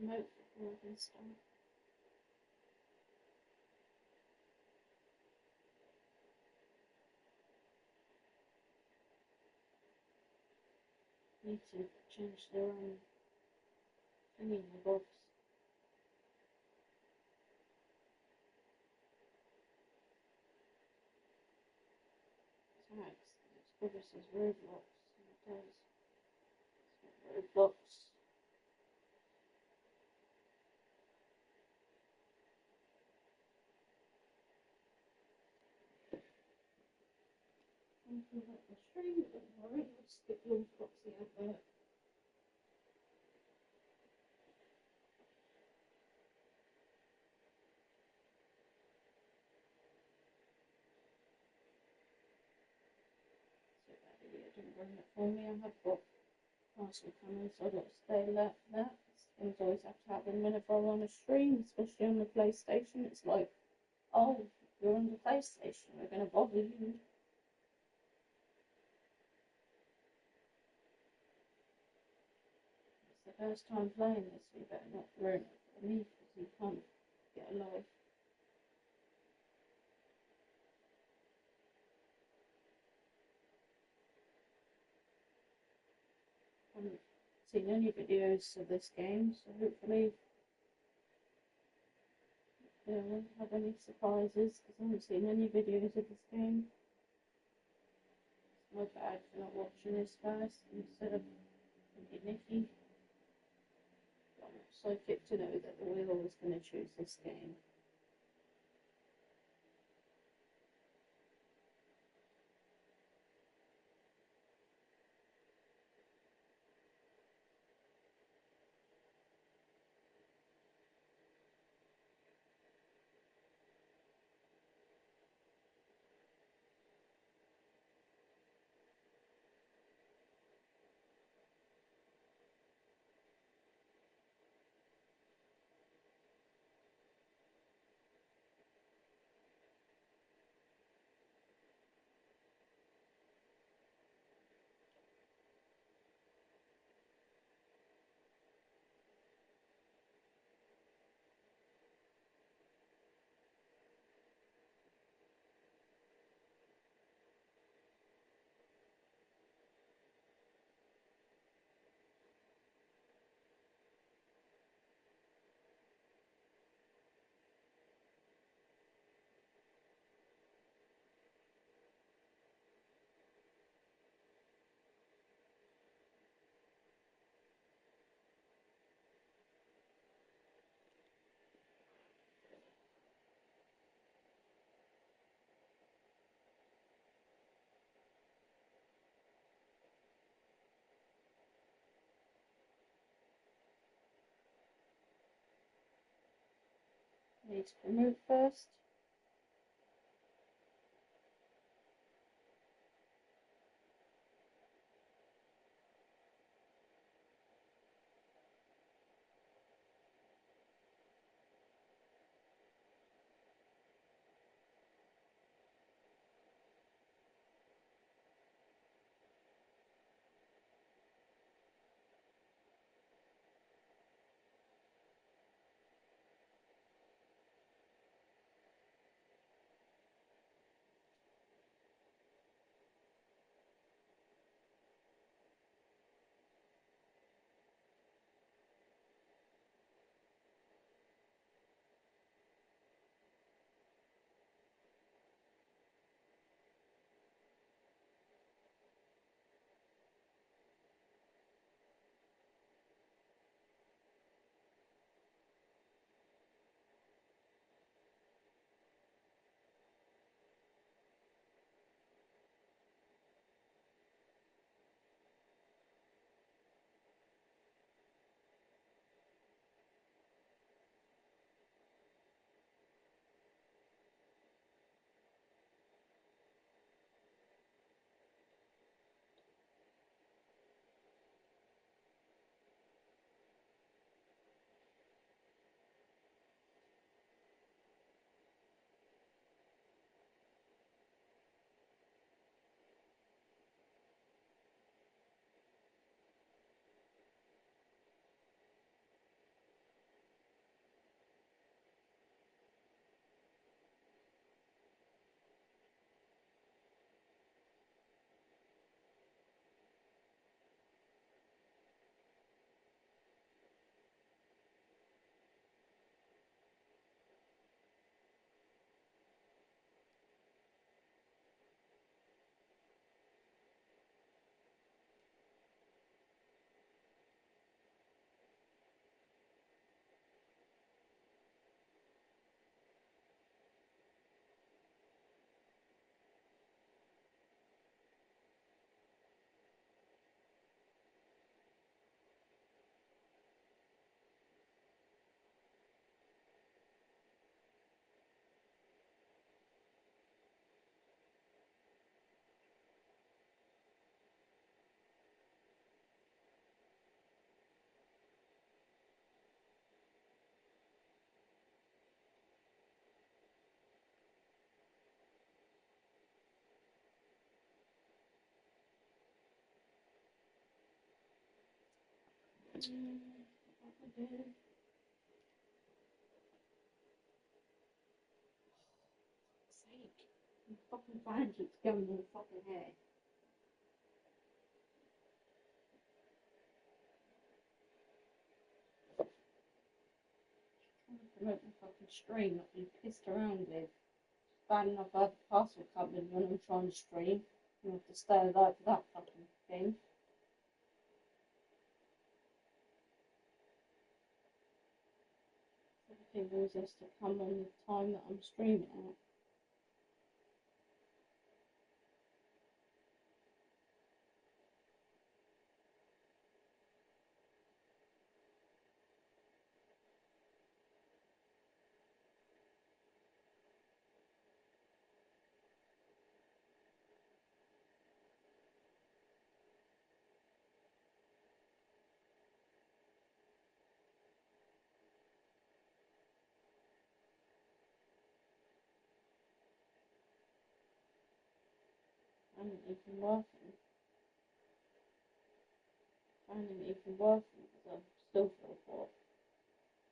remote recording stuff. Need to change their own thingy bobs. Right, it's good as says Roblox. It does. It's Roblox. Don't feel like the stream, don't worry, we'll skip your Foxy advert. So that video didn't bring it for me. I have got parcel coming, so I've got to stay alert for that. Things always have to happen whenever I'm on a stream, especially on the PlayStation. It's like, oh, you're on the PlayStation, we're going to bother you. It's the first time playing this, so you better not ruin it for me, because you can't get a life. I haven't seen any videos of this game, so hopefully they won't have any surprises, because I haven't seen any videos of this game. It's my bad for not watching this first instead of Nikki. I'm psychic to know that the wheel was going to choose this game. I need to promote first. What I do? Sake. My fucking fan keeps going in the fucking hair. Trying to promote my fucking stream, not being pissed around with. Bad enough I have a parcel coming when I'm trying to stream. You have to stay alive for that fucking thing. Everything always has to come on the time that I'm streaming at. I haven't even working. I haven't even working because I'm still feel hot.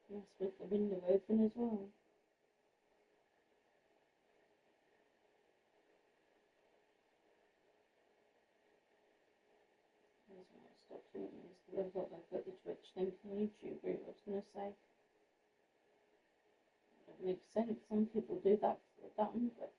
And that's with the window open as well. That's why I stopped doing this because I thought I'd put the Twitch link on YouTube. I was going to say. It makes sense. Some people do that for dumb, but.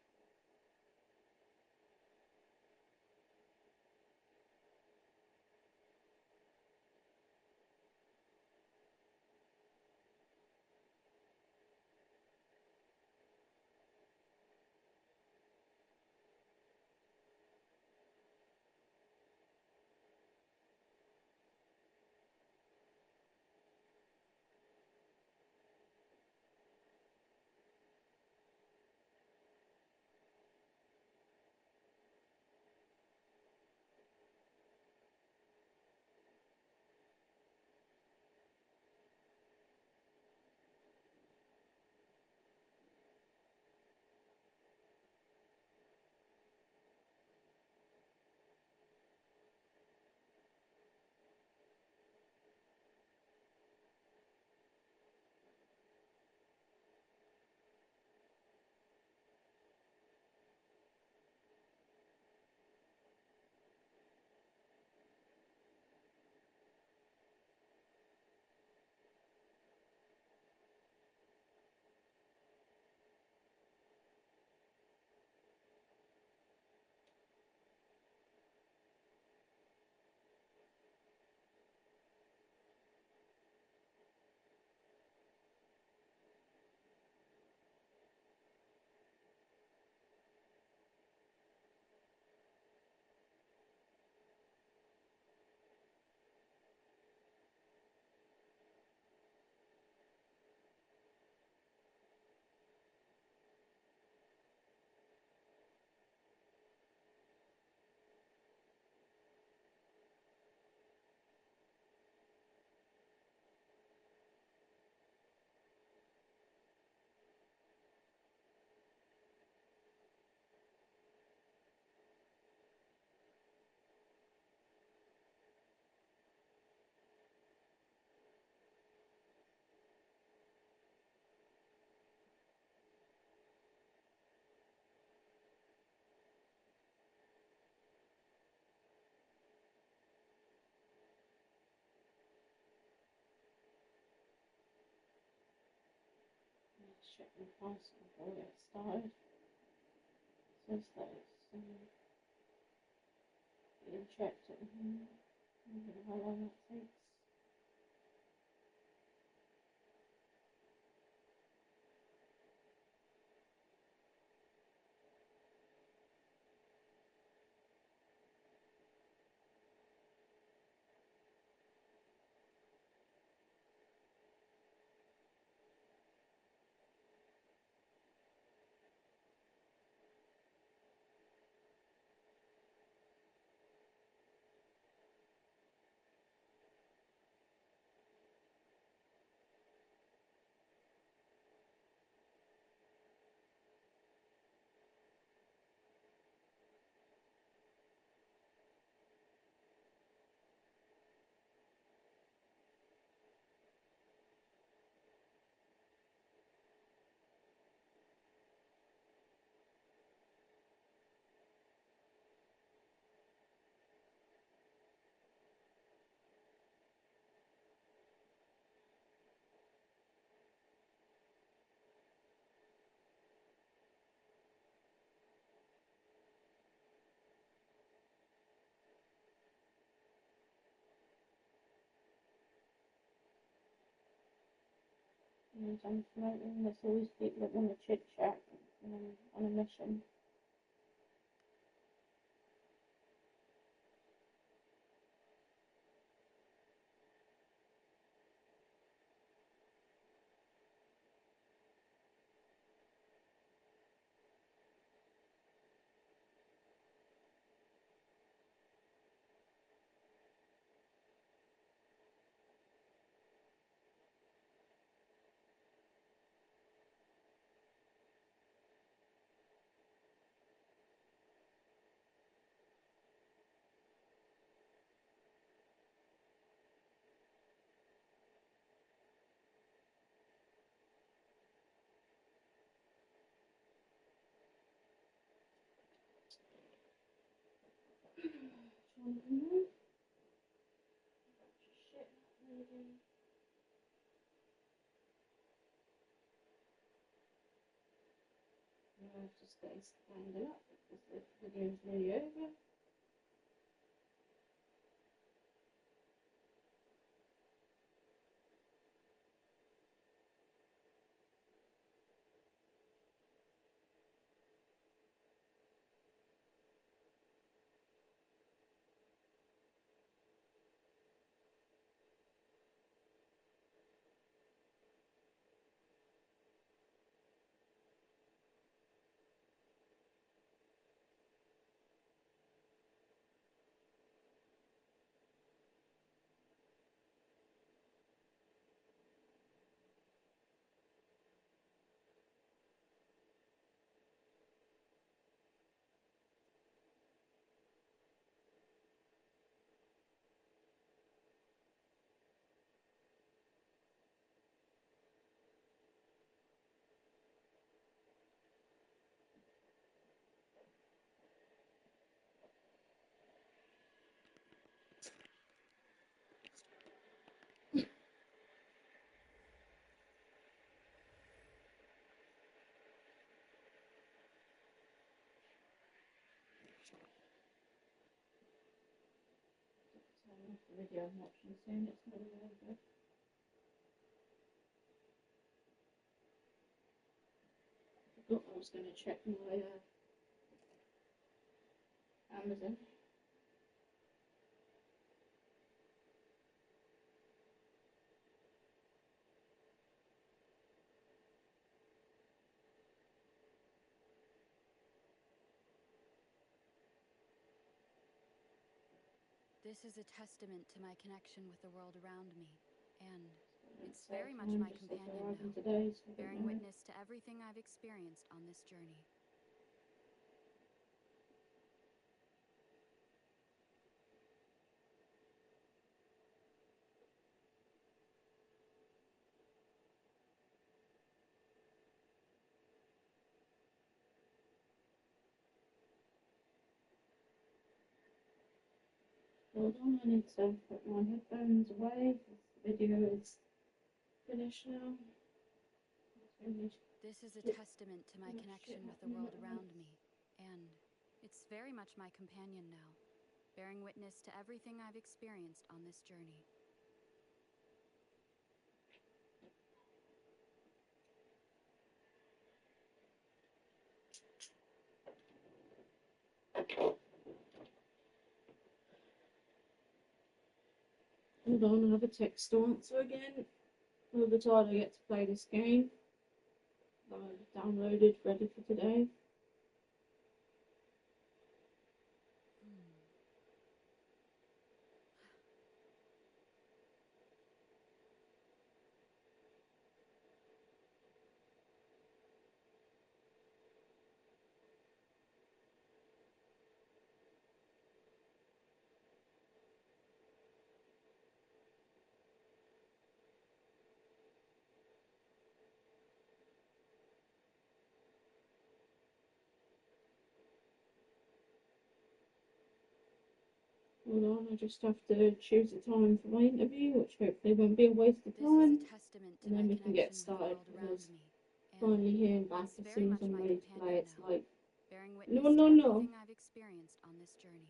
Check my parcel before I get started. Says that it's being checked at the moment. I don't know how long that takes. And I'm promoting, there's always people that want to chit chat on a mission. Just getting standing up because the video's nearly over. The video I'm watching soon, it's nearly over. I forgot I was going to check my Amazon. This is a testament to my connection with the world around me, and it's very much my companion now, bearing witness to everything I've experienced on this journey. Hold on, I need to put my headphones away. The video is finished now. This is a testament to my connection with the world around me, and it's very much my companion now, bearing witness to everything I've experienced on this journey. Hold on, I have a text to answer again. All the time I get to play this game that I've downloaded ready for today. Hold on, I just have to choose a time for my interview, which hopefully won't be a waste of time. And then we can get started, because finally hearing back as soon as I'm ready to play, it's like, no. I've experienced on this journey.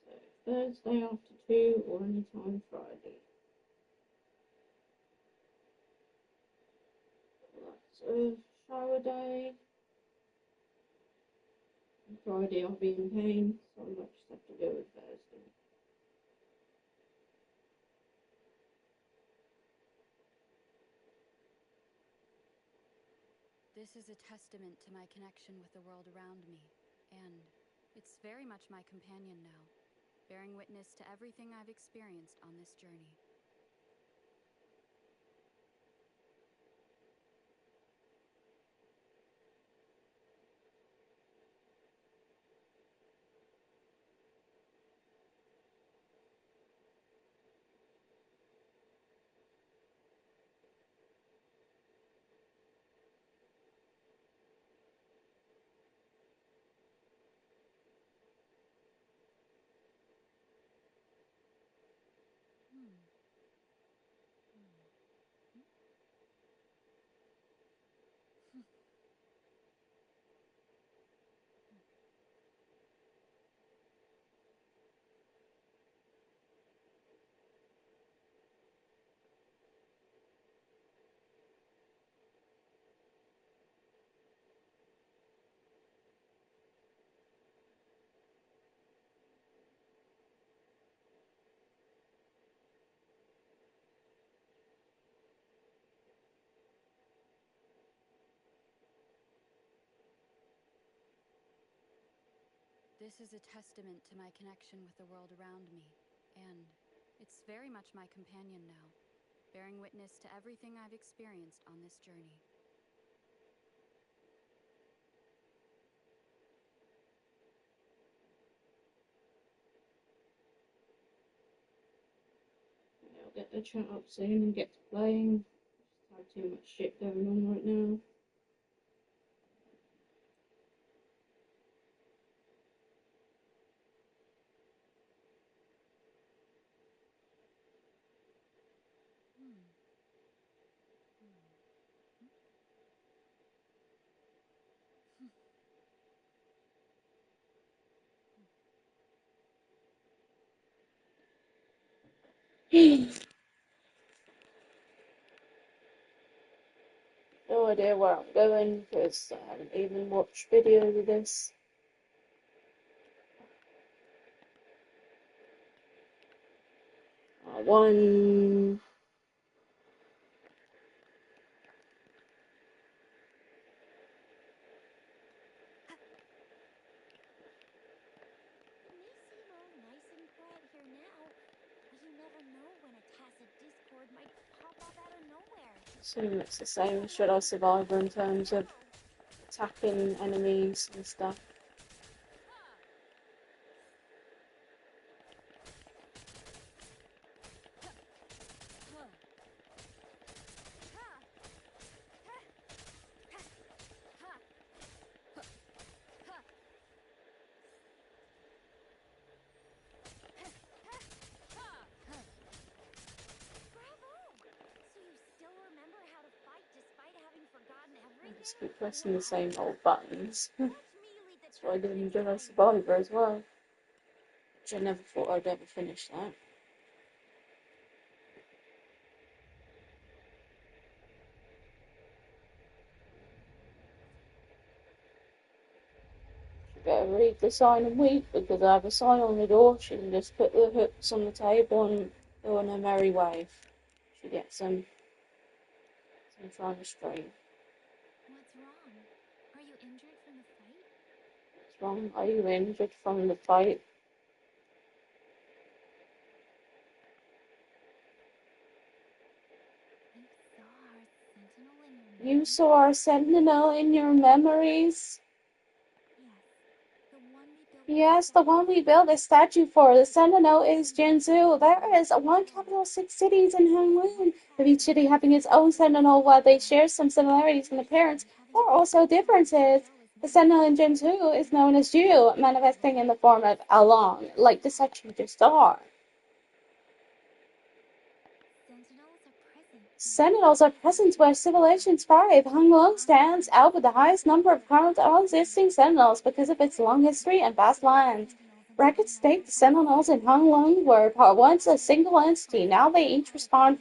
So Thursday after 2 or any time Friday. So, shower day. Friday I'll be in pain, so I might just have to go with Thursday. This is a testament to my connection with the world around me, and it's very much my companion now, bearing witness to everything I've experienced on this journey. This is a testament to my connection with the world around me, and it's very much my companion now, bearing witness to everything I've experienced on this journey. I'll get the chat up soon and get to playing. Just have too much shit going on right now. No idea where I'm going because I haven't even watched videos of this. One. Assume it's the same as Shadow Survivor in terms of attacking enemies and stuff. I just keep pressing the same old buttons. That's what I did in Shadow Survivor as well. Which I never thought I'd ever finish that. Better read the sign and weep because I have a sign on the door. She can just put the hooks on the table and go on her merry way. She gets them. I'm trying to straight. What's wrong? Are you injured from the fight? What's wrong? Are you injured from the fight? You saw our sentinel in your memories? Yes, the one we built a statue for. The sentinel is Jinzhou. There is one capital 6 cities in Hongwu, with each city having its own sentinel. While they share some similarities in appearance, there are also differences. The sentinel in Jinzhou is known as Ju, manifesting in the form of a long, like the statue just are. Sentinels are present where civilizations thrive. Honglong stands out with the highest number of current existing sentinels because of its long history and vast lands. Records state the sentinels in Honglong were once a single entity. Now they each respond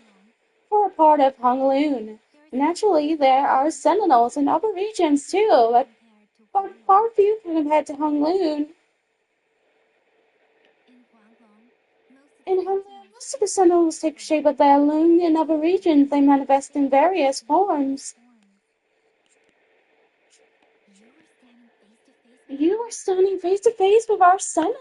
for a part of Honglun. Naturally, there are sentinels in other regions too, but far few compared to Hongloon. In Hongloon, most of the sentinels take shape of their loon. In other regions, they manifest in various forms. You are standing face to face with our sentinel?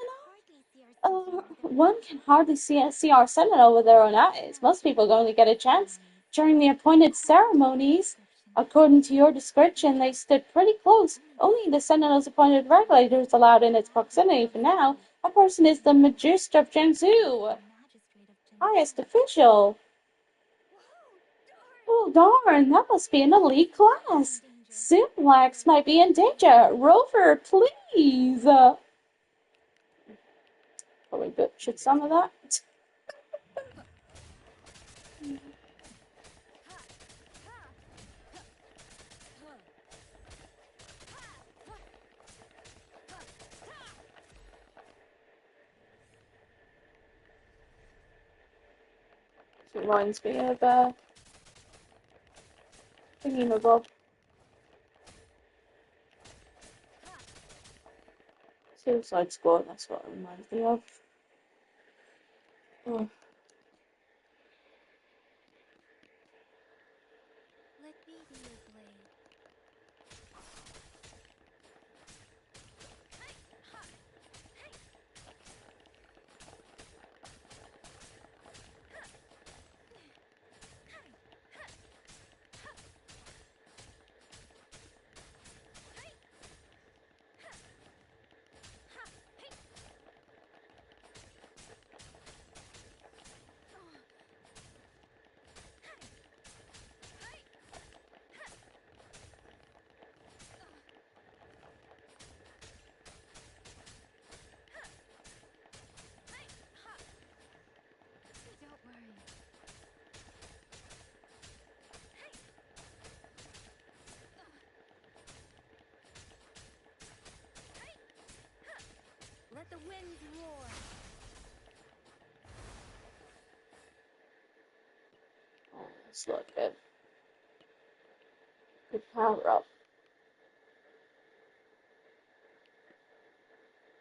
One can hardly see our sentinel with their own eyes. Most people only get a chance during the appointed ceremonies. According to your description, they stood pretty close. Only the sentinel's appointed regulators allowed in its proximity. For now, a person is the Magister of Jiangsu, highest official. Oh, darn, that must be an elite class. Simlax might be in danger. Rover, please. Probably butchered some of that. Reminds me of Thingy-mabob. Suicide Squad, that's what it reminds me of. Oh. Let the winds roar. Oh, it's like a good power up.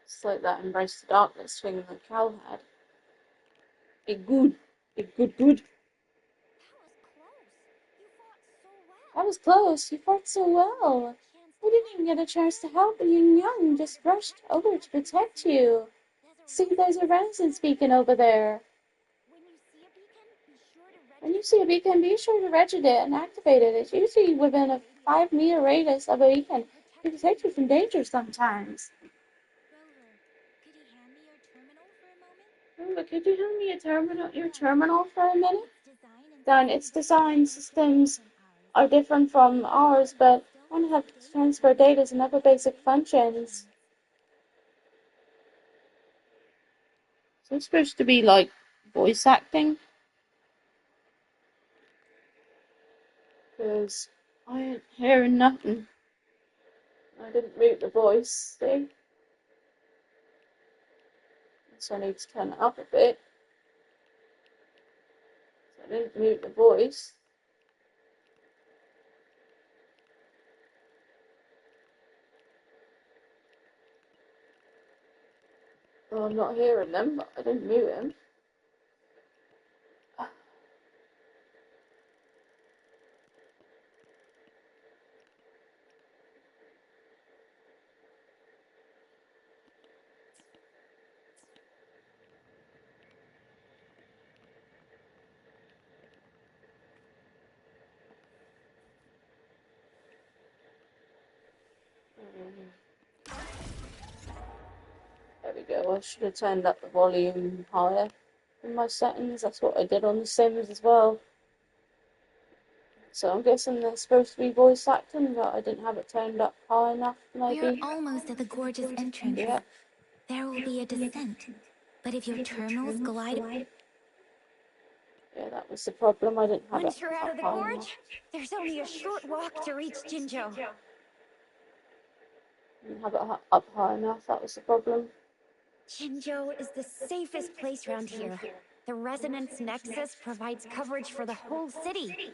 It's like that Embrace the Darkness thing that Cal had. Be good. Be good, good. That was close. You fought so well. We didn't even get a chance to help you young. Just rushed over to protect you. See, there's a Renaissance beacon over there. When you see a beacon, be sure to register it and activate it. It's usually within a 5-meter radius of a beacon to protect you from danger sometimes. Rover, could you hand me your terminal for a minute? Then its design systems are different from ours, but one have to transfer data and other basic functions. So it's supposed to be like voice acting? Because I ain't hearing nothing. I didn't mute the voice, see? So I need to turn it up a bit. So I didn't mute the voice. Well, I'm not hearing them, but I didn't mute him. There we go. I should have turned up the volume higher in my settings. That's what I did on The Sims as well. So I'm guessing they're supposed to be voice acting, but I didn't have it turned up high enough, maybe. We're almost at the gorgeous entrance. Yeah. There will be a descent. But if your terminals glide... Yeah, that was the problem. I didn't have Once it you're out of the high gorge, enough. there's only a short walk to reach Jinzhou. Didn't have it up high enough. That was the problem. Jinzhou is the safest place around here. The Resonance Nexus provides coverage for the whole city.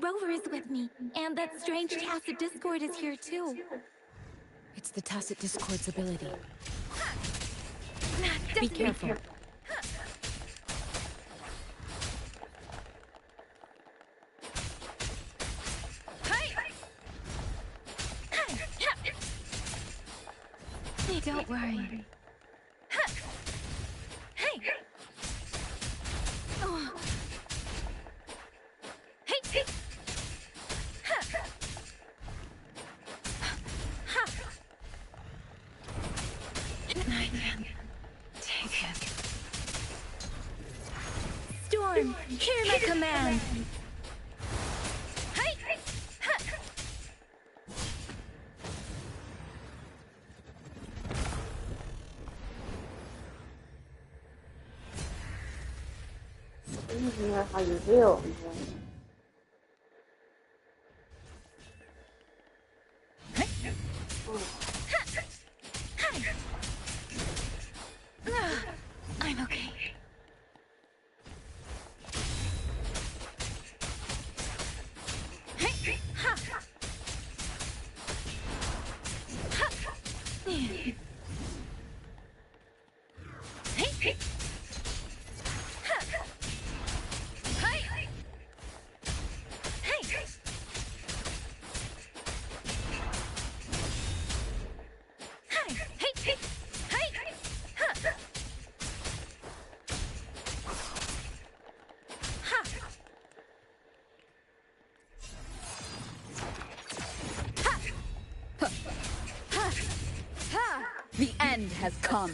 Rover is with me, and that strange tacit discord is here too. It's the tacit discord's ability. Be careful. Don't worry. Storm, hear my command! I don't even know how you heal. I'm okay. The end has come.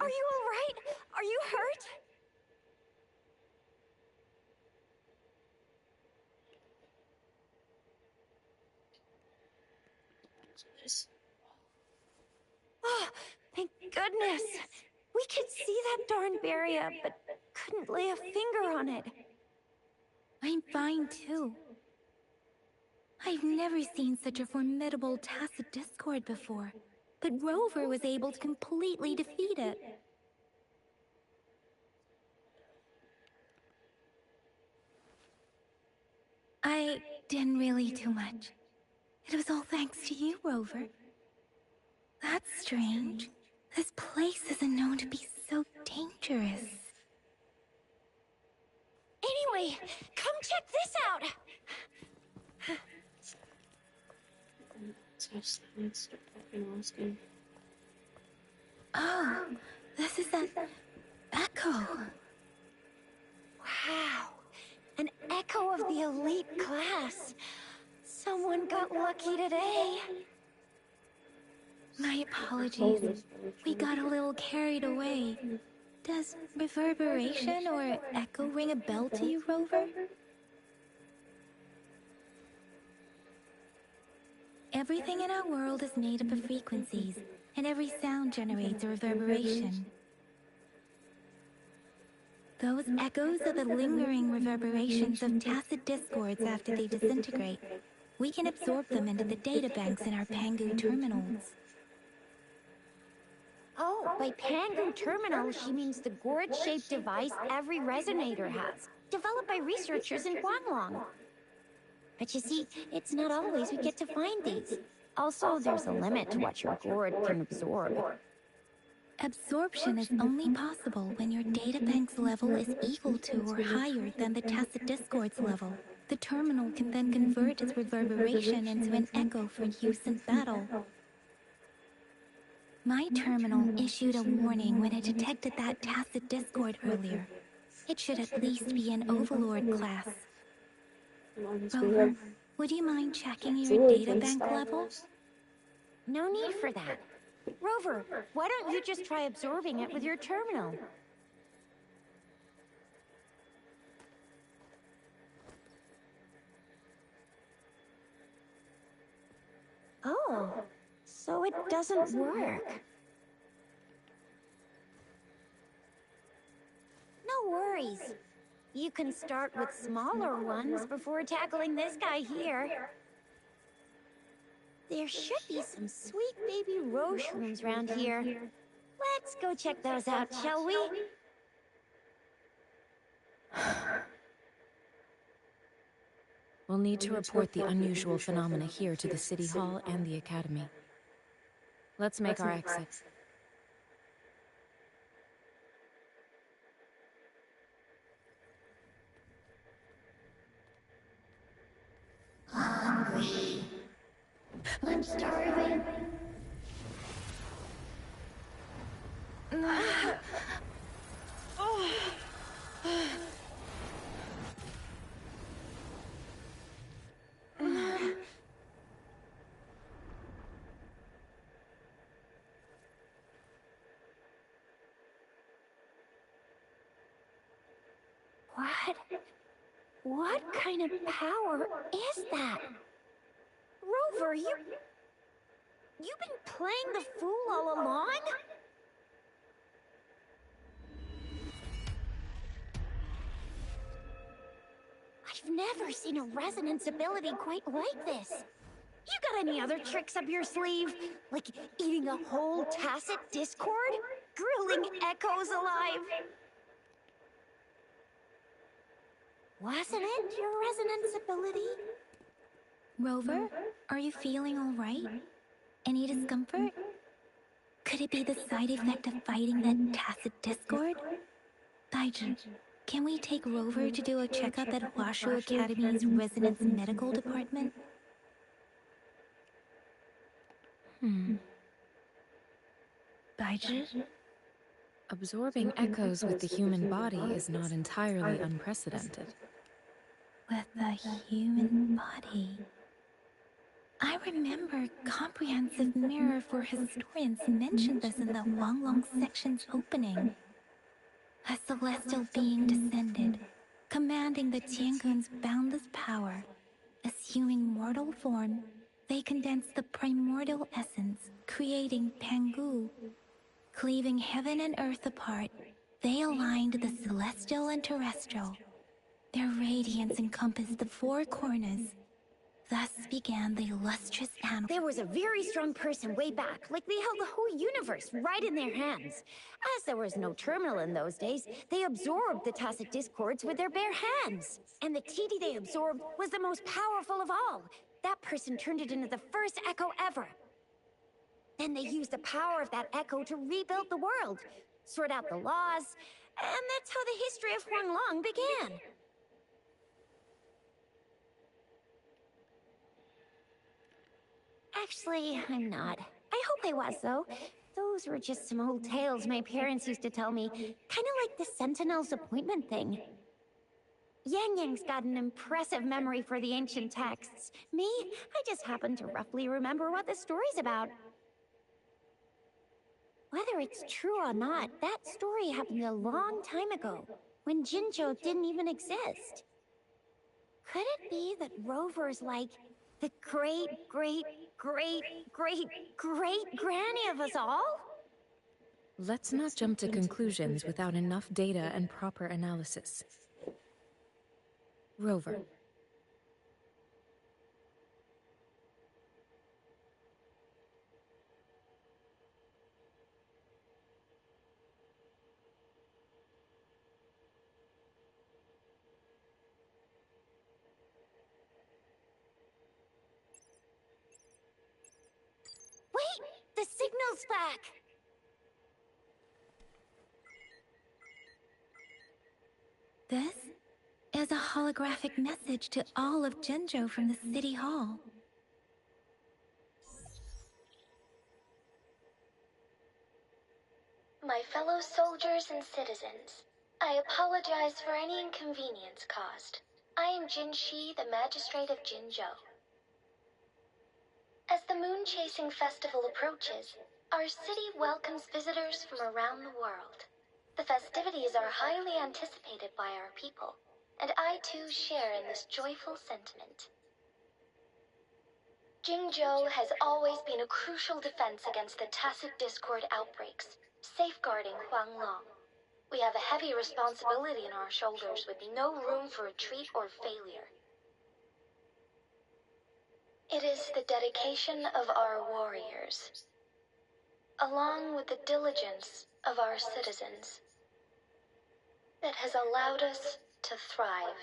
Are you all right? Are you hurt? Oh, thank goodness. We could see that darn barrier, but couldn't lay a finger on it. I'm fine too. I've never seen such a formidable tacit discord before, but Rover was able to completely defeat it. I didn't really do much. It was all thanks to you, Rover. That's strange. This place isn't known to be so dangerous. Anyway, come check this out! Oh, this is that echo. Wow, an echo of the elite class. Someone got lucky today. My apologies. We got a little carried away. Does reverberation or echo ring a bell to you, Rover? Everything in our world is made up of frequencies, and every sound generates a reverberation. Those echoes are the lingering reverberations of tacit discords after they disintegrate. We can absorb them into the databanks in our Pangu terminals. Oh, by Pangu Terminal, she means the gourd-shaped device every resonator has, developed by researchers in Huanglong. But you see, it's not always we get to find these. Also, there's a limit to what your gourd can absorb. Absorption is only possible when your databank's level is equal to or higher than the tacit discord's level. The terminal can then convert its reverberation into an echo for use in battle. My terminal issued a warning when it detected that tacit discord earlier. It should at least be an Overlord class. Rover, would you mind checking your databank level? No need for that. Rover, why don't you just try absorbing it with your terminal? Oh, so it doesn't work. No worries. You can start with smaller ones before tackling this guy here. There should be some sweet baby rose shrooms around here. Let's go check those out, shall we? We'll need to report the unusual phenomena here to the City Hall and the Academy. Let's make our exit. Hungry. I'm starving. What kind of power is that? Rover, you've been playing the fool all along? I've never seen a resonance ability quite like this. You got any other tricks up your sleeve? Like eating a whole tacit discord? Grilling echoes alive? Wasn't it your resonance ability? Rover, are you feeling all right? Any discomfort? Could it be the side effect of fighting that tacit discord? Baiju, can we take Rover to do a checkup at Washu Academy's Resonance Medical Department? Baiju? Absorbing echoes with the human body is not entirely unprecedented. With the human body. I remember Comprehensive Mirror for Historians mentioned this in the Huanglong section's opening. A celestial being descended, commanding the Tiangun's boundless power. Assuming mortal form, they condensed the primordial essence, creating Pangu. Cleaving heaven and earth apart, they aligned the celestial and terrestrial. Their radiance encompassed the four corners. Thus began the illustrious animal. There was a very strong person way back, like they held the whole universe right in their hands. As there was no terminal in those days, they absorbed the tacit discords with their bare hands. And the TD they absorbed was the most powerful of all. That person turned it into the first echo ever. Then they used the power of that echo to rebuild the world, sort out the laws, and that's how the history of Huanglong began. Actually, I'm not. I hope they was, though. Those were just some old tales my parents used to tell me, kind of like the Sentinel's appointment thing. Yang Yang's got an impressive memory for the ancient texts. Me, I just happen to roughly remember what the story's about. Whether it's true or not, that story happened a long time ago, when Jinzhou didn't even exist. Could it be that Rover's like the great granny of us all? Let's not jump to conclusions without enough data and proper analysis. Rover. Wait! The signal's back! This is a holographic message to all of Jinzhou from the City Hall. My fellow soldiers and citizens, I apologize for any inconvenience caused. I am Jin Shi, the Magistrate of Jinzhou. As the moon-chasing festival approaches, Our city welcomes visitors from around the world. The festivities are highly anticipated by our people, and I too share in this joyful sentiment. Jingzhou has always been a crucial defense against the tacit discord outbreaks, safeguarding Huanglong. We have a heavy responsibility on our shoulders with no room for retreat or failure. It is the dedication of our warriors, along with the diligence of our citizens, that has allowed us to thrive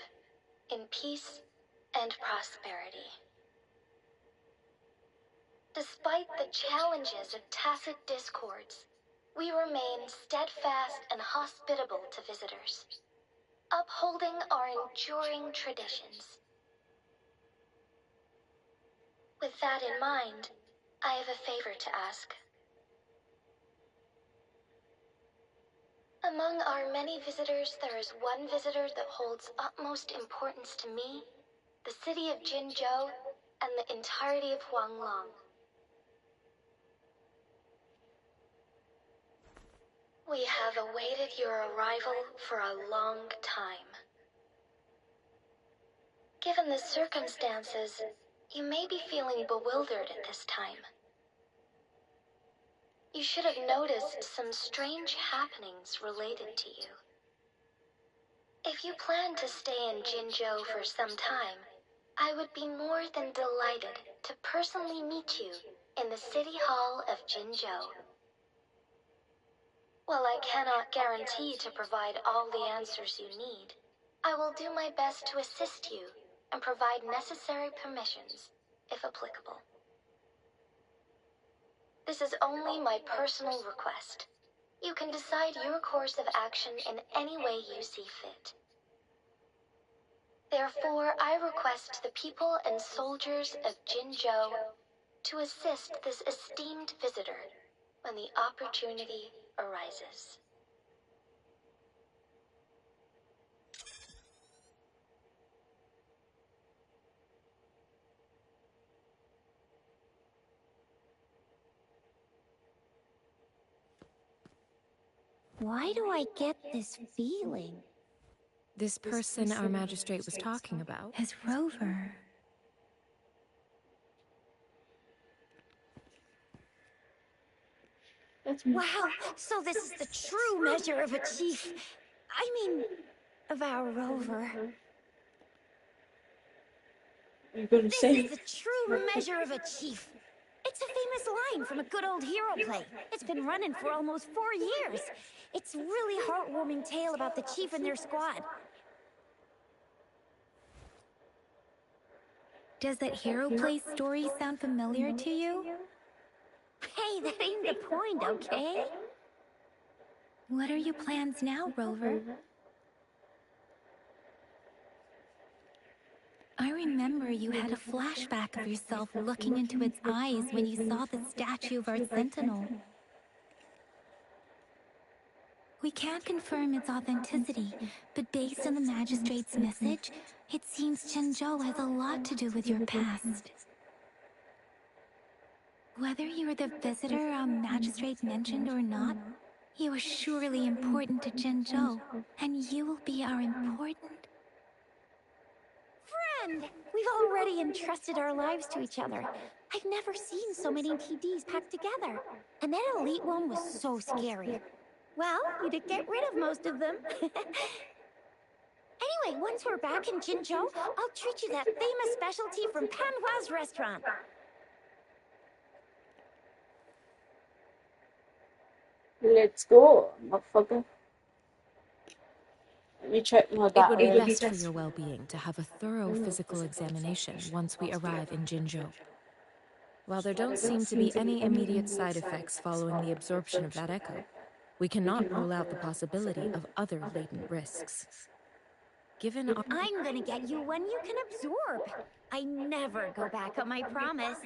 in peace and prosperity. Despite the challenges of tacit discords, we remain steadfast and hospitable to visitors, upholding our enduring traditions. With that in mind, I have a favor to ask. Among our many visitors, there is one visitor that holds utmost importance to me, the city of Jinzhou, and the entirety of Huanglong. We have awaited your arrival for a long time. Given the circumstances, you may be feeling bewildered at this time. You should have noticed some strange happenings related to you. If you plan to stay in Jinzhou for some time, I would be more than delighted to personally meet you in the City Hall of Jinzhou. While I cannot guarantee to provide all the answers you need, I will do my best to assist you and provide necessary permissions, if applicable. This is only my personal request. You can decide your course of action in any way you see fit. Therefore, I request the people and soldiers of Jinzhou to assist this esteemed visitor when the opportunity arises. Why do I get this feeling? This person our magistrate was talking about As Rover. Wow, so this is the true measure of a chief. I mean, of our Rover. This is the true measure of a chief. It's a famous line from a good old hero play. It's been running for almost 4 years. It's a really heartwarming tale about the chief and their squad. Does that hero play story sound familiar to you? Hey, that ain't the point, okay? What are your plans now, Rover? I remember you had a flashback of yourself looking into its eyes when you saw the statue of our sentinel. We can't confirm its authenticity, but based on the magistrate's message, it seems Jinzhou has a lot to do with your past. Whether you were the visitor our magistrate mentioned or not, you are surely important to Jinzhou, and you will be our important... Friend! We've already entrusted our lives to each other. I've never seen so many TDs packed together. And that elite one was so scary. Well, you did get rid of most of them. Anyway, once we're back in Jinzhou, I'll treat you that famous specialty from Panhua's restaurant. Let's go, motherfucker. Let me check my It would be battery. best for your well-being to have a thorough physical examination once we arrive in Jinzhou. While there don't seem to be any immediate side effects following the absorption of that echo, we cannot rule out the possibility of other latent risks. Given our... I'm gonna get you one you can absorb. I never go back on my promise.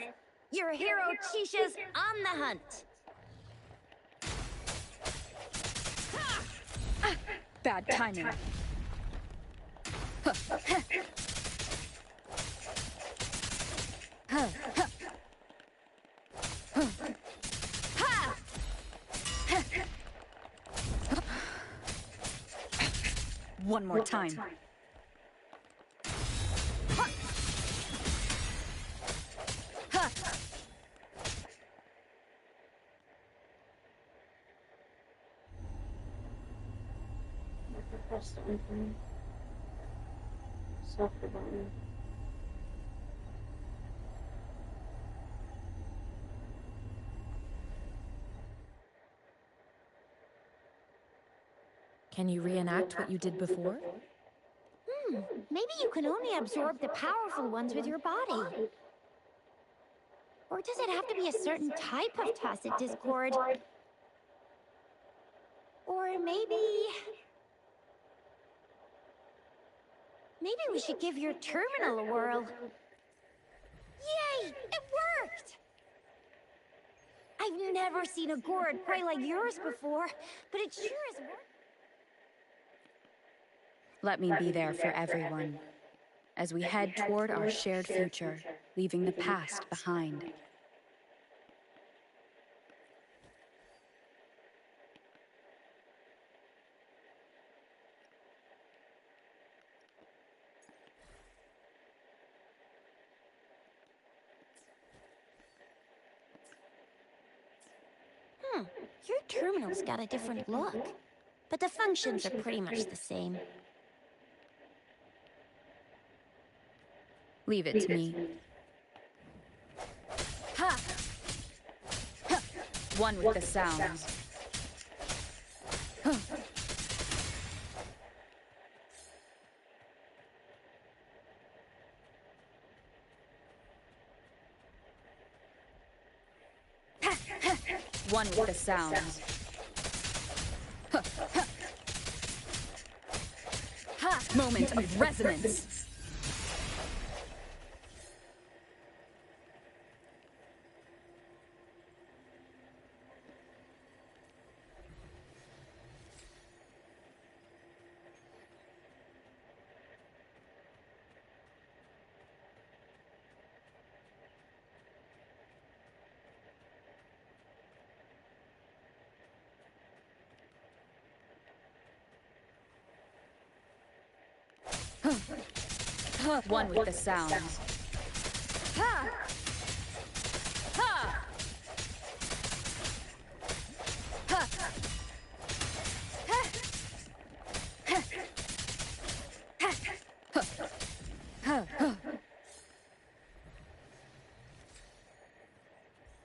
Your hero Chisha's on the hunt. Bad timing. One more time. Press the button. Stop the button. Can you reenact what you did before? Maybe you can only absorb the powerful ones with your body. Or does it have to be a certain type of tacit discord? Or maybe we should give your terminal a whirl. Yay! It worked! I've never seen a gourd pray like yours before, but it sure is worth. Let me be there for everyone, as we head toward our shared future, leaving the past behind. Your terminal's got a different look, but the functions are pretty much the same. Leave it to me. Ha! Ha! One with the sounds. Huh. One with the sounds. Huh. Huh. Ha! Moment of resonance. One with the sounds. Ha! Ha! Ha!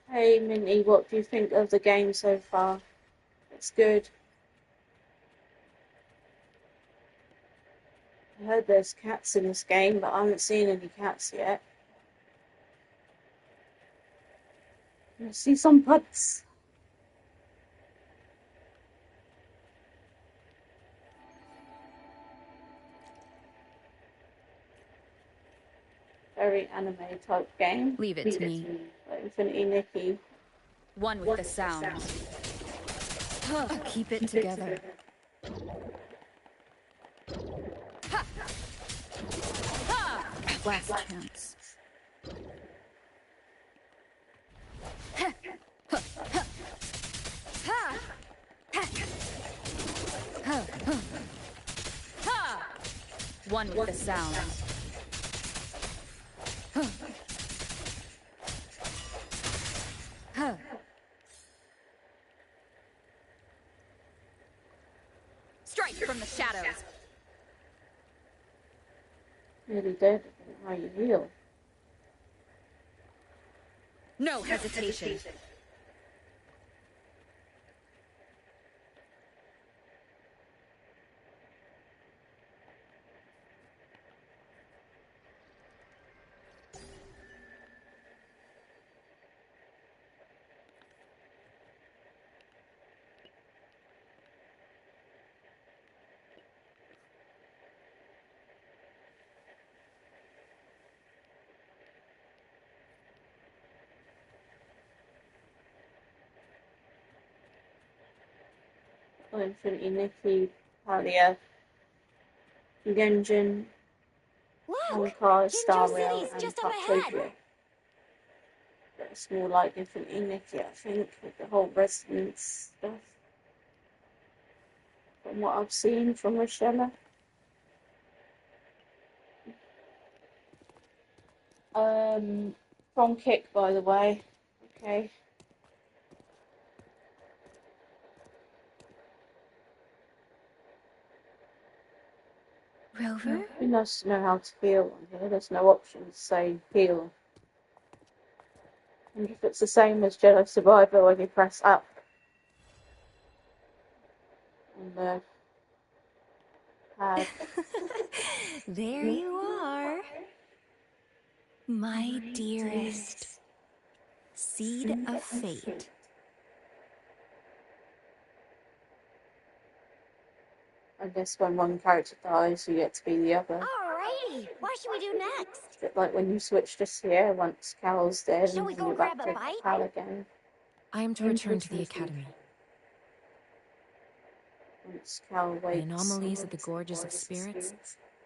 Hey Minty, what do you think of the game so far? It's good. I heard there's cats in this game, but I haven't seen any cats yet. I see some putts. Very anime type game. Leave it to me. Like Infinity Nikki. One with the sounds. Keep it together. Ha! Ha! Last chance. Ha! Ha! Ha! Ha! Ha! Ha! Ha! One with the sounds. Ha! Ha! Strike from the shadows. Nearly dead. How you heal? No hesitation. Infinity Nikki, Palia, Genjin, Look! Honkai, Jinjo Star Rail, City's and just up ahead! Toptopia. But it's more like Infinity Nikki, I think, with the whole resonance stuff. From what I've seen from Rochella. From Kick, by the way. Okay. Rover? It'd be nice to know how to heal on here. There's no option to say heal. And if it's the same as Jedi Survivor when you press up on the pad. There you are. My dearest. Seed of Fate. I guess when one character dies, you get to be the other. Alrighty, what should we do next? It's a bit like when you switch to Sierra once Cal's dead Shall and we then go you're back grab a to bite? Cal again. I am to return to the academy. Once Cal The wakes. anomalies of the gorges of spirits,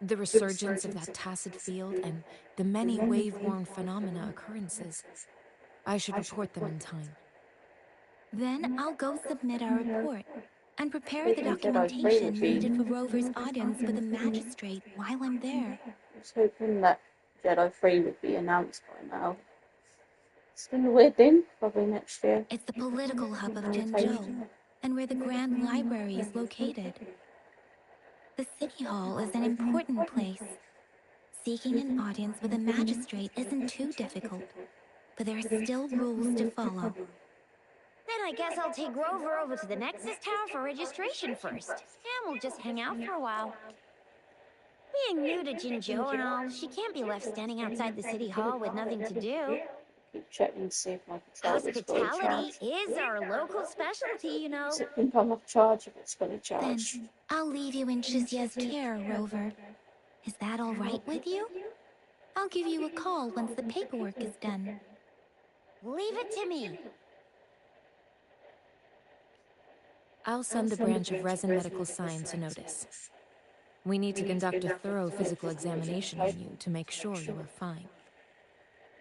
the resurgence of that tacit field, and the many wave-worn phenomena occurrences. I should report them in time. Then I'll go submit our report and prepare the Speaking of Jedi documentation trilogy, needed for Rover's audience with the magistrate while I'm there. I was hoping that Jedi 3 would be announced by now. It's been a weird thing, probably next year. It's the political hub of Jinzhou, and where the Grand Library is located. The City Hall is an important place. Seeking an audience with a magistrate isn't too difficult, but there are still rules to follow. Then I guess I'll take Rover over to the Nexus Tower for registration first, and we'll just hang out for a while. Being new to Jinzhou and all, she can't be left standing outside the City Hall with nothing to do. Keep checking to see if my controller's fully Hospitality charged. is our local specialty, you know. So it can come off charge if it's fully Then charged. I'll leave you in Shizia's care, Rover. Is that all right with you? I'll give you a call once the paperwork is done. Leave it to me. I'll send the branch of Resin Medical Science a notice. We need to conduct a thorough physical examination on you to make sure you are fine.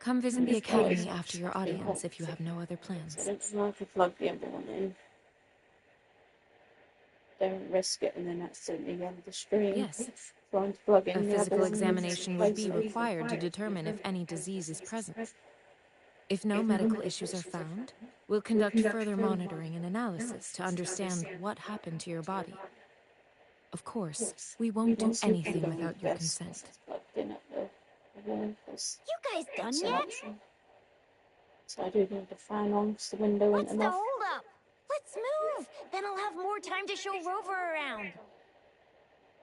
Come visit the academy after your audience if you have no other plans. I don't know if I plug the other one in. Don't risk it and then accidentally end the stream. Yes. Trying to plug in A the other physical one. examination would be required to determine if any disease is present. If no medical issues are found, we'll conduct further monitoring and analysis to understand what happened to your body. Of course, we won't do anything without your consent. You guys done yet? So I do need the fan on because the window What's went the off. holdup? Let's move! Then I'll have more time to show Rover around.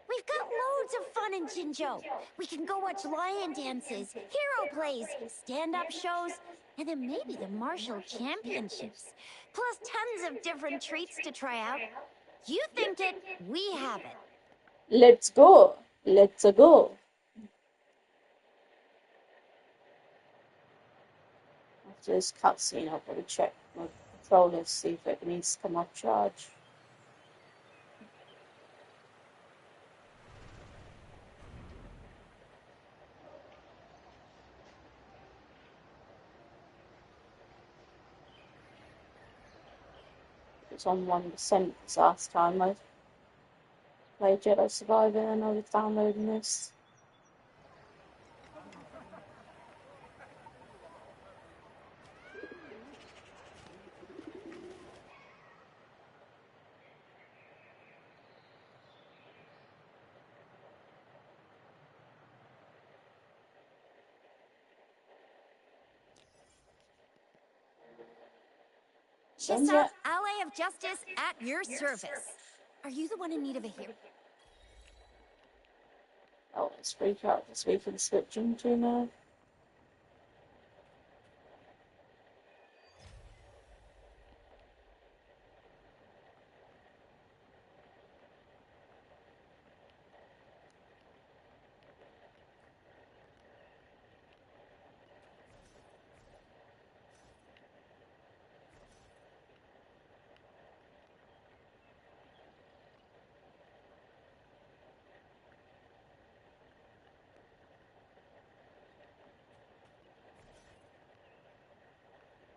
We've got loads of fun in Jinzhou. We can go watch lion dances, hero plays, stand-up shows, and then maybe the martial championships. Plus tons of different treats to try out. You think it, we have it. Let's go. Let's go. After this cutscene, I'll probably check my controller to see if it needs to come off charge. It's on 1% this last time I played Jedi Survivor and I was downloading this. Shisa, Ally of Justice, at your service. Are you the one in need of a hero? Oh, it's free characters we can switch into now.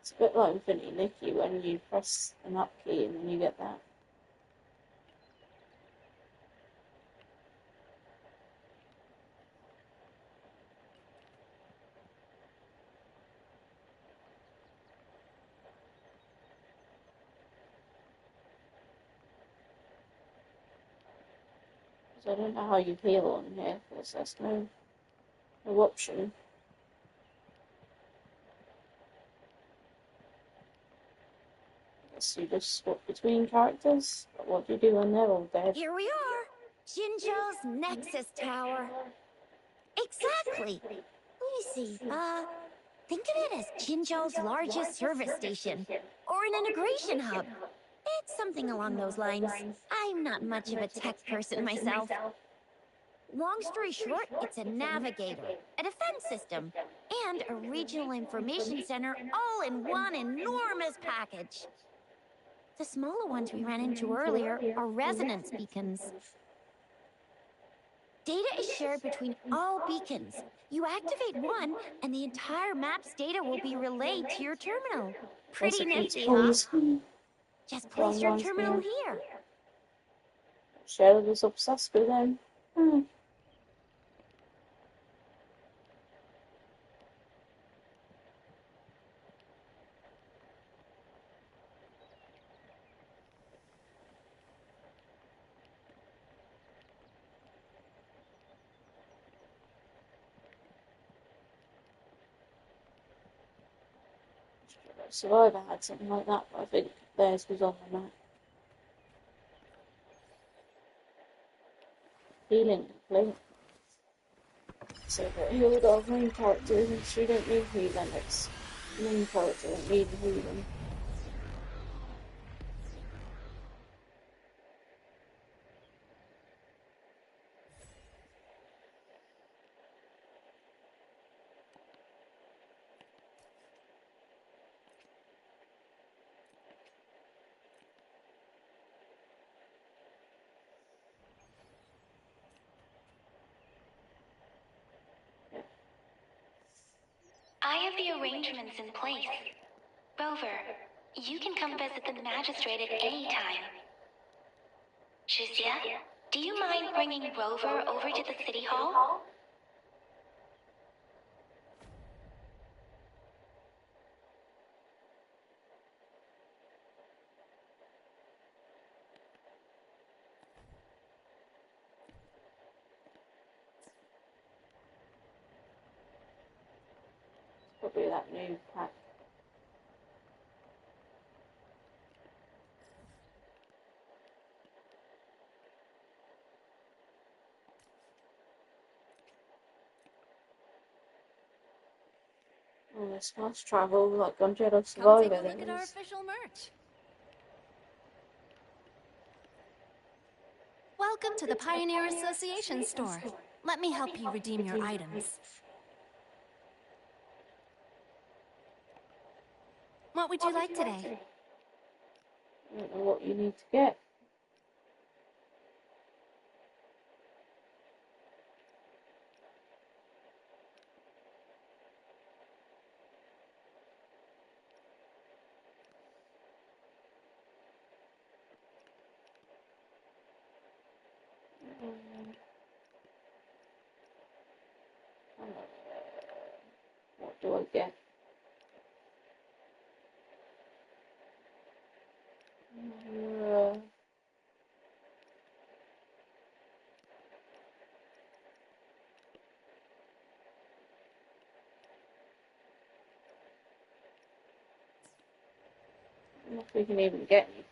It's a bit like Infinity Nikki when you press an up key and then you get that. So I don't know how you heal on here, because there's no option. I guess you just swap between characters. But what do you do when they're all dead? Here we are! Jinzhou's Nexus Tower. Exactly! Let me see, think of it as Jinzhou's largest service station, or an integration hub. It's something along those lines. I'm not much of a tech person myself. Long story short, it's a navigator, a defense system, and a regional information center all in one enormous package. The smaller ones we ran into earlier are resonance beacons. Data is shared between all beacons. You activate one, and the entire map's data will be relayed to your terminal. Pretty nifty, huh? Just place your terminal here. Cheryl was obsessed with them. Survivor had something like that, but I think theirs was on the map. Healing complete. So that healed our main characters, and she don't need healing, it's the main character that need healing. I have the arrangements in place. Rover, you can come visit the magistrate at any time. Shizia, do you mind bringing Rover over to the city hall? Probably that new pack. Oh, this fast travel, like on Jedi Come Survivor, take a there look at our was. official merch. Welcome to the Pioneer Association store. Let me help you redeem your items. What would you like today? I don't know what you need to get. What do I get? I don't know if we can even get anything.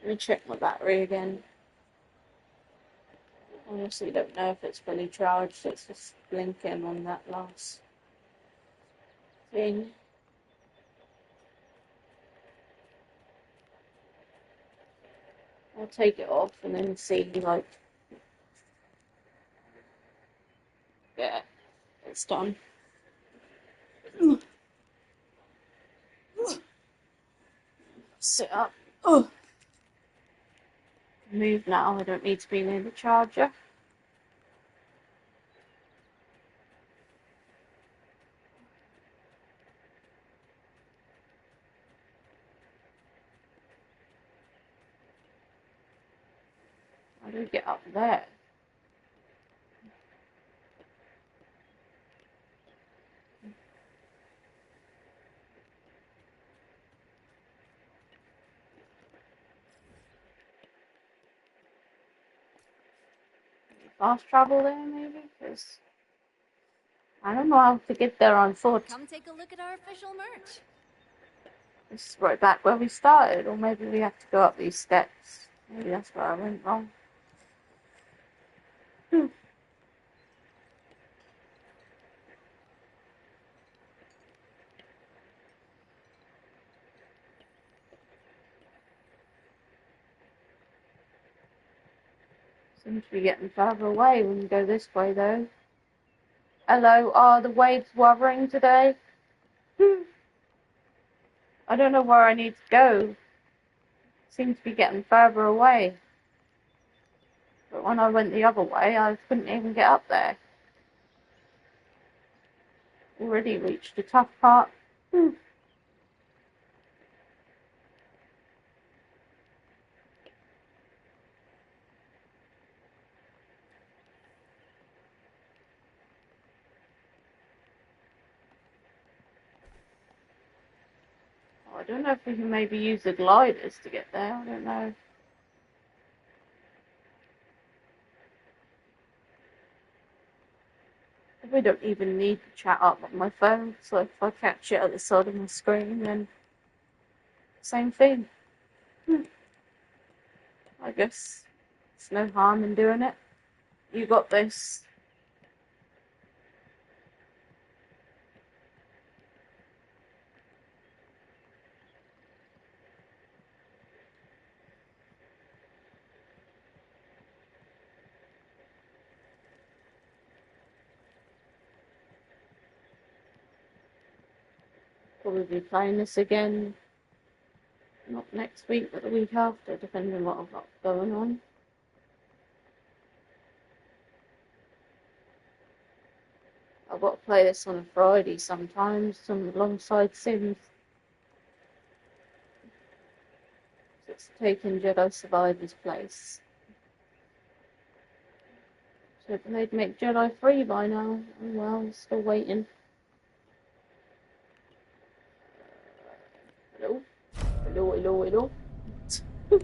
Let me check my battery again. Honestly, don't know if it's fully charged. It's just blinking on that last thing. I'll take it off and then see, like, yeah, it's done. Sit up. Oh. Move now. I don't need to be near the charger. How do we get up there? Fast travel there, maybe? Because I don't know how to get there on foot. Come take a look at our official merch. This is right back where we started, or maybe we have to go up these steps. Maybe that's where I went wrong. Seems to be getting further away when we go this way, though. Hello, are the waves wuthering today? I don't know where I need to go. Seems to be getting further away. But when I went the other way, I couldn't even get up there. Already reached the tough part. I don't know if we can maybe use the gliders to get there. I don't know. We don't even need to chat up on my phone, so if I catch it at the side of my screen, then same thing. I guess it's no harm in doing it. You got this. Probably be playing this again, not next week, but the week after, depending on what I've got going on. I've got to play this on a Friday sometimes, alongside Sims. It's taking Jedi Survivor's place. So they'd make Jedi free by now. Oh well, still waiting. Hello? Hello, hello, hello. I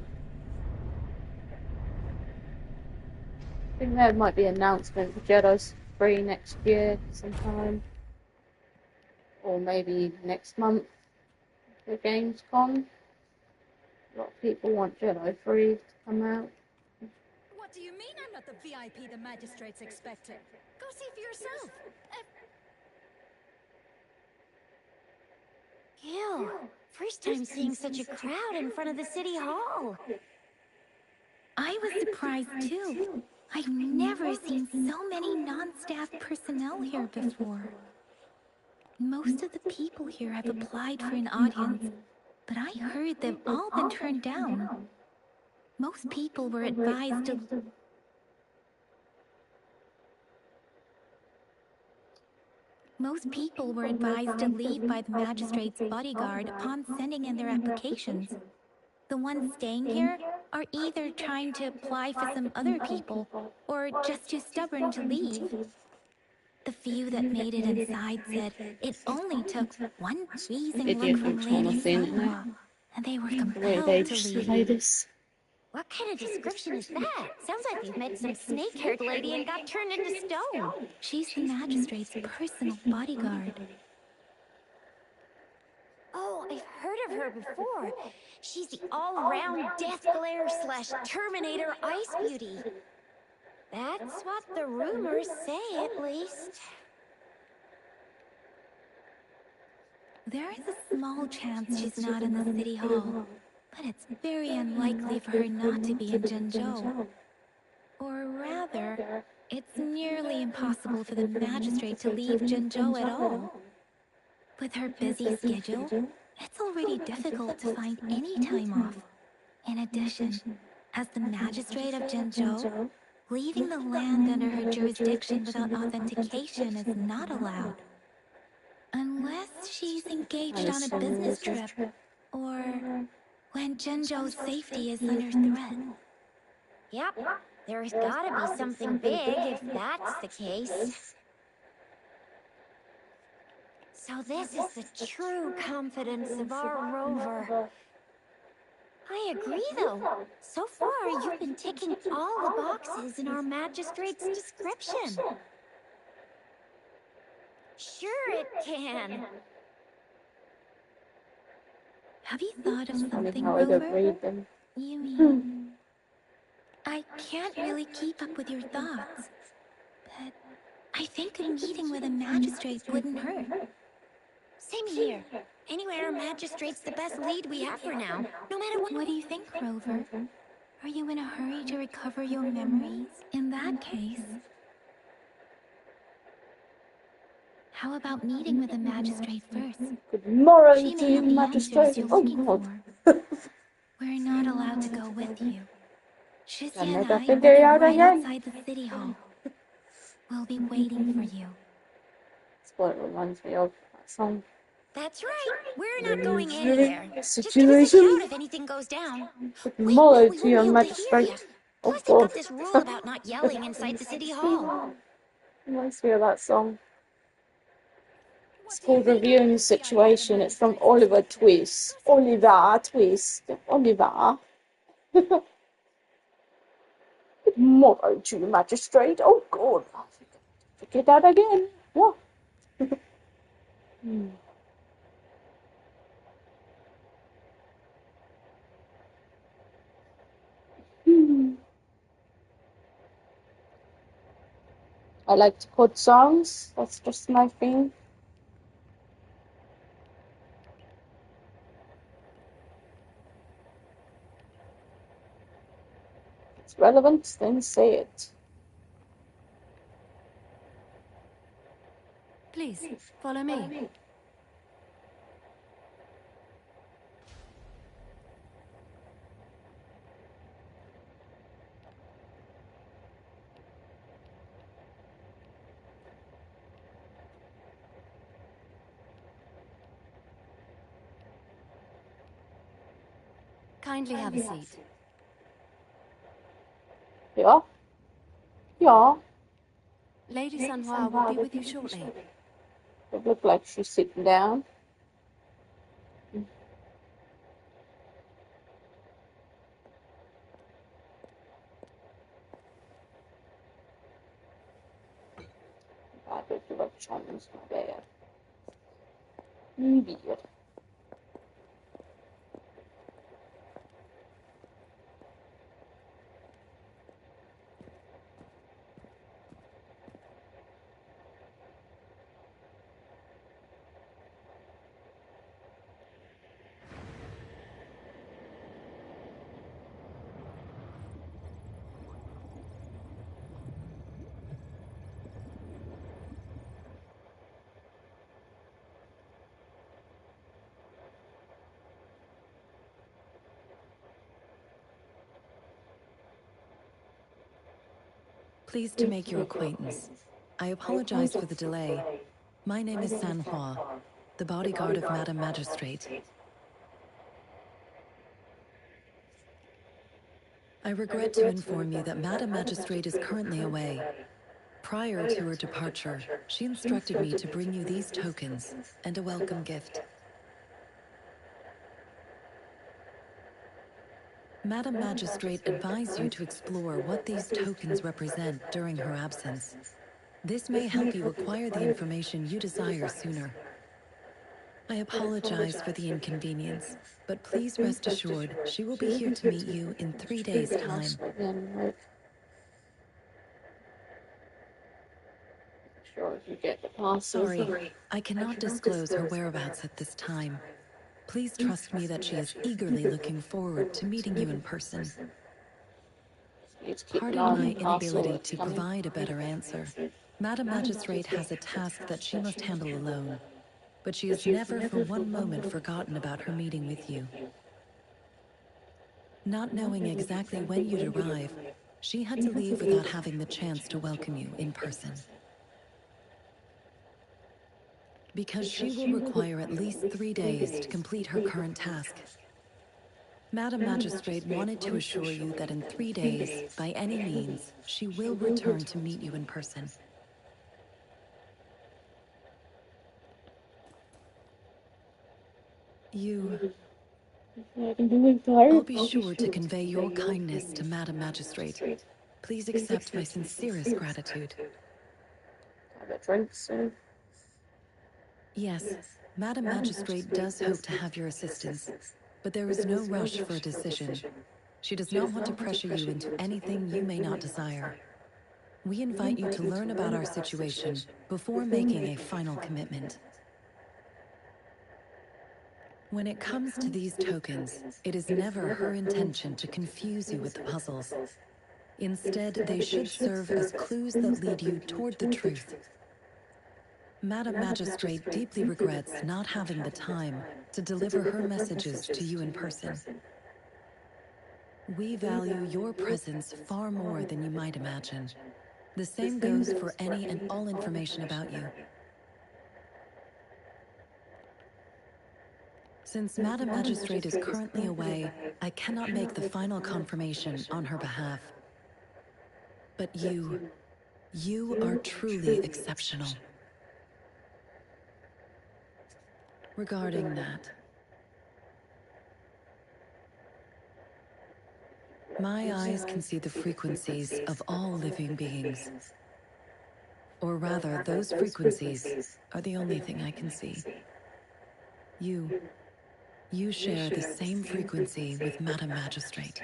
think there might be an announcement for Jedi's free next year sometime. Or maybe next month for Gamescom. A lot of people want Jedi free to come out. What do you mean I'm not the VIP the magistrates expected? Go see for yourself. Ew. First time seeing such a crowd in front of the city hall. I was surprised too. I've never seen so many non-staff personnel here before. Most of the people here have applied for an audience, but I heard they've all been turned down. Most people were advised to leave by the magistrate's bodyguard upon sending in their applications. The ones staying here are either trying to apply for some other people, or just too stubborn to leave. The few that made it inside said it only took one wheezing look from Lady Selma, and they were compelled to leave. What kind of description is that? Sounds like you've met some snake-haired lady and got turned into stone. She's the magistrate's personal bodyguard. Oh, I've heard of her before. She's the all-round Death Glare / Terminator Ice Beauty. That's what the rumors say, at least. There is a small chance she's not in the city hall, but it's very unlikely for her not to be in Jinzhou. Or rather, it's nearly impossible for the magistrate to leave Jinzhou at all. With her busy schedule, it's already difficult to find any time off. In addition, as the magistrate of Jinzhou, leaving the land under her jurisdiction without authentication is not allowed. Unless she's engaged on a business trip, or when Jinzhou's safety is under threat. Yep, There's gotta be something big if that's the case. So this is the true confidence of our rover. I agree, though. So far, you've been ticking all the boxes in our magistrate's description. Sure it can. Have you thought of something, How I don't Rover? read them. You mean... I can't really keep up with your thoughts, but I think a meeting with a magistrate wouldn't hurt. Same here. Anyway, our magistrate's the best lead we have for now. No matter what... What do you think, Rover? Are you in a hurry to recover your memories? In that case... How about meeting with the magistrate first? Good morrow She to may you, have the magistrate. answers you're Oh, looking God. for. We're not allowed to go with you. Shizia Can and I I will be figure it out right again? outside the city hall. We'll be waiting for you. That's what it reminds me of, that song. That's right. We're not going anywhere. Just give us a Situation. shout if anything goes down. Good Wait, morrow no, we to you, won't be able to hear ya. magistrate. Oh, Plus, they've God. got this rule about not yelling inside the city hall. Reminds me of that song. What It's do you called think Reviewing the I'm the VIP Situation. It's from magistrate's Oliver expecting? Twist. Oliver Twist. Oliver. Good morrow to you, magistrate. Oh, God. Forget that again. What? I like to quote songs. That's just my thing. If it's relevant, then say it. Please, follow me. Kindly have a seat. Yeah? Yeah. Lady Sanhua will be with you shortly. It looked like she's sitting down. I don't give up chance, my bad. Weird. Pleased to make your acquaintance. I apologize for the delay. My name is Sanhua, the bodyguard of Madam Magistrate. I regret to inform you that Madam Magistrate is currently away. Prior to her departure, she instructed me to bring you these tokens and a welcome gift. Madam Magistrate advised you to explore what these tokens represent during her absence. This may help you acquire the information you desire sooner. I apologize for the inconvenience, but please rest assured she will be here to meet you in 3 days' time. Sure, if you get the passes. Sorry, I cannot disclose her whereabouts at this time. Please trust me that she is eagerly looking forward to meeting you in person. Pardon my inability to provide a better answer. Madam Magistrate has a task that she must handle alone, but she has never for one moment forgotten about her meeting with you. Not knowing exactly when you'd arrive, she had to leave without having the chance to welcome you in person. Because she will require at least 3 days to complete her current task. Madam Magistrate wanted to assure you that in 3 days, by any means, she will return to meet you in person. I'll be sure to convey your kindness to Madam Magistrate. Please accept my sincerest gratitude. Have a drink soon. Yes, Madam Magistrate does hope to have your assistance, but there is no rush for a decision. She does not want to pressure you into anything you may not desire. We invite you to learn about our situation before making a final commitment. When it comes to these tokens, it is never her intention to confuse you with the puzzles. Instead, they should serve as clues that lead you toward the truth. Madam Magistrate deeply regrets not having the time to deliver her messages to you in person. We value your presence far more than you might imagine. The same goes for any and all information about you. Since Madam Magistrate is currently away, I cannot make the final confirmation on her behalf. But you are truly exceptional. Regarding that, my eyes can see the frequencies of all living beings. Or rather, those frequencies are the only thing I can see. You share the same frequency with Madam Magistrate.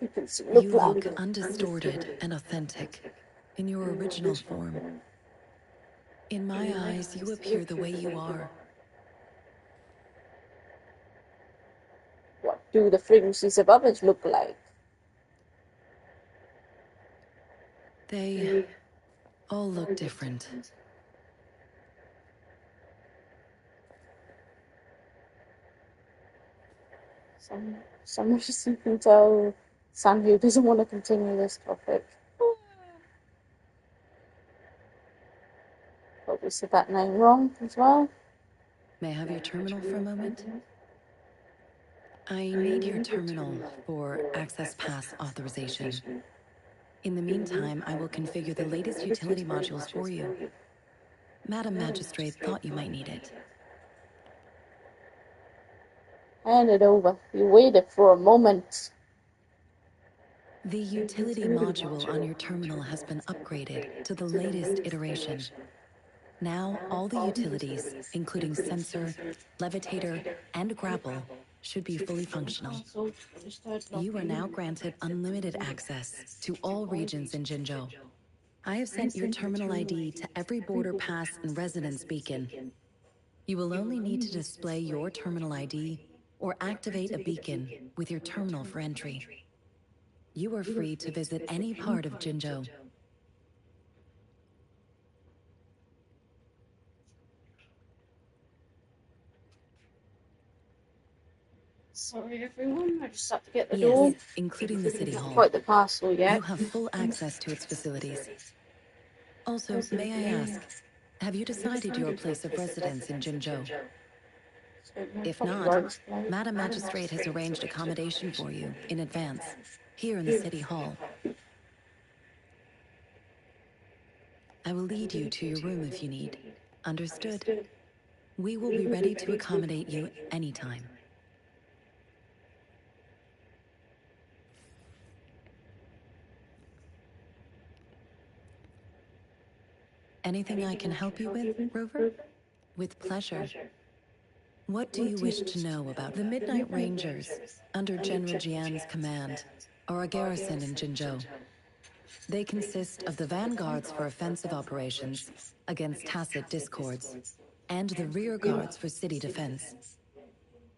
You look undistorted and authentic in your original form. In my eyes, you appear the way you are. What do the frequencies of others look like? They all look different. Some just you can tell Sandy doesn't want to continue this topic. Probably said that name wrong as well. May I have your terminal for a moment? I need your terminal for Access Pass authorization. In the meantime, I will configure the latest utility modules for you. Madam Magistrate thought you might need it. Hand it over. You waited for a moment. The utility module on your terminal has been upgraded to the latest iteration. Now, all the utilities, including sensor, levitator, and grapple, should be fully functional. You are now granted unlimited access to all regions in Jinzhou. I have sent your terminal ID to every border pass and residence beacon. You will only need to display your terminal ID or activate a beacon with your terminal for entry. You are free to visit any part of Jinzhou. Sorry everyone, I just have to get the door. Yes, including the City Hall. Quite the parcel yet. You have full access to its facilities. Also, may I ask, have you decided your place of residence in Jinzhou? If not, Madam Magistrate has arranged accommodation for you in advance, here in the City Hall. I will lead you to your room if you need. Understood? We will be ready to accommodate you anytime. Anything I can help you with, Rover? With pleasure. What do you wish to know about the Midnight Rangers, under General Jian's command, are a garrison in Jinzhou? They consist of the vanguards for offensive operations against tacit discords, and the rear guards for city defense.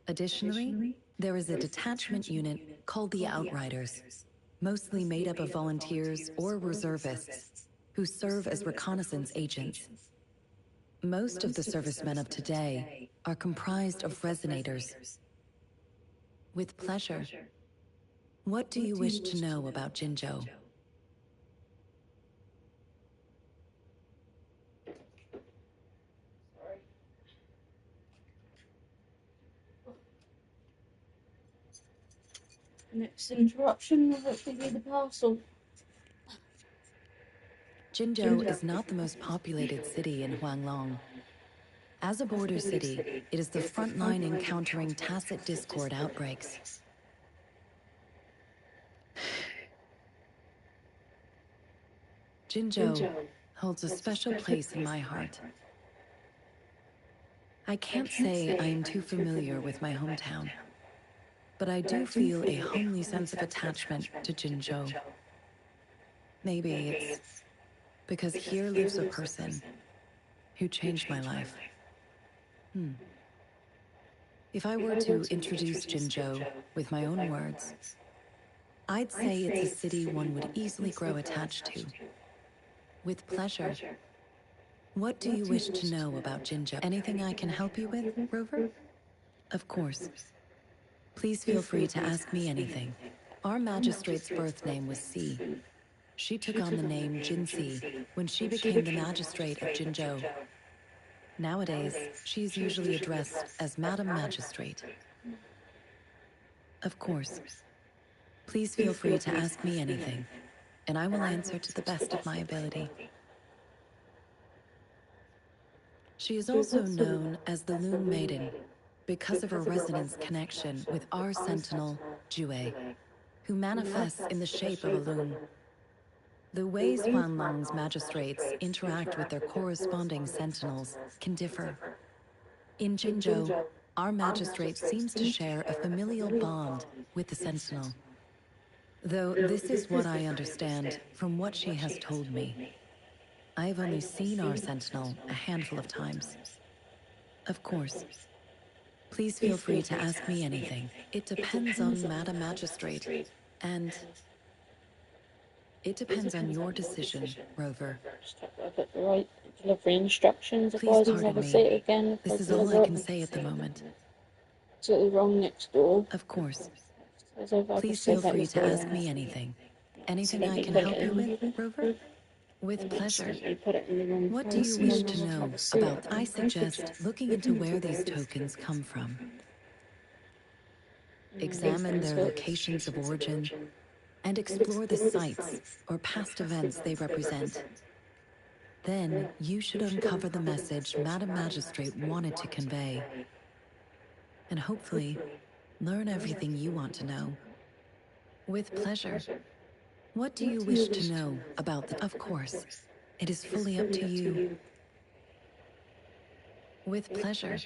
Additionally, there is a detachment unit called the Outriders, mostly made up of volunteers or reservists who serve as reconnaissance agents. Most of the servicemen of today are comprised of resonators. With pleasure. What do you wish to know about Jinzhou? Next interruption will hopefully be the parcel. Jinzhou is not the most populated city in Huanglong. As a border city, it is the front line in countering tacit discord outbreaks. Jinzhou holds a special place in my heart. I can't say I am too familiar with my hometown, but I do feel a homely sense of attachment to Jinzhou. Maybe it's because here lives a person who changed my life. If I were to introduce Jinzhou with my own words, I'd say it's a city one would easily grow attached to. With pleasure. What do you wish to know about Jinzhou? Anything I can help you with, Rover? Of course. Please feel free to ask me anything. Our magistrate's birth name was Si. She took on the name Jinsi when she became the magistrate of Jinzhou. Nowadays, she's usually addressed as Madam Magistrate. Of course. Please feel free to ask me anything, and I will answer to the best of my ability. She is also known as the Loon Maiden because of her resonance connection with our sentinel, Jue, who manifests in the shape of a loon. The ways Huanlong's magistrates interact with their corresponding sentinels can differ. In Jinzhou, our magistrate seems to share a familial bond with the sentinel. Though this is what I understand from what she has told me. I have only seen our sentinel a handful of times. Of course. Please feel free to ask me anything. It depends on Madam Magistrate, and it depends on your decision, Rover. I've got the right delivery instructions. Please pardon me. This is all I can say at the moment. Absolutely wrong next door. Of course. Please feel free to ask me anything. Anything I can help you with, Rover? With pleasure. What do you wish to know about? I suggest looking into where these tokens come from. Examine their locations of origin and explore the sites or past events they represent. Then you should uncover the message Madam Magistrate wanted to convey. And hopefully, learn everything you want to know. With pleasure. What do you wish to know about the... Of course, it is fully up to you. With pleasure.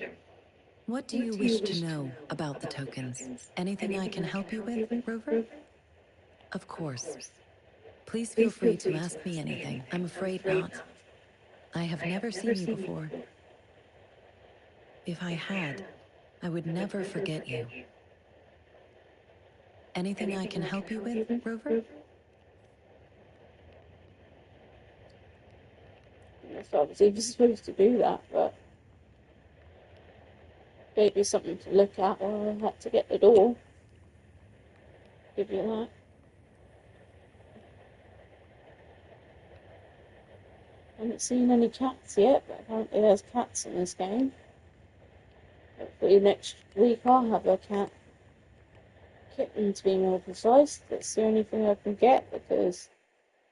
What do you wish to know about the tokens? Anything I can help you with, Rover? Of course. Please feel free to ask me anything. I'm afraid not. I have never seen you before. If I had, I would never forget you. Anything I can help you with, Rover? I was even supposed to do that, but gave you something to look at while I had to get the door. Give you that. I haven't seen any cats yet, but apparently there's cats in this game. Hopefully next week I'll have a cat. Kitten, to be more precise. That's the only thing I can get, because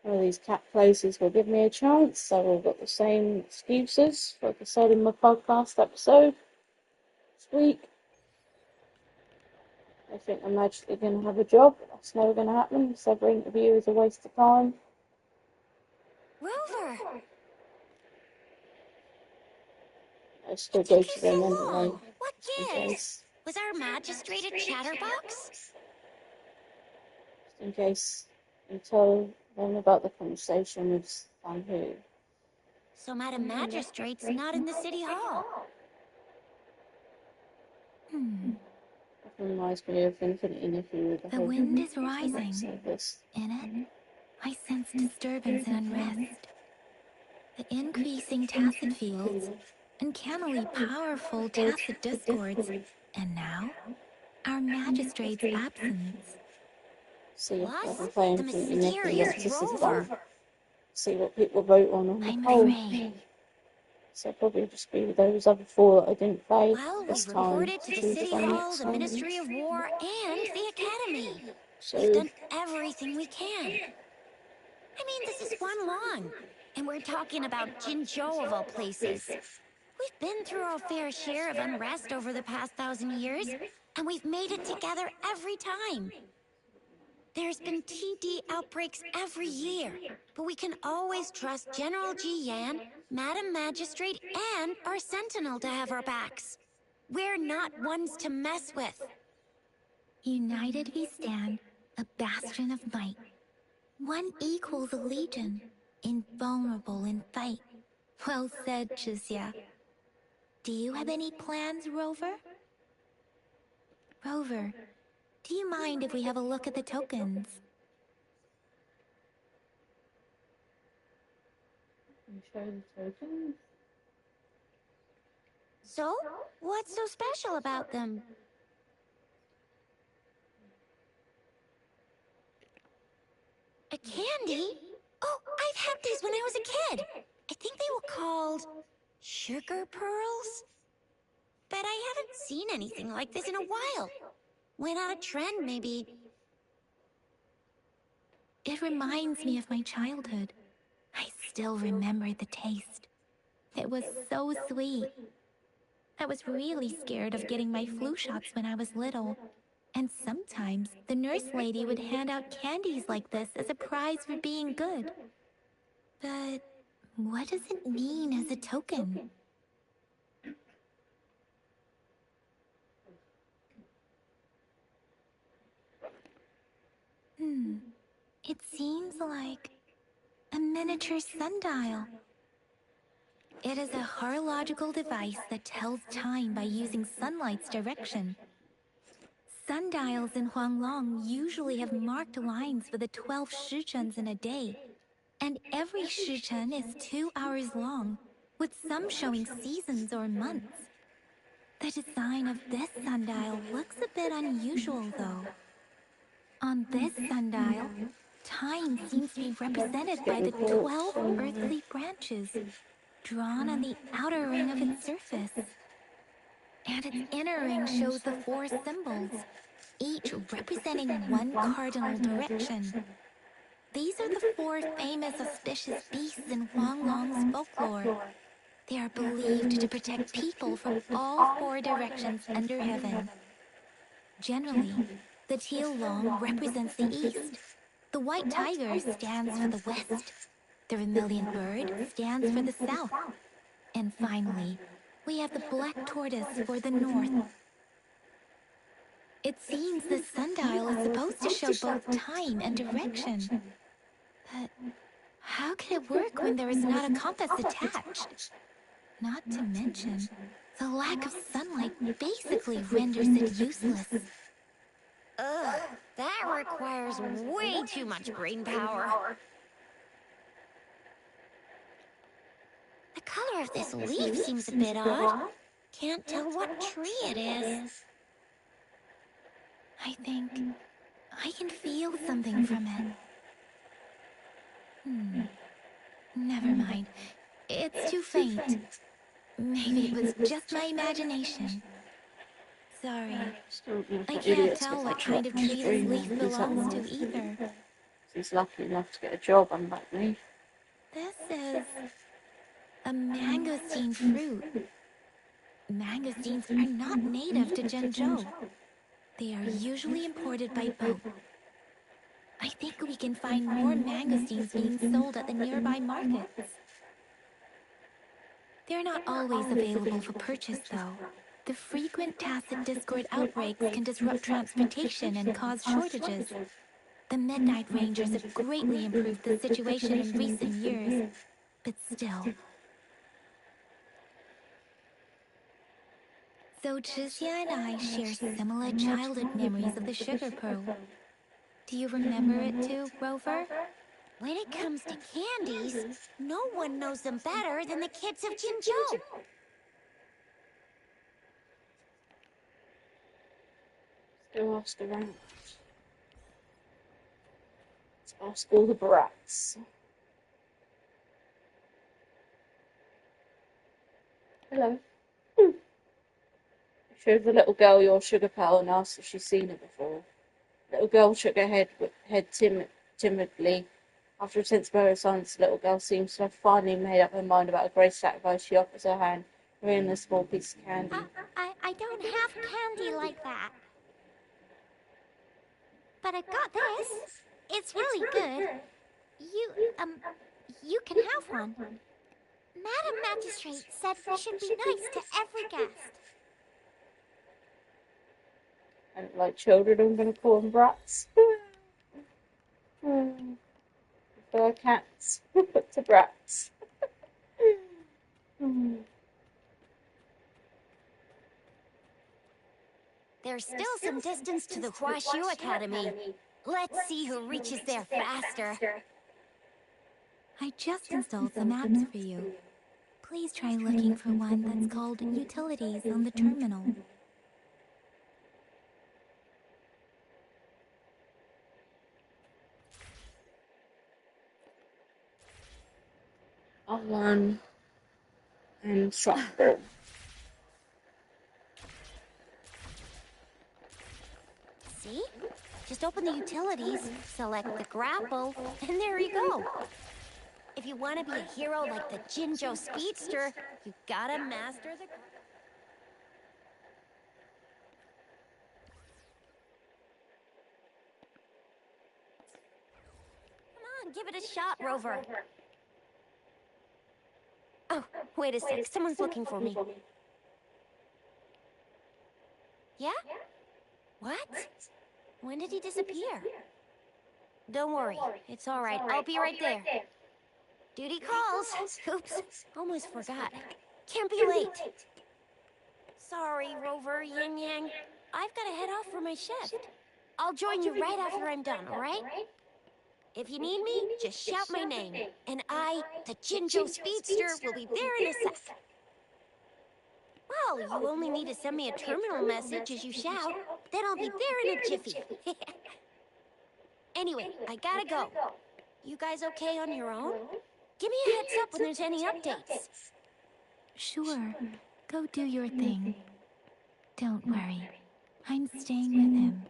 one of these cat places will give me a chance, so I've got the same excuses, like I said in my podcast episode this week. I think I'm magically going to have a job, but that's never going to happen, because every interview is a waste of time. Rover! I still go to them anyway. What gives? Was our magistrate a chatterbox? Just in case you tell them about the conversation with Sanhu. So Madam Magistrate's not in the city hall. That reminds me of Infinity Niffy with The wind is rising. In it, I sense disturbance and unrest. The increasing tacit fields, uncannily powerful tacit discords, and now, our magistrate's absence. See if I can Plus, play the Infinity Niffy mysterious once this is Rover. done. See what people vote on the I'm poll. afraid. So probably just be with those other 4 that I didn't play Well, this we've time. reported to the City Hall, the Ministry of War, and the Academy. So We've done everything we can. I mean, this is one long. And we're talking about Jinzhou of all places. We've been through our fair share of unrest over the past 1,000 years, and we've made it together every time. There's been TD outbreaks every year, but we can always trust General Ji Yan, Madam Magistrate, and our Sentinel to have our backs. We're not ones to mess with. United we stand, a bastion of might. One equals a legion, invulnerable in fight. Well said, Chixia. Do you have any plans, Rover? Rover, do you mind if we have a look at the tokens? show the tokens. So, what's so special about them? A candy? Oh, I've had these when I was a kid. I think they were called sugar pearls? But I haven't seen anything like this in a while. Went out of trend, maybe. It reminds me of my childhood. I still remember the taste. It was so sweet. I was really scared of getting my flu shots when I was little. And sometimes the nurse lady would hand out candies like this as a prize for being good. But what does it mean as a token? It seems like a miniature sundial. It is a horological device that tells time by using sunlight's direction. Sundials in Huanglong usually have marked lines for the 12 shichens in a day. And every shichen is 2 hours long, with some showing seasons or months. The design of this sundial looks a bit unusual, though. On this sundial, time seems to be represented by the 12 earthly branches, drawn on the outer ring of its surface. And its inner ring shows the 4 symbols, each representing one cardinal direction. These are the 4 famous auspicious beasts in Huanglong's folklore. They are believed to protect people from all 4 directions under heaven. Generally, the teal long represents the east. The white tiger stands for the west. The vermilion bird stands for the south. And finally, we have the black tortoise for the north. It seems the sundial is supposed to show both time and direction. But how can it work when there is not a compass attached? Not to mention, the lack of sunlight basically renders it useless. Ugh, that requires way too much brain power. The color of this leaf seems a bit odd. Can't tell what tree it is. I think I can feel something from it. Never mind. It's too faint. Maybe it was just my imagination. Sorry. I can't tell what kind of tree this leaf belongs to either. He's lucky enough to get a job, unlike me. This is a mangosteen fruit. Mangosteens are not native to Zhenzhou. They are usually imported by boat. I think we can find more mangosteens being sold at the nearby markets. They're not always available for purchase, though. The frequent tacit discord outbreaks can disrupt transportation and cause shortages. The Midnight Rangers have greatly improved the situation in recent years, but still. So Chixia and I share similar childhood memories of the sugar pearl. Do you remember it too, Rover? When it comes to candies, no one knows them better than the kids of Jinzhou. Go ask around. Let's ask all the brats. Hello. Show the little girl your sugar pal and asked if she's seen it before. Little girl shook her head timidly. After a tense moment of silence, the little girl seems to have finally made up her mind about a great sacrifice. She offers her hand, revealing a small piece of candy. I don't have candy like that. But I've got this. It's really good. You can have one. Madam Magistrate said we should be nice to every guest. And like children, I'm going to call them brats. Prefer cats to brats. There's still some distance to the Huashu Academy. Let's see who reaches there faster. I just installed the maps for you. Please try looking for one that's called Utilities on the terminal. R1 and Stratford. See? Just open the utilities, select the grapple, and there you go. If you want to be a hero like the Jinjo Speedster, you gotta master the... Come on, give it a shot, Rover. Oh, wait a sec. Someone's looking for me. Yeah? What? When did he disappear? Don't worry. It's all right. I'll be right there. Duty calls. Oops. Almost forgot. Can't be late. Sorry, Rover, Yin Yang. I've got to head off for my shift. I'll join you right after I'm done, all right? If you need me, just shout my name. And I, the Jinjo Speedster, will be there in a sec. Well, you only need to send me a terminal message as you shout. Then I'll be there in a jiffy. Anyway, I gotta go. You guys okay on your own? Give me a heads up when there's any updates. Sure. Go do your thing. Don't worry. I'm staying with him.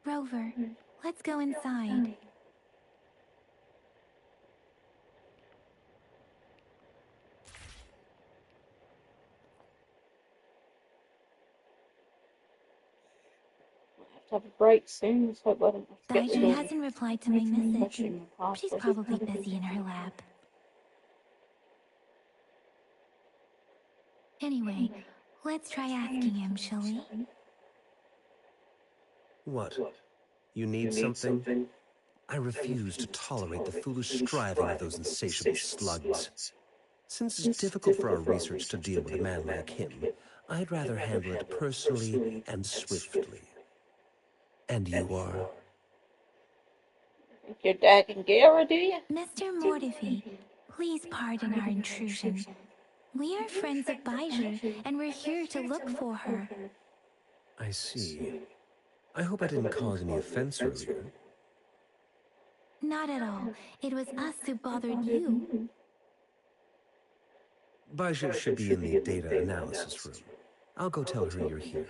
Rover, let's go inside. Have a break soon. So I don't have to get Daiju hasn't replied to my message. She's probably busy in her lab. Anyway, let's try asking him, shall we? What? You need something? I refuse to tolerate the foolish striving of those insatiable slugs. Since it's difficult for our research to deal with a man like him, I'd rather handle it personally and swiftly. And you are? Think you're Dag and Gera, do you? Mr. Mortifi, please pardon our intrusion. We are friends of Baiju, and we're here to look for her. I see. I hope I didn't cause any offense earlier. Not at all. It was us who bothered you. Baiju should be in the data analysis room. I'll go tell her you're here.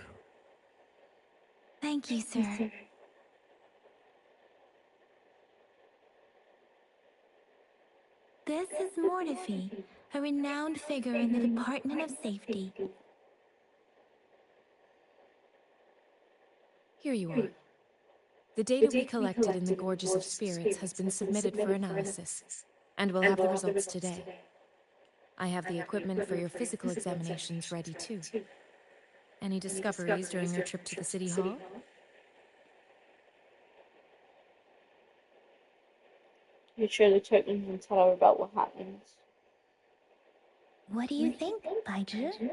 Thank you, sir. This is Mortifi, a renowned figure in the Department of Safety. Here you are. The data we collected in the Gorges of Spirits has been submitted for analysis, and we'll have the results today. I have the equipment for your physical examinations ready too. Any discoveries during your trip to the City Hall? You surely took them and tell her about what happens. What do you think, Baiju?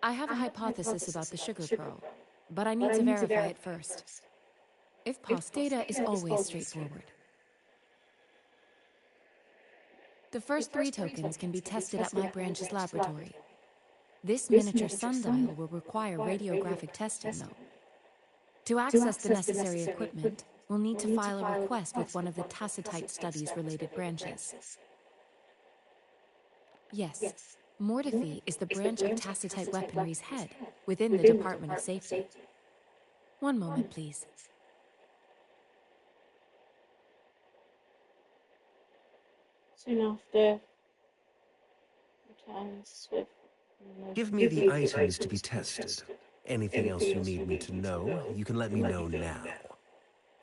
I have a hypothesis about the sugar pearl, but I need to verify it first. If POS data is always straightforward. The first 3 tokens can be tested at my branch's laboratory. This miniature sundial will require radiographic testing, though. To access the necessary equipment, we'll need to file a request with one of the Tacitite Studies-related branches. Yes, Mortifi is the branch of Tacitite Weaponry's head within the Department of Safety. One moment, please. Soon after, returns with... Give me the items to be tested. Anything else you need me to know, you can let me know now.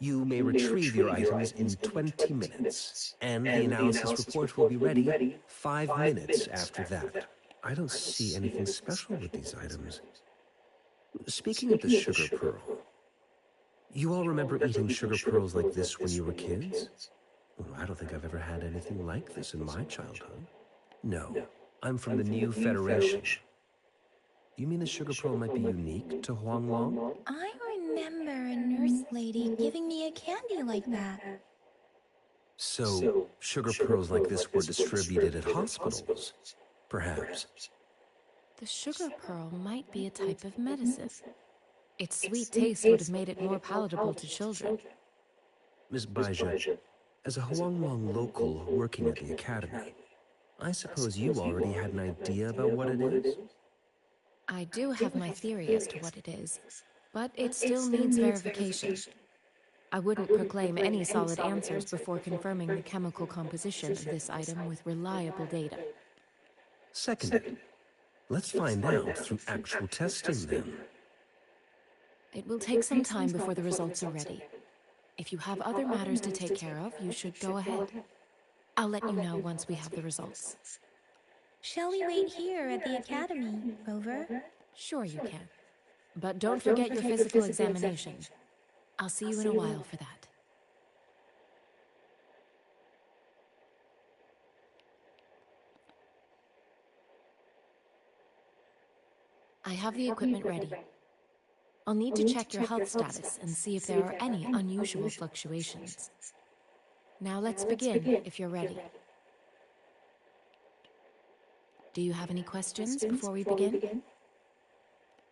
You may retrieve your items in 20 minutes, and the analysis report will be ready 5 minutes after that. I don't see anything special with these items. Speaking of the sugar pearl, you all remember eating sugar pearls like this when you were kids? Well, I don't think I've ever had anything like this in my childhood. No, I'm from the New Federation. You mean the sugar pearl might be unique to Huanglong? I remember a nurse lady giving me a candy like that. So, sugar pearls like this were distributed at hospitals, perhaps. The sugar pearl might be a type of medicine. Its sweet taste would have made it more palatable to children. Ms. Baija, as a Huanglong local working at the academy, I suppose you already had an idea about what it is? I do have my theory as to what it is, but it still needs verification. I wouldn't proclaim any solid answers before confirming the chemical composition of this item with reliable data. Seconded. Let's find out through actual testing then. It will take some time before the results are ready. If you have other matters to take care of, you should go ahead. I'll let you know once we have the results. Shall we wait here at the academy, Rover? Sure you can. But don't forget your physical examination. I'll see you in a while for that. I have the equipment ready. I'll need to check your health status and see if there are any unusual fluctuations. Now let's begin, if you're ready. Do you have any questions before we begin?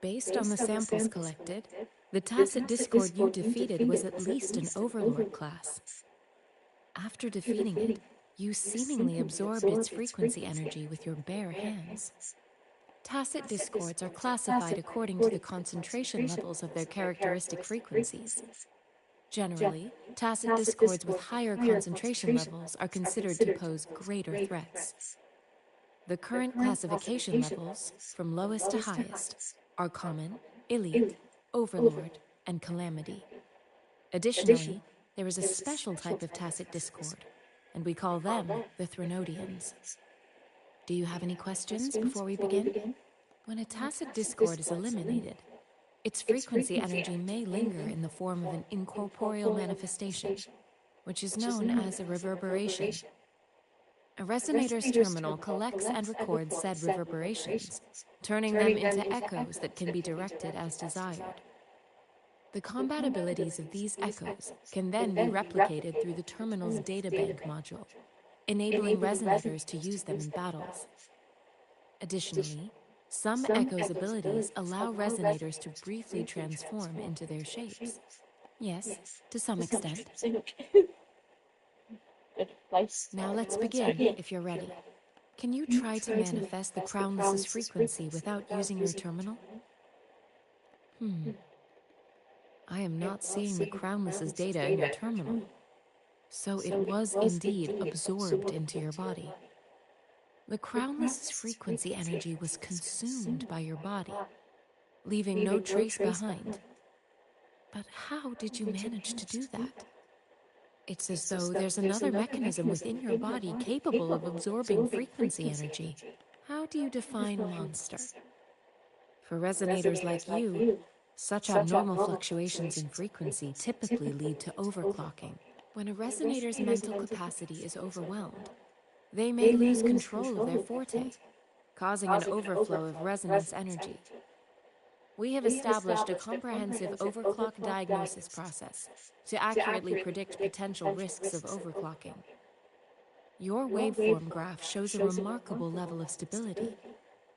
Based on the samples collected, the Tacit Discord you defeated was at least an Overlord class. After defeating it, you seemingly absorbed its frequency energy with your bare hands. Tacit Discords are classified according to the concentration levels of their characteristic frequencies. Generally, Tacit Discords with higher concentration levels are considered to pose greater threats. The current classification levels, from lowest to highest, are Common, Elite, Overlord, and Calamity. Additionally, there is a special type of Tacit Discord, and we call them the Threnodians. Do you have any questions before we begin? When a Tacit Discord is eliminated, its frequency energy may linger in the form of an incorporeal manifestation, which is known as a reverberation. A resonator's terminal collects and records said reverberations, turning them into echoes that can be directed as desired. The combat abilities of these echoes can then be replicated through the terminal's databank module, enabling resonators to use them in battles. Additionally, some echoes' abilities allow resonators to briefly transform into their shapes. Yes, to some extent. Now let's begin, if you're ready. Can you try to manifest the Crownless's frequency without using your terminal? I am not seeing the Crownless's data in your terminal. So it was indeed absorbed into your body. The Crownless's frequency energy was consumed by your body, leaving no trace behind. But how did you manage to do that? It's as though there's another mechanism within your body capable of absorbing frequency energy. How do you define monster? For resonators like you, such abnormal fluctuations in frequency typically lead to overclocking. When a resonator's mental capacity is overwhelmed, they may lose control of their forte, causing an overflow of resonance energy. We have established a comprehensive overclock diagnosis process to accurately predict potential risks of overclocking. Your waveform graph shows a remarkable level of stability,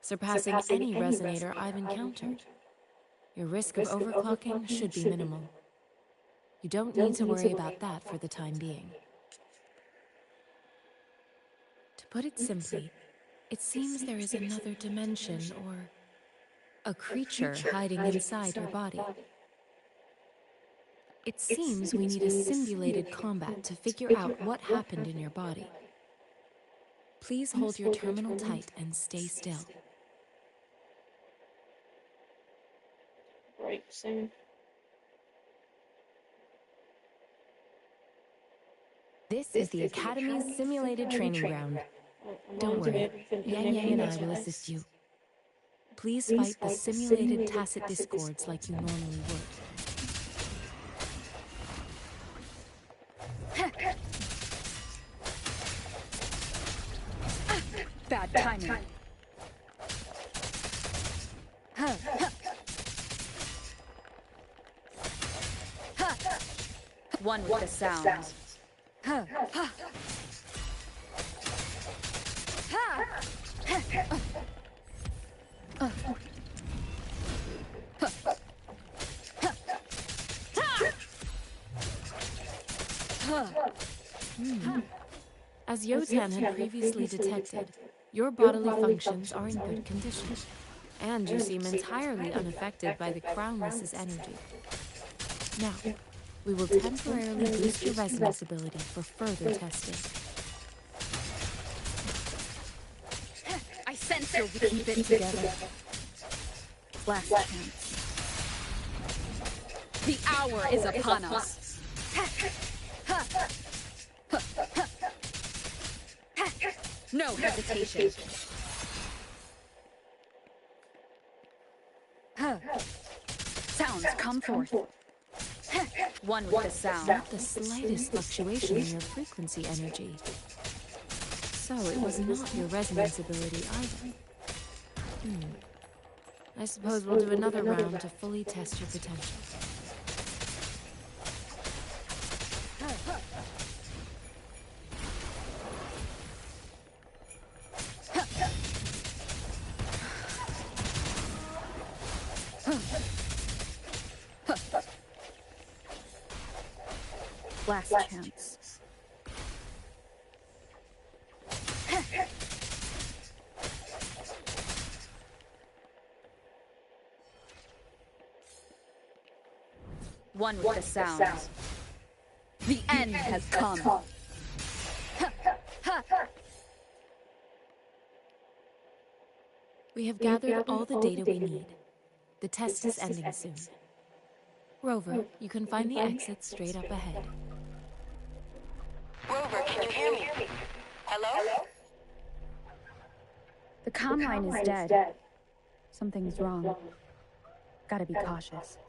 surpassing any resonator I've encountered. Your risk of overclocking should be minimal. You don't need to worry about that for the time being. To put it simply, it seems there is another dimension or a creature hiding inside your body. It seems we need a simulated combat to figure out what happened in your body. Please hold your terminal tight and stay still. Break soon. This is the Academy's simulated training ground. Don't worry, Yang Yang and I will assist you. Please fight the simulated tacit discords like you normally would. Bad timing. One with the sounds. As Yotan had previously detected, your bodily functions are in good condition, and you seem entirely unaffected by the Crownless's energy. Now, we will temporarily boost your resonance ability for further testing. I sense your keep it together. Last chance. The hour is upon us. No hesitation. Sounds come forth. One with the sound. Not the slightest fluctuation in your frequency energy. So it was not your resonance ability either. I suppose we'll do another round to fully test your potential. Last chance. One with the sounds. The end has come. We have gathered all the data we need. The test is ending soon. Rover, you can find the exit straight up ahead. Rover, can you hear me? Hello? The comm line is dead. Something's wrong. Gotta be cautious.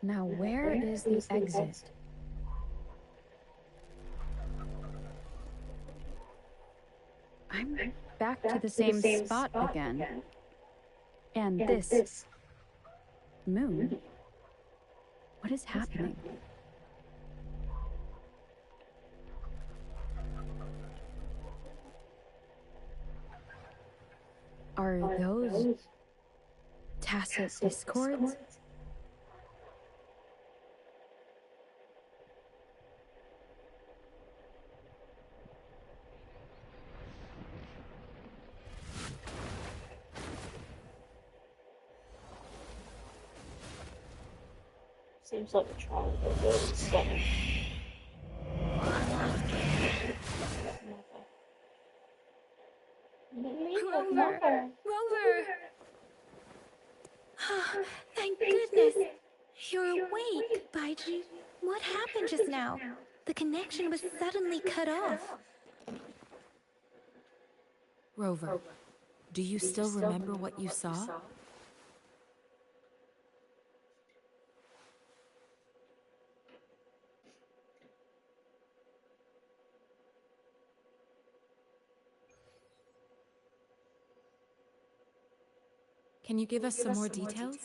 Now, where is the exit? I'm back to the same spot again. And this moon? What is happening? Are those tacit discords? Seems like a triangle really stunning. Rover! Rover! Oh, thank goodness. You're awake, Baiji. What happened just now? The connection was suddenly cut off. Rover, do you still remember what you saw? Can you give us some more details?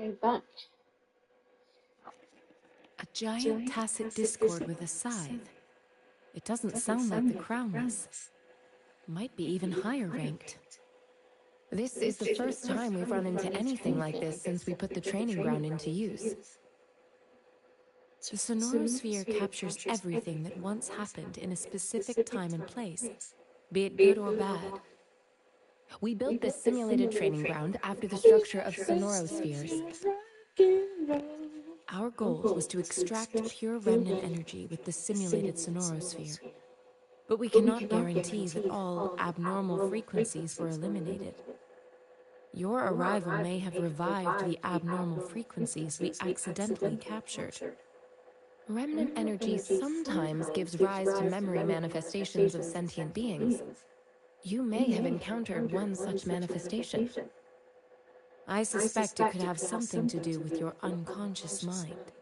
Going back. A giant tacit discord with a scythe. It doesn't sound like the crownless. Might be even higher ranked. This is the first time we've run into anything like this since we put the training ground into use. The sonorosphere captures everything that once happened in a specific time and place, be it good or bad. We built this simulated training ground after the structure of sonorospheres. Our goal was to extract pure remnant energy with the simulated sonorosphere. But we cannot guarantee that all abnormal frequencies were eliminated. Your arrival may have revived the abnormal frequencies we accidentally captured. Remnant energy sometimes gives rise to memory manifestations of sentient beings. You may have encountered one such manifestation. I suspect it could have something to do with your unconscious mind.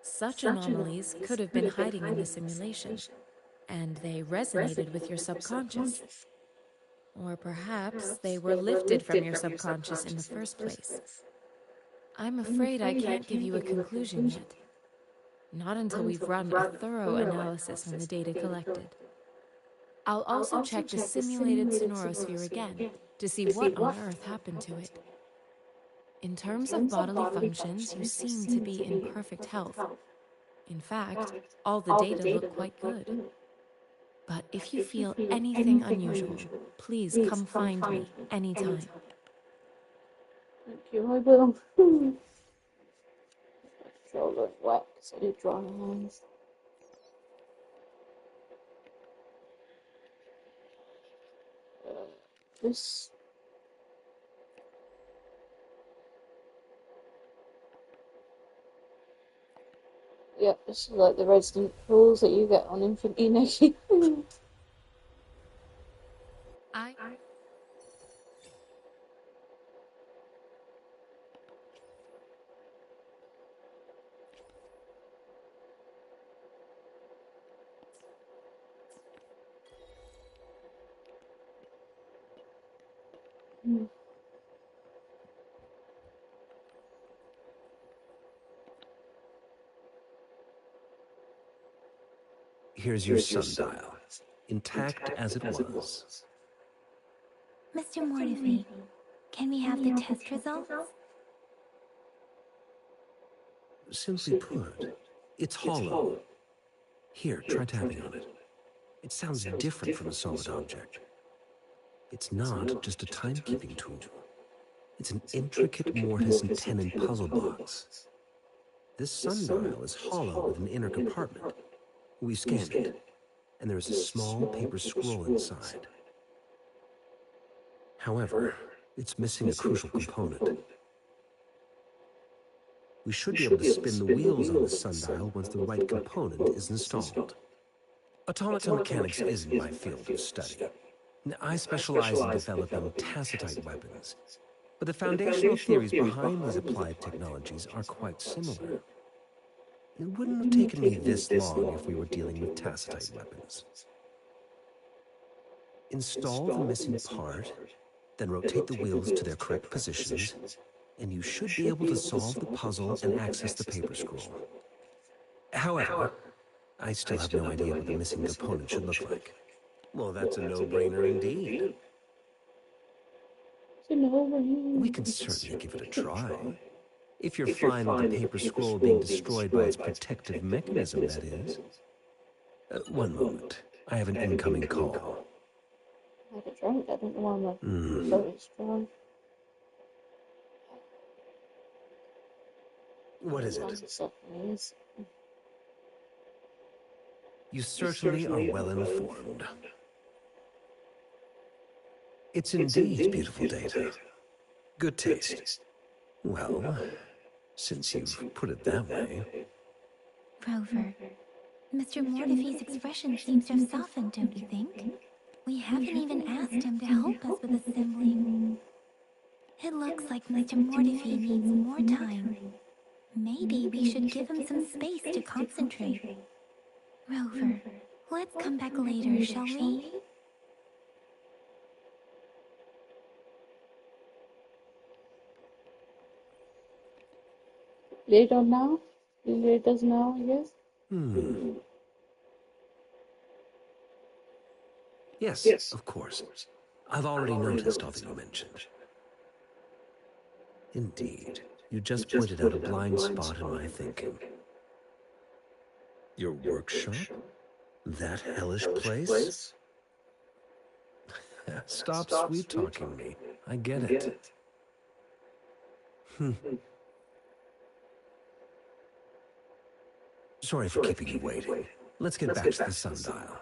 Such anomalies could have been hiding in the simulation, and they resonated with your subconscious. Or perhaps they were lifted from your subconscious in the first place. I'm afraid I can't give you a conclusion yet. Not until we've run a thorough analysis on the data collected. I'll also check the simulated sonorosphere again to see what on earth happened to it. In terms of bodily functions, you seem to be in perfect health. In fact, all the data look quite good. But if you feel anything unusual, please come find me anytime. Thank you, I will. Control look wet because I did dry my hands. This. Yep, this is like the resident pools that you get on Infinity Naked. Here's your sundial, intact as it was. Mr. Mortifi, can we have the test results? Simply put, it's hollow. Here, try tapping on it. It sounds different from a solid object. It's not just a timekeeping tool. It's an intricate mortise and tenon puzzle box. This sundial is hollow with an inner compartment. We scanned it, and there is a small paper scroll inside. However, it's missing a crucial component. We should be able to spin the wheels on the sundial once the right component is installed. Automaton mechanics isn't my field of study. I specialize in developing tacitite weapons, but the foundational theories behind these applied technologies are quite similar. It wouldn't have taken me this long if we were dealing with tacitite weapons. Install the missing part, then rotate the wheels to their correct positions, and you should be able to solve the puzzle and access the paper scroll. However, I still have no idea what the missing component should look like. Well, that's a no-brainer indeed. We can certainly give it a try. If you're fine with the paper scroll being destroyed by its protective mechanism, that is. One moment. I have an incoming call. I had a drink, I don't know why I'm very strong. What is it? You certainly are well informed. It's indeed beautiful data. Good taste. Well, since you've put it that way. Rover, Mr. Mortifi's expression seems to have softened, don't you think? We haven't even asked him to help us with assembling. It looks like Mr. Mortifi needs more time. Maybe we should give him some space to concentrate. Rover, let's come back later, shall we? did or now? It does now, I guess. Yes, of course. I've already noticed all that you mentioned. Indeed, you just pointed out a blind spot in my thinking. Your workshop? That hellish place? Stop sweet-talking me. I get it. Sorry for keeping you waiting. Let's get back to the sundial.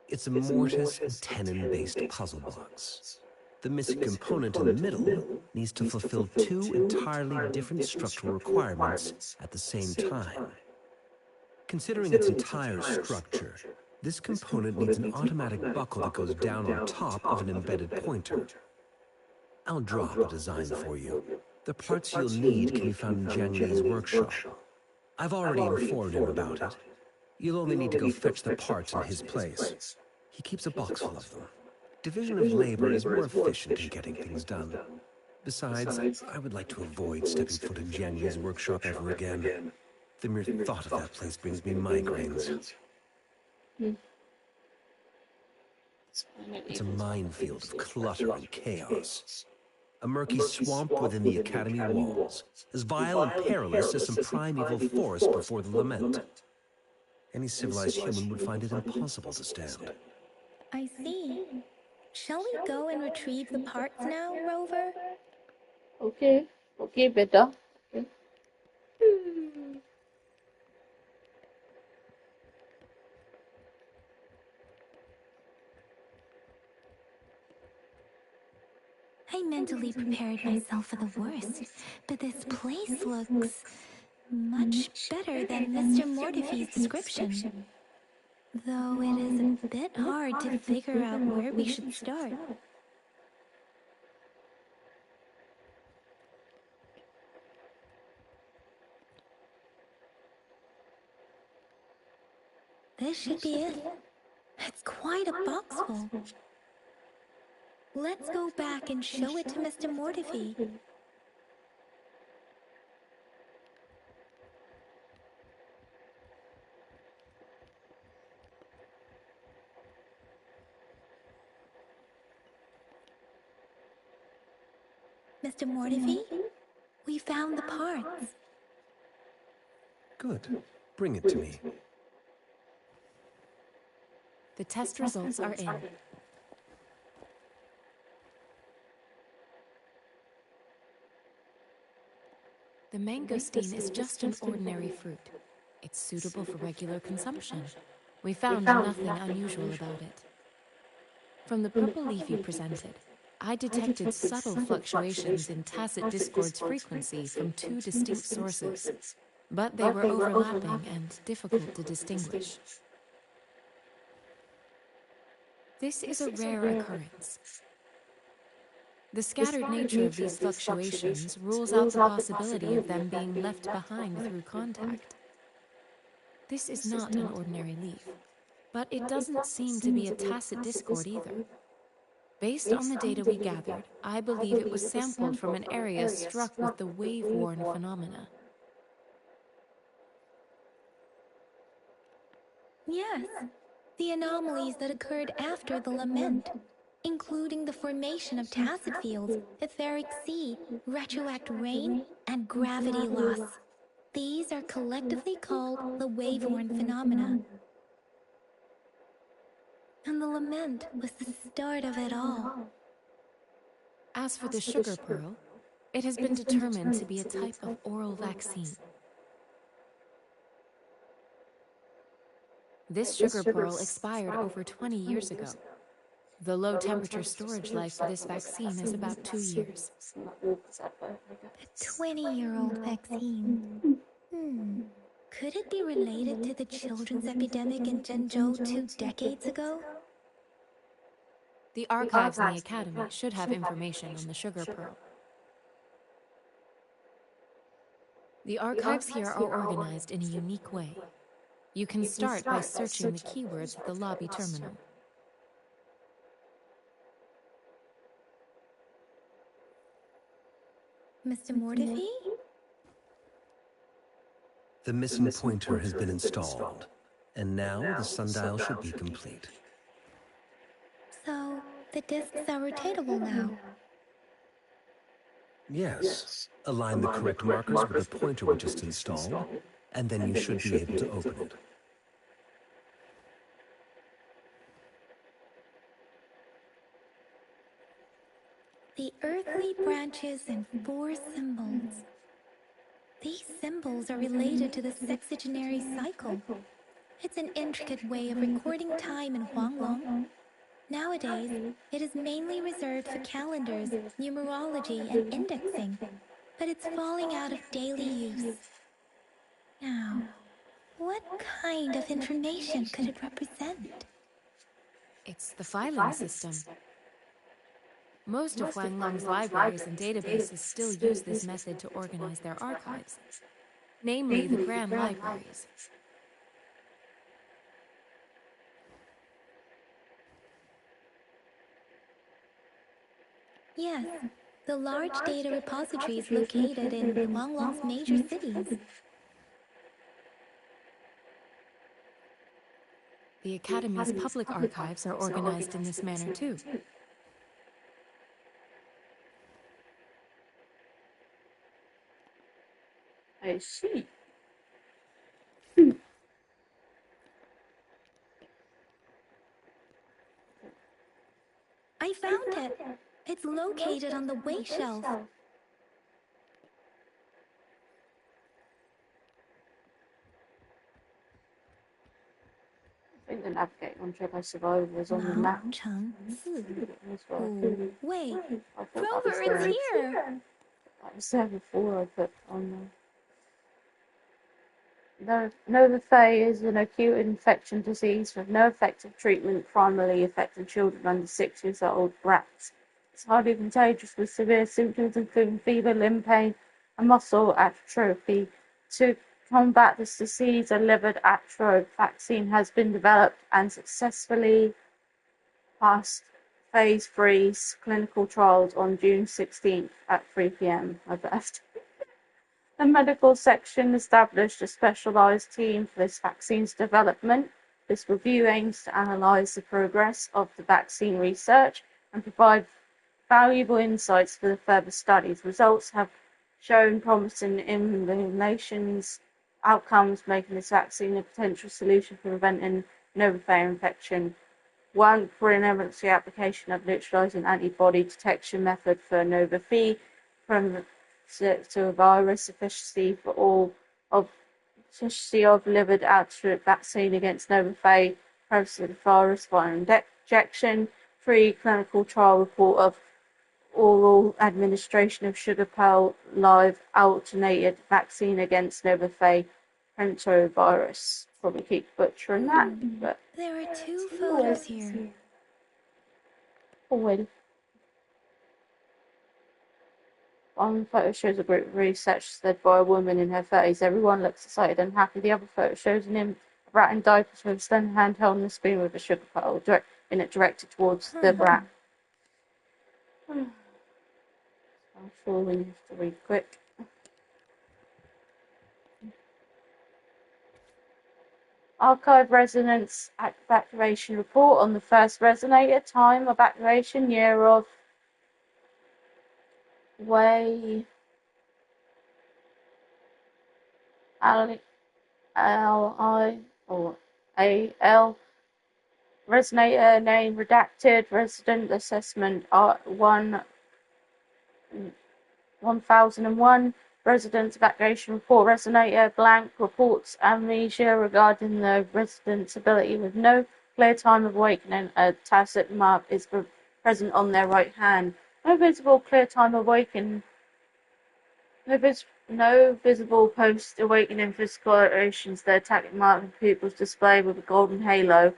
It's a mortise and tenon-based puzzle box. The missing component in the middle needs to fulfill two entirely different structural requirements at the same time. Considering its entire structure, this component needs an automatic buckle that goes down on top of an embedded pointer. I'll draw up a design for you. The parts you'll need can be found in Jiang Li's workshop. I've already informed him about it. You'll only need to go fetch the parts in his place. He keeps a box full of them. Division of labor is more efficient in getting things done. Besides, I would like to avoid stepping foot in Jiang Li's workshop ever again. The mere thought of that place brings me migraines. It's a minefield of clutter and chaos. A murky swamp within the Academy walls, as vile and perilous as some primeval forest before the lament. Any civilized human would find it impossible to stand. I see. Shall we go and retrieve the parts now, Rover? Okay, better. Okay. I mentally prepared myself for the worst, but this place looks much better than Mr. Mortify's description. Though it is a bit hard to figure out where we should start. This should be it. It's quite a box full. Let's go back and show it to Mr. Mortify. Mr. Mortify, we found the parts. Good. Bring it to me. The test results are in. The mangosteen is just an ordinary fruit. It's suitable for regular consumption. We found nothing unusual about it. From the purple leaf you presented, I detected subtle fluctuations in tacit discord's frequency from two distinct sources, but they were overlapping and difficult to distinguish. This is a rare occurrence. The scattered nature of these fluctuations rules out the possibility of them being left behind through contact. This is not an ordinary leaf, but it doesn't seem to be a tacit discord either. Based on the data we gathered, I believe it was sampled from an area struck with the wave-worn phenomena. Yes, the anomalies that occurred after the lament, including the formation of tacit fields, etheric sea, retroact rain, and gravity loss. These are collectively called the wave-worn phenomena. And the lament was the start of it all. As for the sugar pearl, it has been determined to be a type of oral vaccine. This sugar pearl expired over 20 years ago. The low-temperature storage life for this vaccine is about 2 years. A 20-year-old vaccine. Could it be related to the children's epidemic in Zhenzhou 2 decades ago? The archives in the Academy should have information on the sugar pearl. The archives here are organized in a unique way. You can start by searching the keywords at the lobby terminal. Mr. Mortefi? The missing pointer has been installed, and now the sundial should be complete. So, the discs are rotatable now. Yes. Align the correct markers with the pointer we just installed, and then you should be able to open it. The earthly branches and 4 symbols. These symbols are related to the sexagenary cycle. It's an intricate way of recording time in Huanglong. Nowadays, it is mainly reserved for calendars, numerology, and indexing, but it's falling out of daily use. Now, what kind of information could it represent? It's the filing system. Most of Huanglong's libraries and databases still use this method to organize their archives, namely the Grand Libraries. Yes, the large data repositories located in Huanglong's major cities. The Academy's public archives are organized in this manner too. I see. I found it. It's located on the way shelf. I think the navigating on Jedi Survivor was on the map. Wait, Rover, it's here! That was there before I put on there. Nova Fey is an acute infection disease with no effective treatment, primarily affecting children under 6 years old, rats. It's highly contagious with severe symptoms including fever, limb pain, and muscle atrophy. To combat this disease, a liver atrophy vaccine has been developed and successfully passed phase 3 clinical trials on June 16th at 3 p.m. I best. The medical section established a specialized team for this vaccine's development. This review aims to analyze the progress of the vaccine research and provide valuable insights for the further studies. Results have shown promising immunizations outcomes, making this vaccine a potential solution for preventing novel infection. One for an emergency application of neutralizing antibody detection method for Nova Phi from to a virus, efficacy for all of efficacy of liver atrophy vaccine against Nova Phi parasitic virus via injection, pre-clinical trial report of oral administration of sugar pearl live alternated vaccine against Nova Phi virus. Probably keep butchering that, but there are 2 photos here. Well, one photo shows a group of researchers led by a woman in her 30s. Everyone looks excited and happy. The other photo shows a rat in diapers with a slender hand holding a spoon with a sugar pearl directed towards the rat. I'm sure we have to read quick. Archive resonance activation report on the first resonator. Time of activation, year of way L-I or A-L. Resonator name redacted. Resident assessment 1001. Residence evacuation report. Resonator blank. Reports amnesia regarding the resident's ability with no clear time of awakening. A tacit mark is present on their right hand. No visible clear time of awakening. No visible post-awakening physical alterations. The tacit mark of pupils displayed with a golden halo.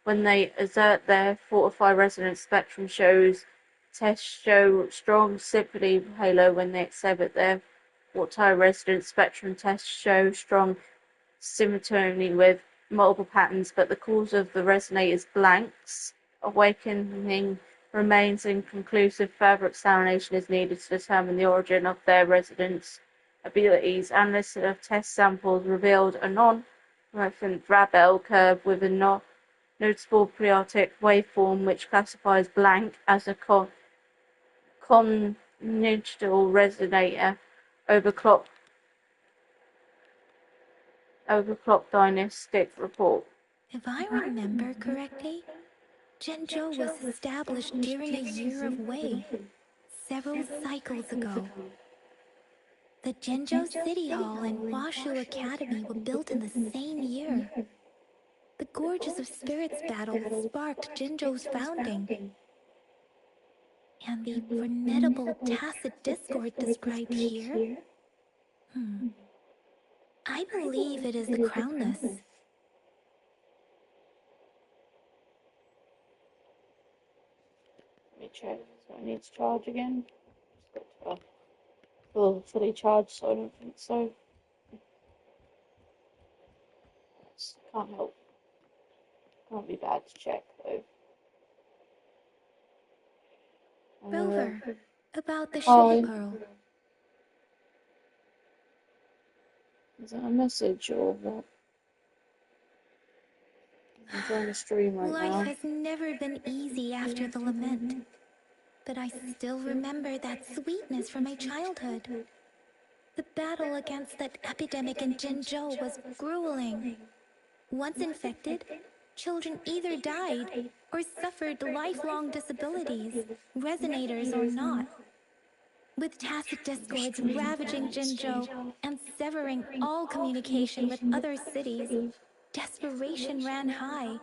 When they exert their fortified resonance spectrum tests show strong sympathy halo. When they exhibit their fortified resonance spectrum tests show strong symmetry with multiple patterns, but the cause of the resonator is blanks. Awakening remains inconclusive. Further examination is needed to determine the origin of their residents' abilities. Analysis of test samples revealed a non-referent Drabel curve with a noticeable periodic waveform which classifies blank as a congenital resonator overclock dynastic report. If I remember correctly, Zhenzhou was established during a year of Wei, several cycles ago. The Zhenzhou City Hall and Huashu Academy were built in the same year. The Gorges of Spirits battle sparked Zhenzhou's founding. And the formidable tacit discord described here? I believe it is the crownless. Let me check. So I need to charge again. Just got to fully charged, so I don't think so. Can't help. Can't be bad to check though. Rover, about the sugar pearl. Is that a message or what? I'm trying to stream right now. Life has never been easy after the lament, but I still remember that sweetness from my childhood. The battle against that epidemic in Zhenzhou was grueling. Once infected, children either died or suffered lifelong disabilities, resonators or not. With tacit discords ravaging Zhenzhou and severing all communication with other cities, desperation ran high.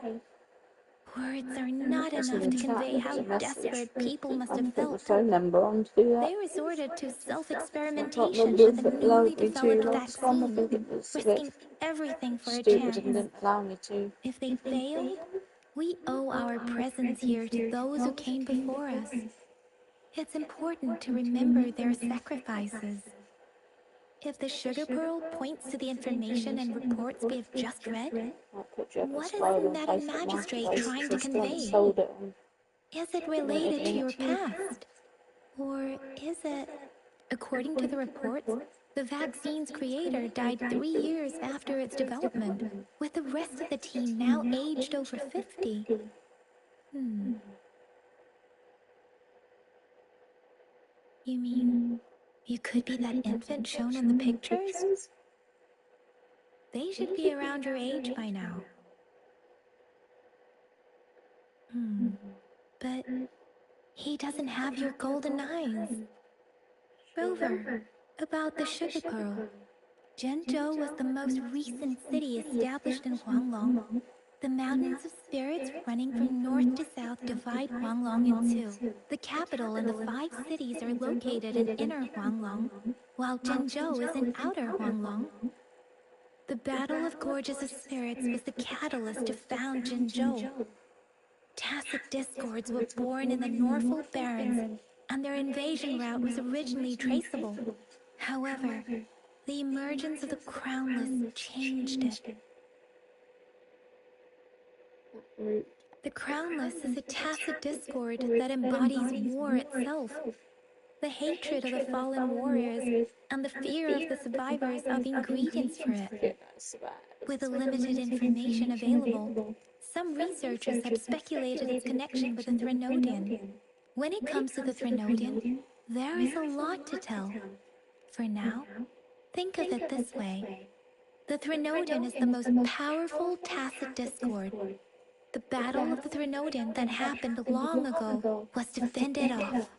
Words are not enough to convey how desperate people must have felt. They resorted to self-experimentation with a newly developed vaccine, risking everything for a chance. If they failed, we owe our presence here to those who came before us. It's important to remember their sacrifices. If the sugar pearl points to the information and reports we have just read, what is that magistrate trying to convey? Is it related to your past? Or is it, according to the reports, the vaccine's creator died 3 years after its development, with the rest of the team now aged over 50? You mean, you could be that infant shown in the pictures? They should be around your age by now. But he doesn't have your golden eyes. Rover, about the sugar pearl. Zhenzhou was the most recent city established in Huanglong. The mountains of spirits running from north to south divide Huanglong in two. The capital and the 5 cities are located in inner Huanglong, while Zhenzhou is in outer Huanglong. The Battle of Gorges of Spirits was the catalyst to found Zhenzhou. Tacit discords were born in the Norfolk Barrens, and their invasion route was originally traceable. However, the emergence of the Crownless changed it. The Crownless is a tacit discord that embodies war itself. The hatred of the fallen warriors and the fear of the survivors are the ingredients for it. With the limited information available, some researchers have speculated its connection with the Threnodian. When it comes to the Threnodian, there is a lot to tell. For now, think of it this way. The Threnodian is the most powerful tacit discord. The Battle of the Threnodian that happened long ago was to fend it off.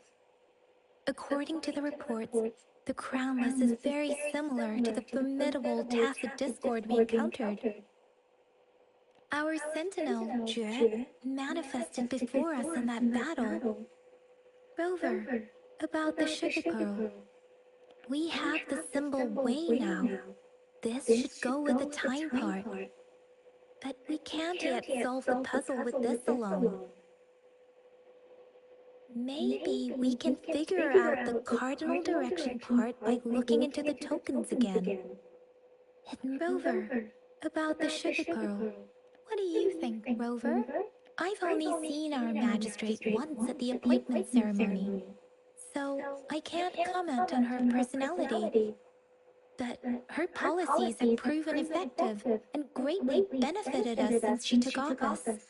According to the reports, the Crownless is very similar to the formidable tacit discord we encountered. Our sentinel, Jue, manifested before us in that battle. Rover, about the sugar pearl. We have the symbol Wei now. This should go with the time part. But we can't yet solve the puzzle with this alone. Maybe we can figure out the cardinal direction part by looking into the tokens again. Hidden Rover, about the sugar pearl. What do you think, Rover? I've only seen our magistrate once at the appointment ceremony, so I can't comment on her personality. But her policies have proven effective and greatly benefited us since she took office.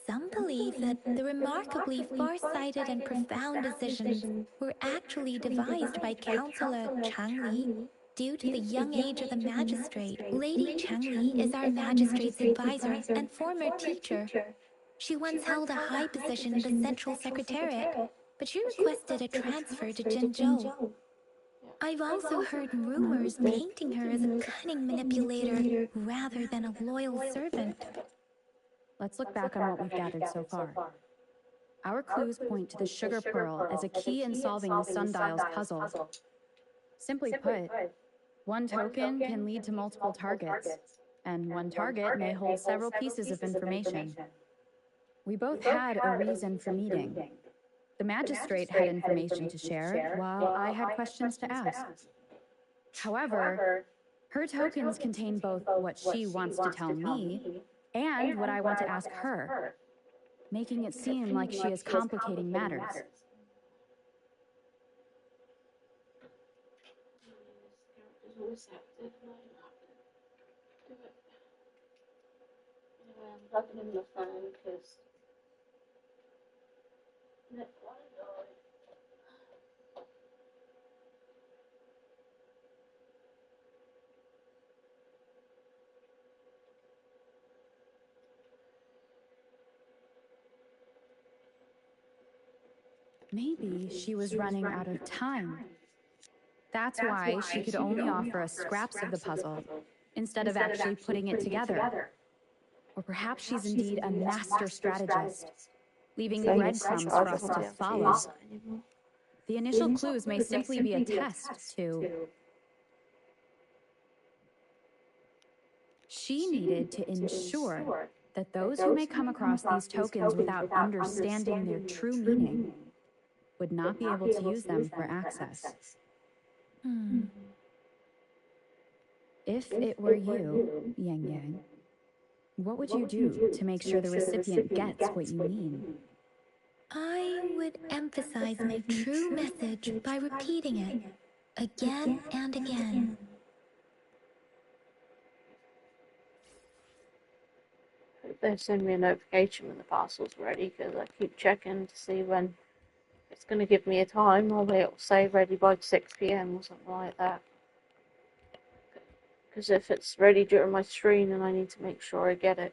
Some believe that the remarkably far-sighted and profound decisions were actually devised by Councillor Changli. Due to the young age of the magistrate, Lady Changli is our magistrate's advisor and former teacher. She once held a high position in the Central Secretariat, but she requested a transfer to Jinzhou. I've also heard rumors painting her as a cunning manipulator rather than a loyal servant. Let's look back on what we've gathered so far. Our clues point to the sugar pearl as a key in solving the sundial's puzzle. Simply put, one token can lead to multiple targets, and one target may hold several pieces of information. We both had a reason for meeting. The magistrate had information to share, while I had questions to ask. However, her tokens contain both what she wants to tell me and what I want to ask her, making it seem like she is complicating matters. I'm plugging in the phone because Maybe she was running out of time. That's why she could only offer us scraps of the puzzle, instead of actually putting it together. Or perhaps she's indeed a master strategist, leaving breadcrumbs for us to follow. The initial clues may simply be a test to... She needed to ensure that those who may come across these tokens without understanding their true meaning would not be able to use them for access. If it were you, Yang Yang, what would you do to make sure the recipient gets what you mean? I would emphasize my true message by repeating it again and again. they send me a notification when the parcel's ready, because I keep checking to see when it's going to give me a time. Normally it'll say ready by 6 PM or something like that. Because if it's ready during my stream, then I need to make sure I get it.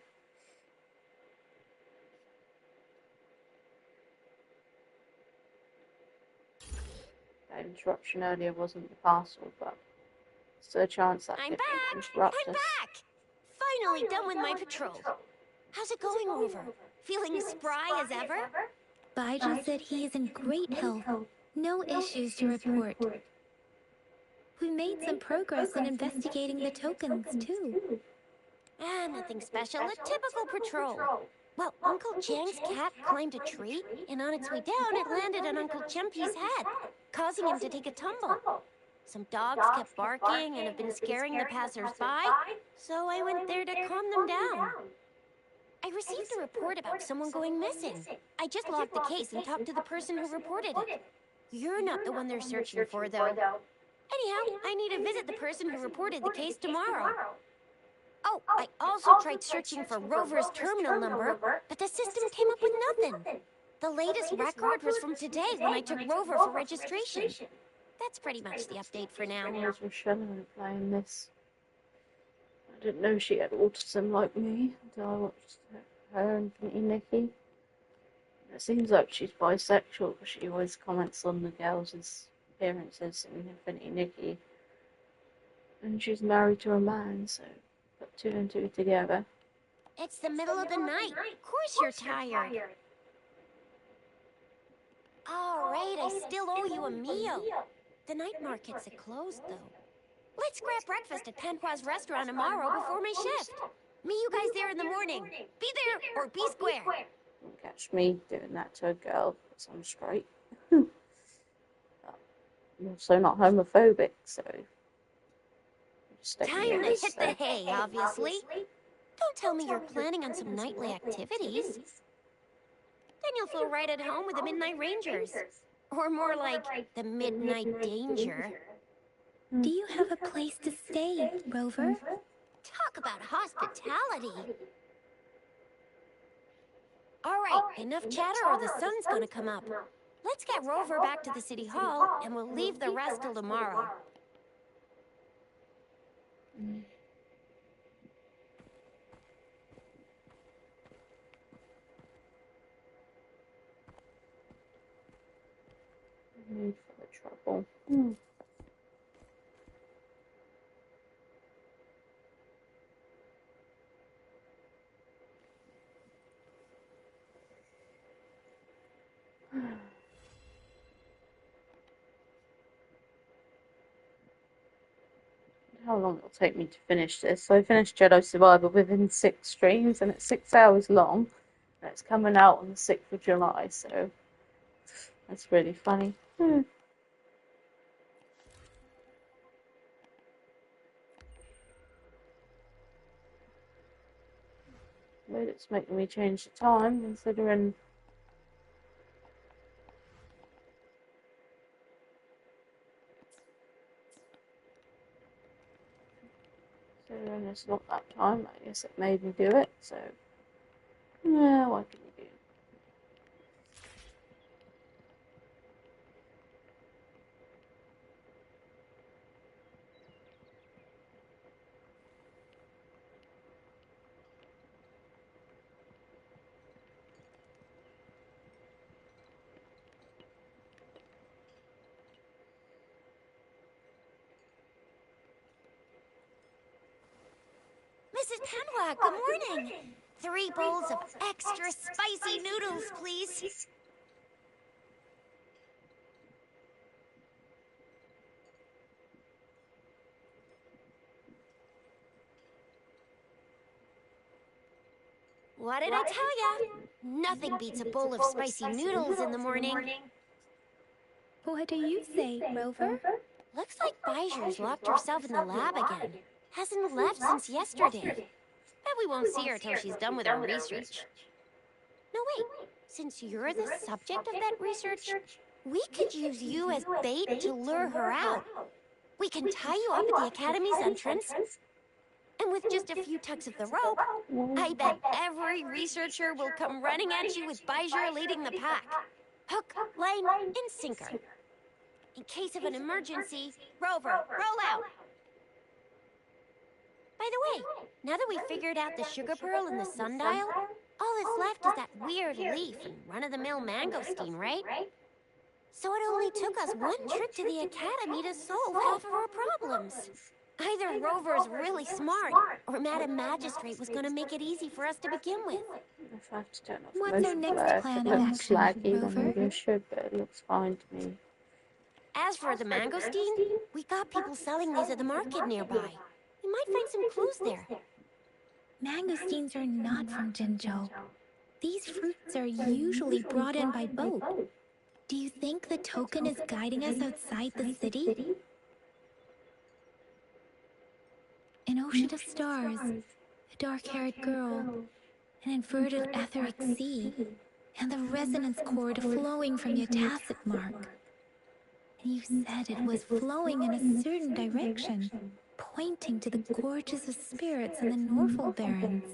That interruption earlier wasn't the parcel, but it's a chance that I'm it back! interrupts I'm us. back! Finally done with my patrol. How's it going, Rover? Feeling spry as ever? Baiju said he is in great health. No issues to report. We made some progress in investigating the tokens, too. Nothing special. A typical patrol. Well, Uncle Chang's cat climbed a tree, and on its way down, it landed on Uncle Chempi's head, causing him to take a tumble. Some dogs kept barking and have been scaring the passers-by, so I went there to calm them down. I received a report about someone going missing. I just logged the case and talked to the person who reported it. You're not the one they're searching for, though. Anyhow, I need to visit the person who reported the case tomorrow. Oh, I also tried searching for Rover's terminal number, but the system came up with nothing. The latest record was from today when I took Rover for registration. That's pretty much the update for now. I was Rochelle playing this. I didn't know she had autism like me until I watched her and Infinity Nikki. It seems like she's bisexual because she always comments on the girls' appearances in Infinity Nikki. And she's married to a man, so put two and two together. It's the middle of the night. Of course you're tired. All right, I still owe you a meal. The night markets are closed, though. Let's grab breakfast at Panqua's restaurant tomorrow before my shift. Meet you guys there in the morning. Be there or be square. Don't catch me doing that to a girl because I'm straight. I'm also not homophobic, so... Time to hit the hay, obviously. Don't tell me you're planning on some nightly activities. Then you'll feel right at home with the Midnight Rangers. Or more like the Midnight Danger. Do you have a place to stay, Rover? Talk about hospitality. All right, enough chatter or the sun's gonna come up. Let's get Rover back to the city hall, and we'll leave the rest till tomorrow. Need for the trouble. How long it'll take me to finish this. So I finished Jedi Survivor within 6 streams, and it's 6 hours long. And it's coming out on the 6th of July, so that's really funny. But it's making me change the time, considering it's not that time. I guess it made me do it, so yeah, what can you do? Mrs. Penwa, good morning. 3 bowls of extra spicy noodles, please. What did I tell ya? Nothing beats a bowl of spicy noodles in the morning. What do you say, Rover? Looks like Bijou's locked herself in the lab again. Hasn't left since yesterday. Bet we won't see her till she's done with her research. No, wait. Since you're the subject of that research, we could use you as bait to lure her out. We can tie you up at the Academy's entrance, and with just a few tugs of the rope, I bet every researcher will come running at you with Bijou leading the pack. Hook, line, and sinker. In case of an emergency, Rover, roll out. By the way, now that we've figured out the sugar pearl and the sundial, all that's left is that weird leaf and run-of-the-mill mangosteen, right? So it only took us 1 trip to the Academy to solve half of our problems. Either Rover's really smart, or Madam Magistrate was gonna make it easy for us to begin with. If I have to turn off What's our motion next blur, plan it of looks action, laggy when Rover? maybe I should, but it looks fine to me. As for the mangosteen, we got people selling these at the market nearby. We might find some clues there. Mangosteens are not from Jinzhou. These fruits are usually brought in by boat. Do you think the token is guiding us outside the city? An ocean of stars, a dark-haired girl, an inverted etheric sea, and the resonance cord flowing from your tacit mark. And you said it was flowing in a certain direction, pointing to the gorges of spirits in the Norfolk Barrens.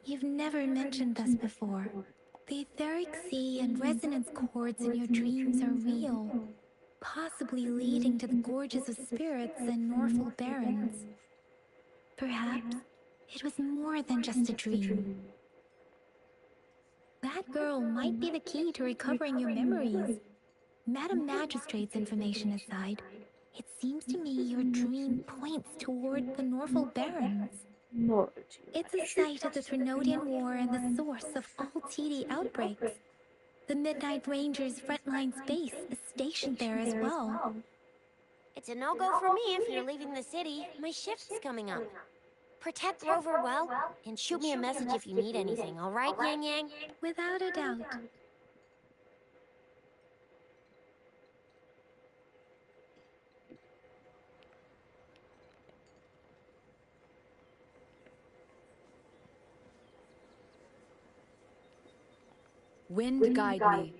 You've never mentioned us before. The etheric sea and resonance cords in your dreams are real, possibly leading to the gorges of spirits and Norfolk Barrens. Perhaps it was more than just a dream. That girl might be the key to recovering your memories. Madam Magistrate's information aside, it seems to me your dream points toward the Norfolk Barrens. It's the site of the Trinodian War and the source of all TD outbreaks. The Midnight Rangers' frontline base is stationed there as well. It's a no-go for me if you're leaving the city. My shift's coming up. Protect Rover well, and shoot me a message if you need anything, all right, Yang Yang? Without a doubt. Wind guide me.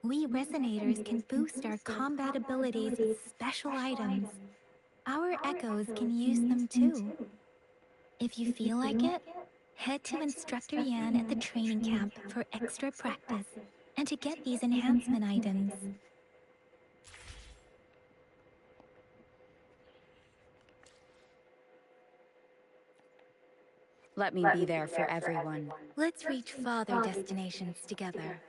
We resonators can boost our combat abilities with special items. Our echoes can use them too. If you feel like it, head to Instructor Yan at the training camp for extra practice and to get these enhancement items. Let me be there for everyone. Let's reach farther destinations together.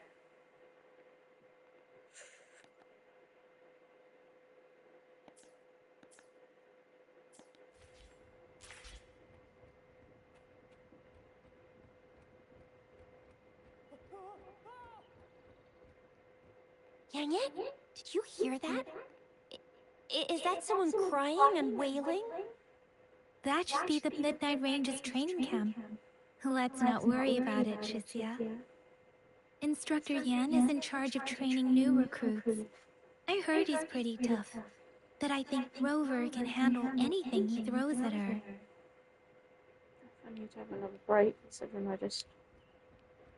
Yang Yang, did you hear that? Is that someone crying and wailing? That should be the Midnight Range's training camp. Let's not worry about it, Shisia. Instructor Yan is in charge of training new recruits. I heard he's pretty tough, but I think Rover can handle anything he throws at her. I need to have another break, considering I just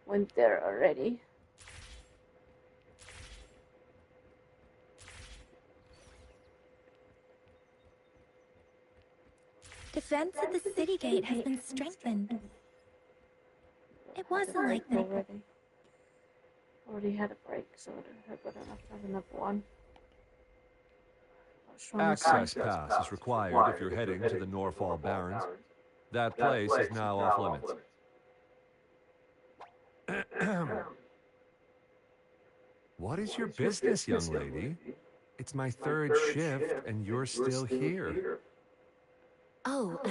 went there already. Defense at the city gate has been strengthened. It wasn't like that. Already had a break, so I hope I don't have to have another one. Access pass is required if you're heading to the Norfall Barrens. That place is now off limits. What is your business, young lady? It's my third shift, and you're still here. Oh,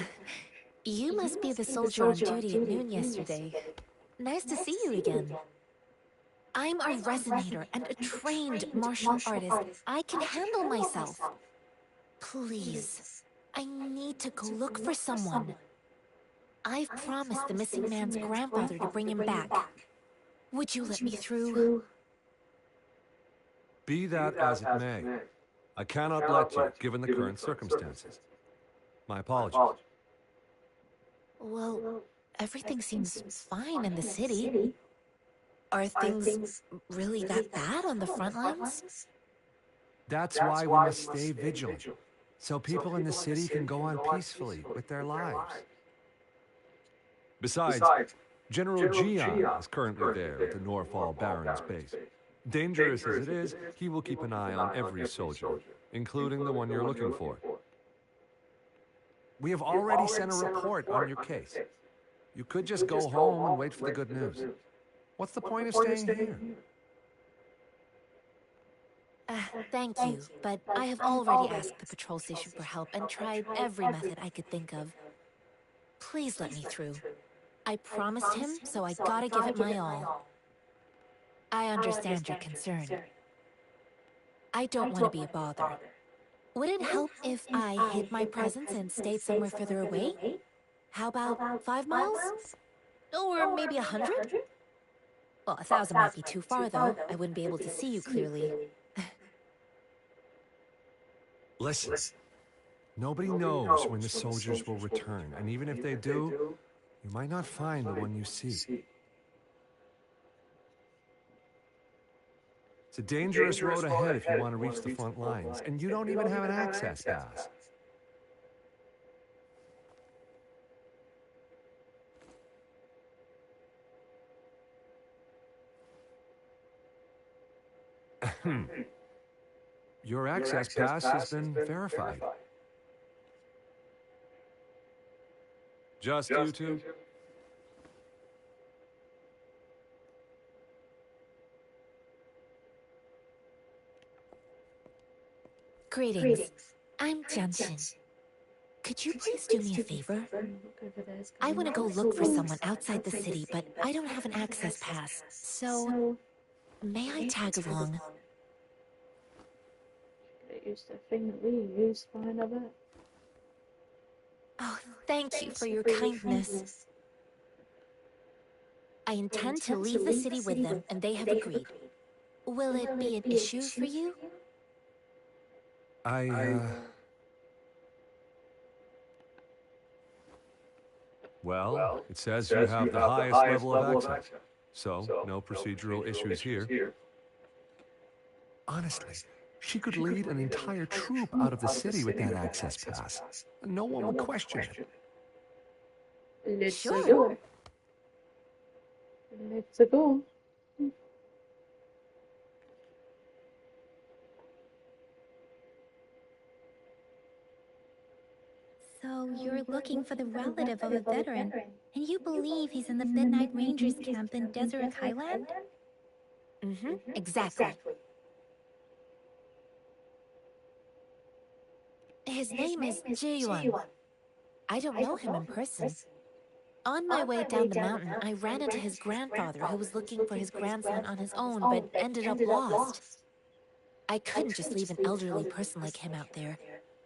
you must be the soldier on duty at noon yesterday. Nice to see you again. I'm a resonator and a trained martial artist. I can handle myself. Please, I need to go look for someone. I've promised the missing man's grandfather to bring him back. Would you let me through? Be that as it may, I cannot let you, given the current circumstances. My apologies. Well, everything seems fine in the city. Are things really that bad on the front lines? That's why we must stay vigilant, so people in the city can go on peacefully with their lives. Besides, General Jian is currently there at the Norfall Barrens base. Dangerous as it is, he will keep an eye on every soldier, including the one you're looking for. We have already sent a report on your case. You could just go home and wait for the good news. What's the point of staying here? Thank you, but I have already asked the patrol station for help and tried every method I could think of. Please let me through. I promised him, so I gotta give it my all. I understand your concern. I don't want to be a bother. Would it help if I hid my presence and stayed somewhere further away? How about 5 miles? Or maybe 100? Well, 1,000 might be too far, though. I wouldn't be able to see you clearly. Listen, nobody knows when the soldiers will return, and even if they do, you might not find the one you seek. It's a dangerous road ahead if you want to reach the front lines, and you don't even have an access pass. Your access pass has been verified. Just you two? Greetings. I'm Jianshin. Could you please do me a favor? I want to go look for someone outside the city, but I don't have an access pass. So, may I tag along? Use the thing that we use for another. Oh, thank you for your kindness. I intend to leave the city with them, and they have agreed. Will it be an issue for you? Well, it says you have the highest level of access, so no procedural issues here. Honestly, she could lead an entire troop out of the city with that access pass. No one would question it. Let's Sure. go. Let's go. So you're looking for the relative of a veteran, and you believe he's in the Midnight Rangers camp in Desert Highland? Mm-hmm, exactly. His name is Ji-yuan. I don't know him in person. On my way down the mountain, I ran into his grandfather who was looking for his grandson on his own, but ended up lost. I couldn't just leave an elderly person like him out there.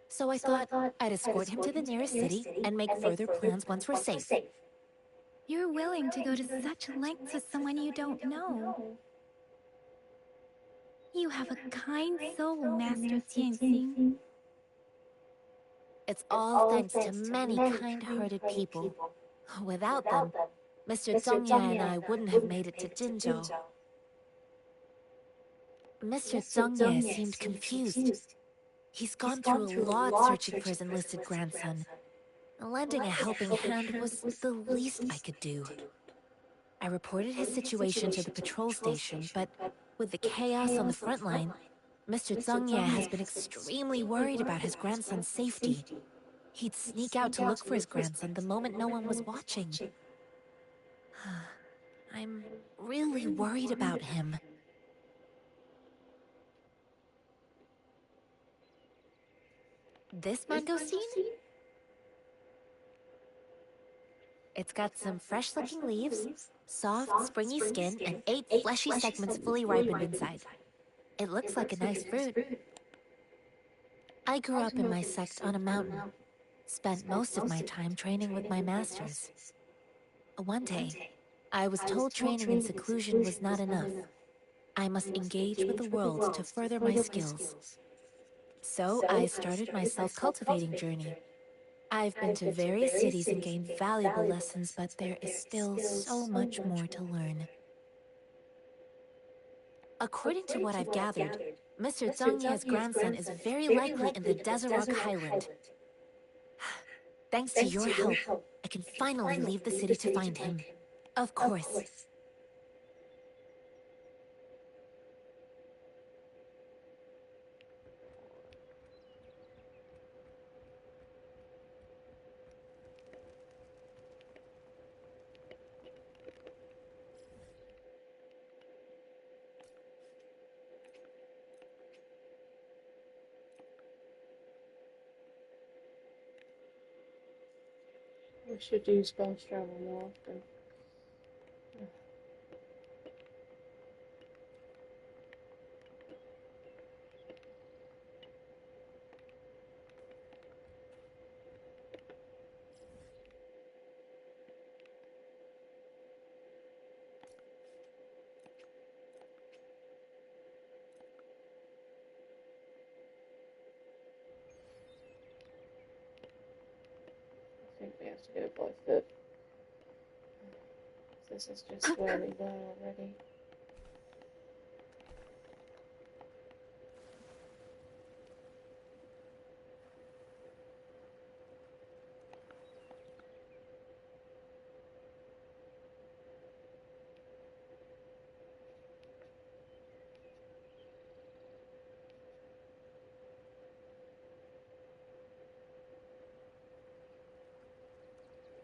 So I thought I'd escort him to the nearest city and make further plans once we're safe. You're willing to go to such lengths with someone you don't know. You have a kind soul, Master Tianxing. It's all thanks to many kind-hearted people. Without them, Mr. Zhongye and I wouldn't have made it to Jinzhou. Mr. Zhongye seemed confused. He's gone through a lot searching for his enlisted grandson. Lending a helping hand was the least I could do. I reported his situation to the patrol station, but with the chaos on the front line, Mr. Zhongye has been extremely worried about his grandson's safety. He'd sneak out to look for his grandson the moment no one was watching. I'm really worried about him. This mangosteen? It's got some fresh-looking leaves, soft, springy skin, and 8 fleshy segments fully ripened inside. It looks like a nice fruit. I grew up in my sect on a mountain. Spent most of my time training with my masters. One day, I was told training in seclusion was not enough. I must engage with the world to further my skills. So I started my self-cultivating journey. I've been to various cities and gained valuable lessons, but there is still so much more to learn. According to what I've gathered, Mr. Zhongye's grandson is very likely in the Desert Rock Highland. Thanks to your help, I can finally leave the city to find him. Of course. We should use fast travel more often. I think we have to go by foot. This is just where we were already.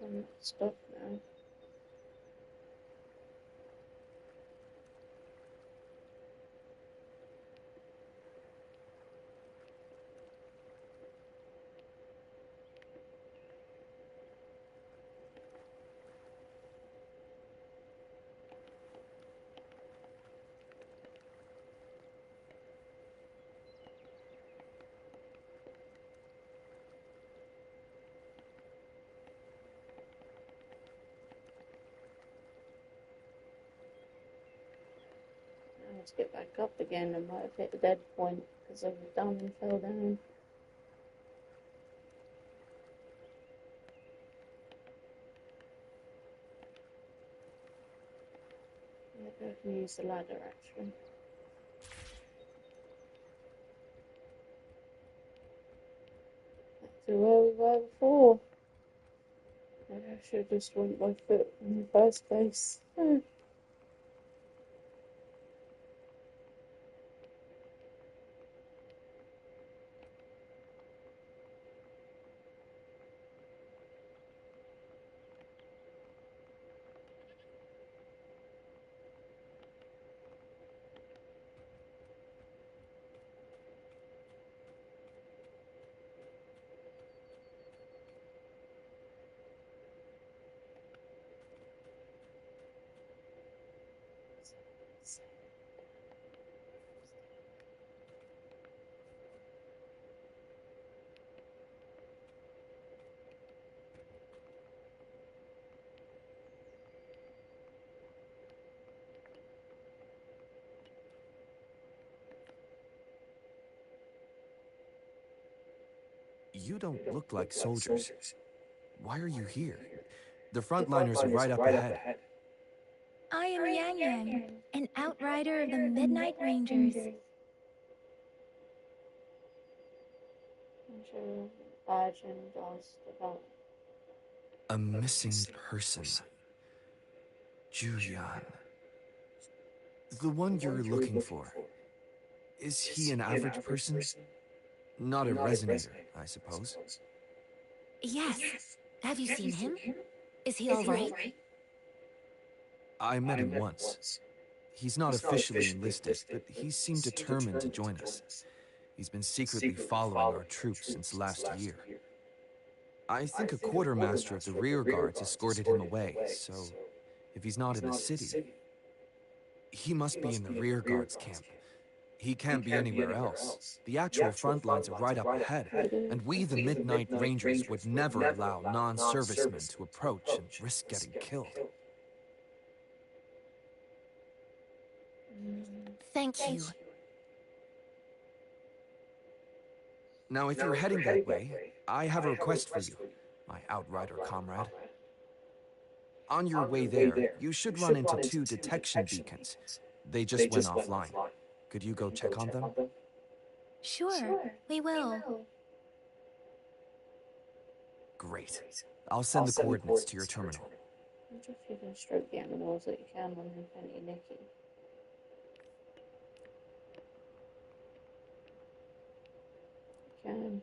I'm stuck now. Let's get back up again. I might have hit the dead point because I was down and fell down. can use the ladder actually. Back to where we were before. Maybe I should have just went by foot in the first place. You don't look like soldiers. Why are you here? The frontliners are right up ahead. I am Yang Yang, an outrider of the Midnight Rangers. I'm sure badge and does about A missing person. Julian. The one you're looking for. Is he an average person? Not a resonator, I suppose. Yes. Have you seen him? Is he all right? I met him once. He's not officially enlisted, but he seemed determined to join us. He's been secretly following our troops since last year. I think a quartermaster of the rear guards escorted him away, so if he's not in the city, he must be in the rear guards camp. He can't be anywhere else. The actual front lines are right up ahead, and we, the Midnight Rangers, would never allow non-servicemen to approach and risk getting killed. Thank you. Now, if you're heading that way, I have a request for you, my outrider comrade. On your way there, you should run into 2 detection beacons. They just went offline. Could you go check on them? Sure, we will. Great. I'll send the coordinates to your terminal. I wonder if you can stroke the animals that you can on Infinity Nikki. You can.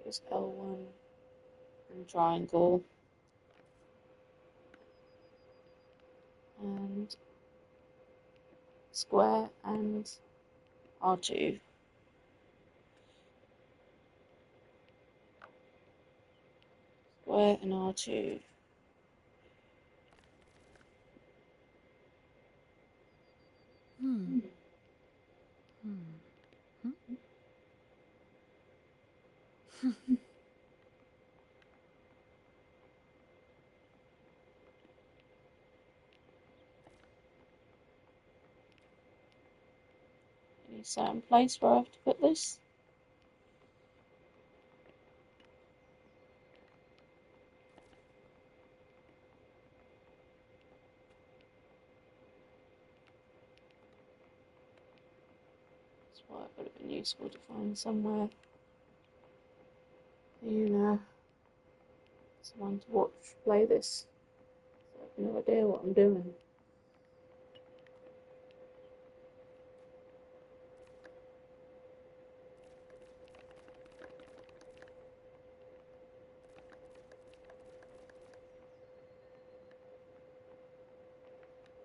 Here's L1 and triangle. And square and R2. Square and R2. Any certain place where I have to put this? That's why it would have been useful to find somewhere, someone to watch play this. So I have no idea what I'm doing.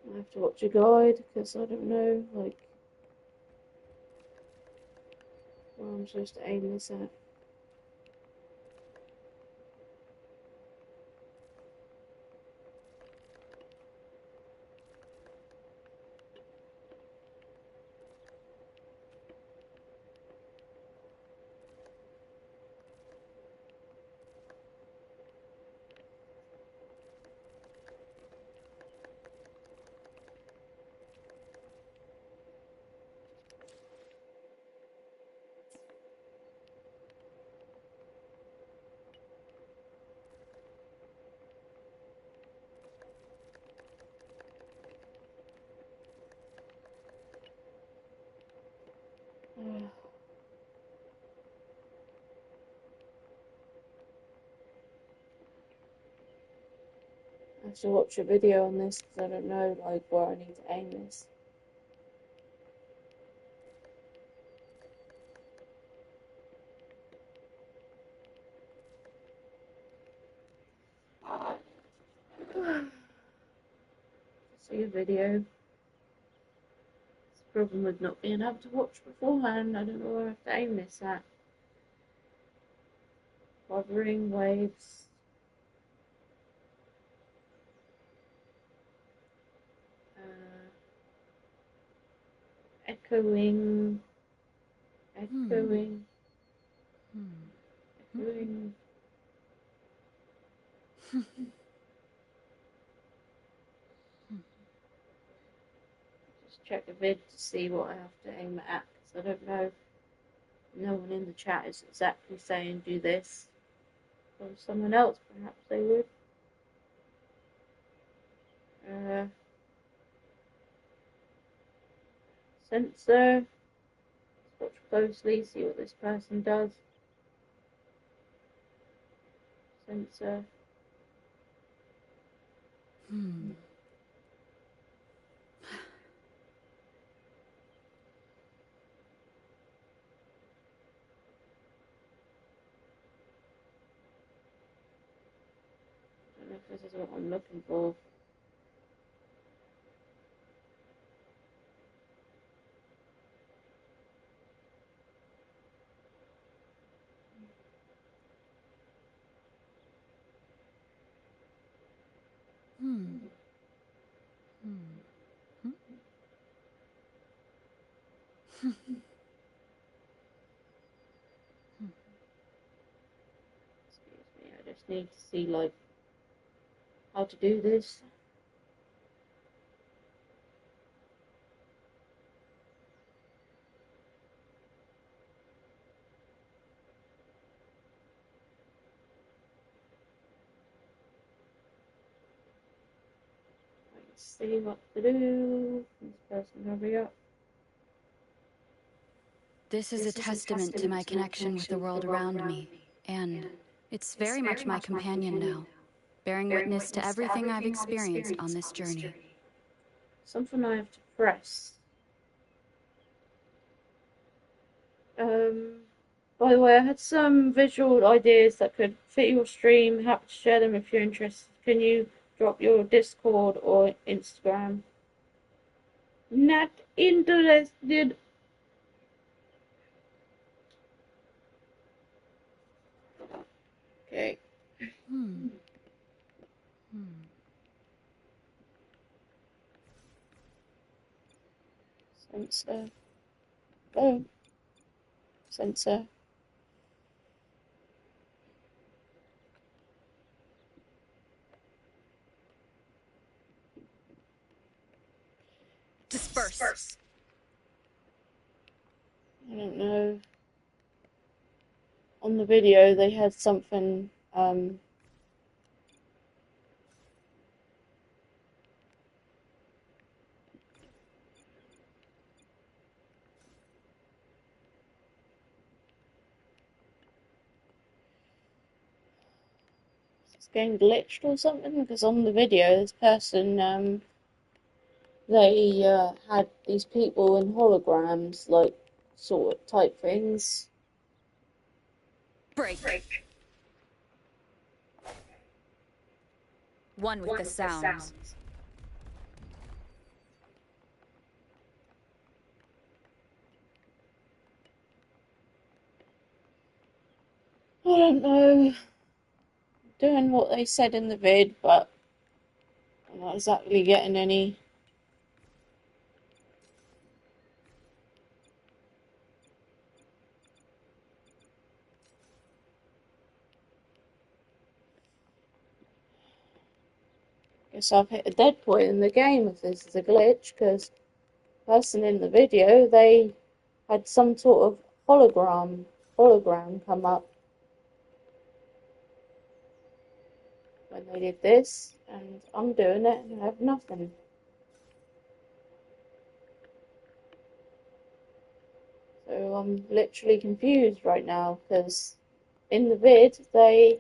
I have to watch a guide because I don't know, like, where I'm supposed to aim this at. have to watch a video on this because I don't know like where I need to aim this. See a video. It's the problem with not being able to watch beforehand. I don't know where I have to aim this at. Wuthering waves. Echoing. Echoing. Echoing. Just check the vid to see what I have to aim at, because I don't know. No one in the chat is exactly saying do this. Or someone else, perhaps they would. Sensor. Watch closely, see what this person does. Sensor. I don't know if this is what I'm looking for. Excuse me, I just need to see like how to do this. Let's see what to do. This person, hurry up. This is a testament to my connection with the world around me, and it's very much my companion now, bearing witness to everything I've experienced on this journey. Something I have to press. By the way, I had some visual ideas that could fit your stream. Happy to share them if you're interested. Can you drop your Discord or Instagram? Not interested. Okay. Sensor. Oh. Sensor. Disperse. I don't know. On the video, they had something. This game glitched or something, because on the video, this person, they had these people in holograms, like, sort of type things. Break. One with the sounds. I don't know. Doing what they said in the vid, but I'm not exactly getting any. Guess I've hit a dead point in the game if this is a glitch, because the person in the video, they had some sort of hologram come up when they did this, and I'm doing it and I have nothing. So I'm literally confused right now, because in the vid, they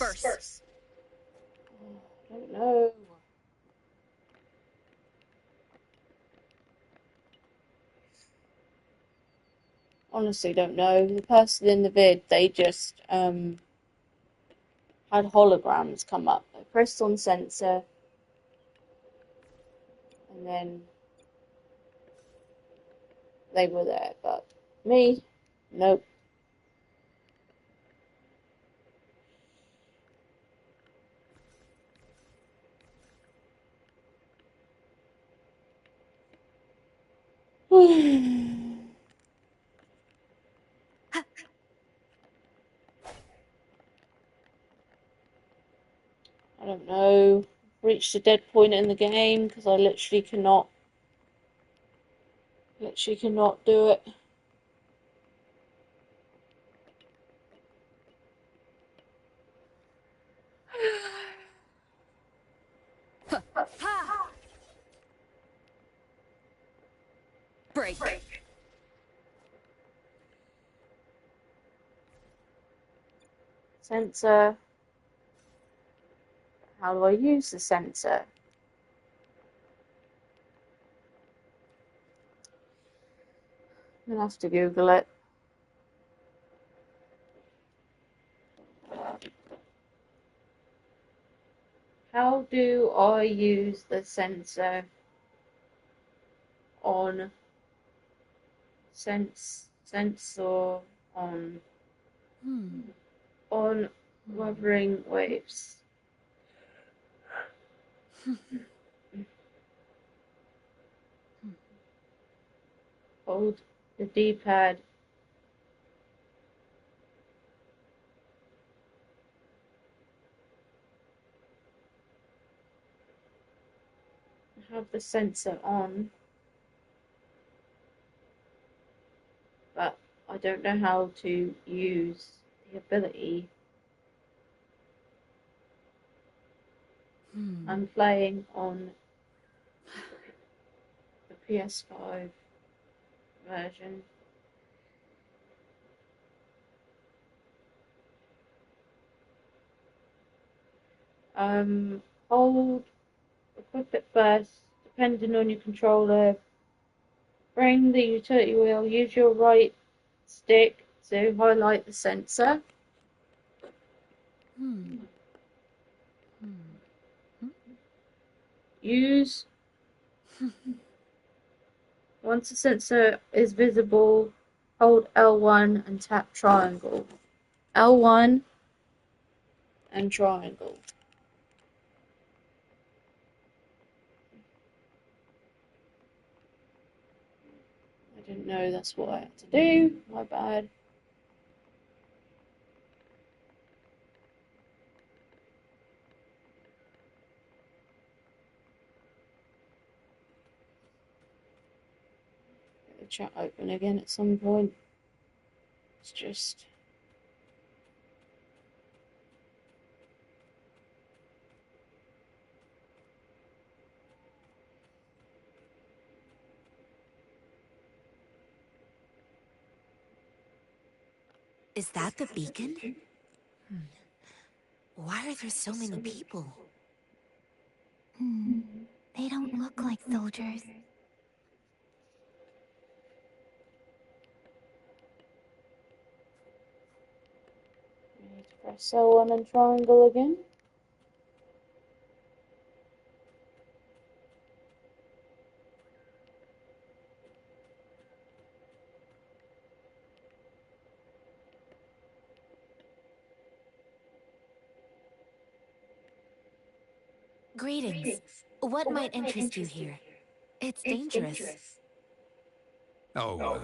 first? I don't know. Honestly, don't know. The person in the vid, they just had holograms come up. I pressed on sensor, and then they were there. But me, nope. I don't know. Reached a dead point in the game because I literally cannot do it. Break. Sensor. How do I use the sensor? I'm gonna have to Google it. How do I use the sensor on sensor on wuthering waves? Hold the D-pad. Have the sensor on, but I don't know how to use the ability. I'm playing on the PS5 version. Hold, equip it first, depending on your controller. Bring the utility wheel, use your right stick to highlight the sensor. Use. Once the sensor is visible, hold L1 and tap triangle. L1 and triangle. I didn't know that's what I had to do. My bad. Get the chat open again at some point. It's just... Is that the beacon? Why are there so many people? They don't look like soldiers. I need to press L1 and triangle again. Greetings. What might interest you here? It's dangerous. Oh,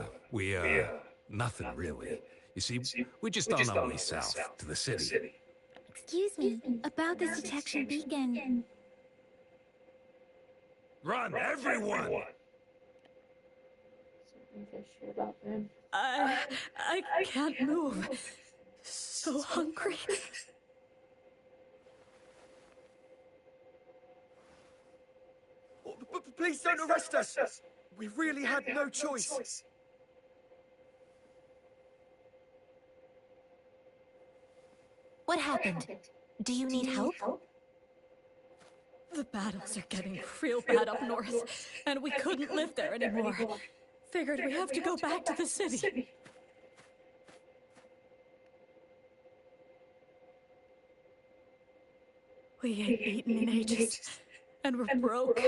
nothing really. You see, we're just on our way south to the city. Excuse me, about this detection beacon. Run, everyone! Something fishy about them. I can't move. So hungry. Please don't arrest us! We really had no choice. What happened? Do you need help? The battles are getting real bad up north, and we couldn't live there anymore. Figured we have to go back to the city. We ain't eaten in ages, and we're broke.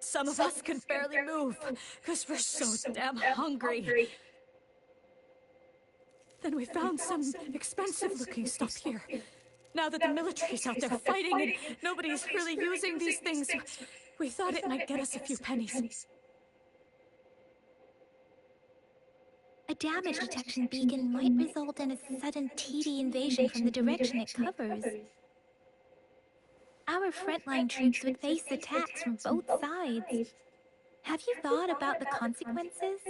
Some of us can barely move, because we're so damn hungry. Then we found some expensive-looking stuff here. Now that the military's out there fighting and nobody's really using these things, we thought it might get us a few pennies. A damage detection beacon might result in a sudden TD invasion from the direction it covers. Our frontline troops would face attacks from both sides. Have you thought about the consequences?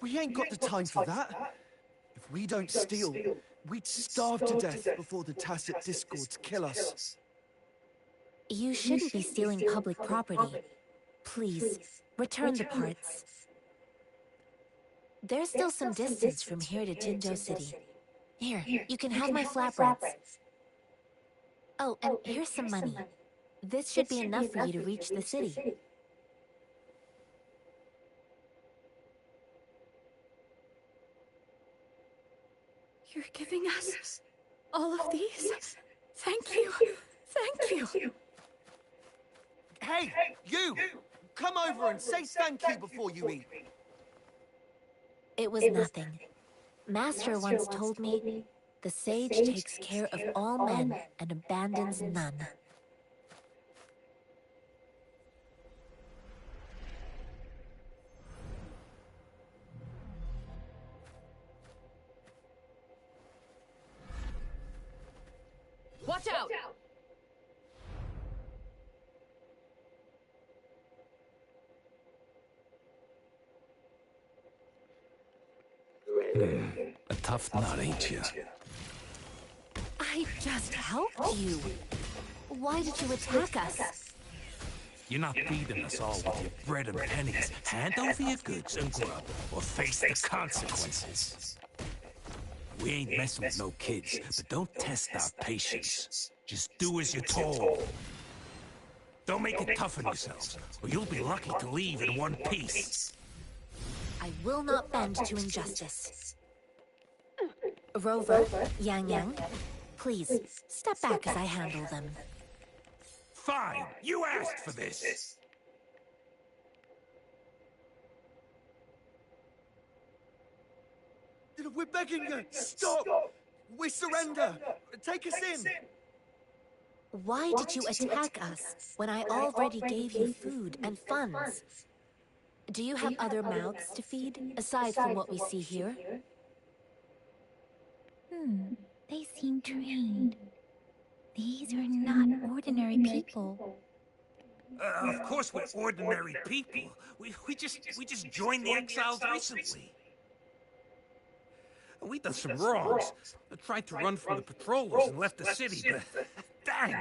We ain't got the time for that. If we don't steal, we'd starve to death before the Tacit Discords kill us. You shouldn't be stealing public property. Please, return the parts. There's still some distance from here to Jinzhou City. Here, you can have my flatbreads. Oh, and here's some money. This should be enough for you to reach the city. You're giving us all of these? Thank you. Thank you. Hey, you! Come over and say thank you before you eat. It was nothing. Master once told me, the sage takes care of all men and abandons none. Watch out! A tough nut, ain't you? I just helped you. Why did you attack us? You're not feeding us all with your bread and pennies. Hand over your goods and grub, or face the consequences. We ain't messing with no kids, but don't test our patience. Just do as you're told. Don't make it tough on yourselves, or you'll be lucky to leave in one piece. I will not bend to injustice. Rover, Yang Yang, please, step back as I handle them. Fine, you asked for this. We're begging you, stop! We surrender! Take us in! Why did you attack us when I already gave you food and funds? Do you have other mouths to feed, aside from what we see here? They seem trained. These are not ordinary people. Of course we're ordinary people. We just joined the exiles recently. We done some wrongs. I tried to run from the patrollers and left the city, but dang,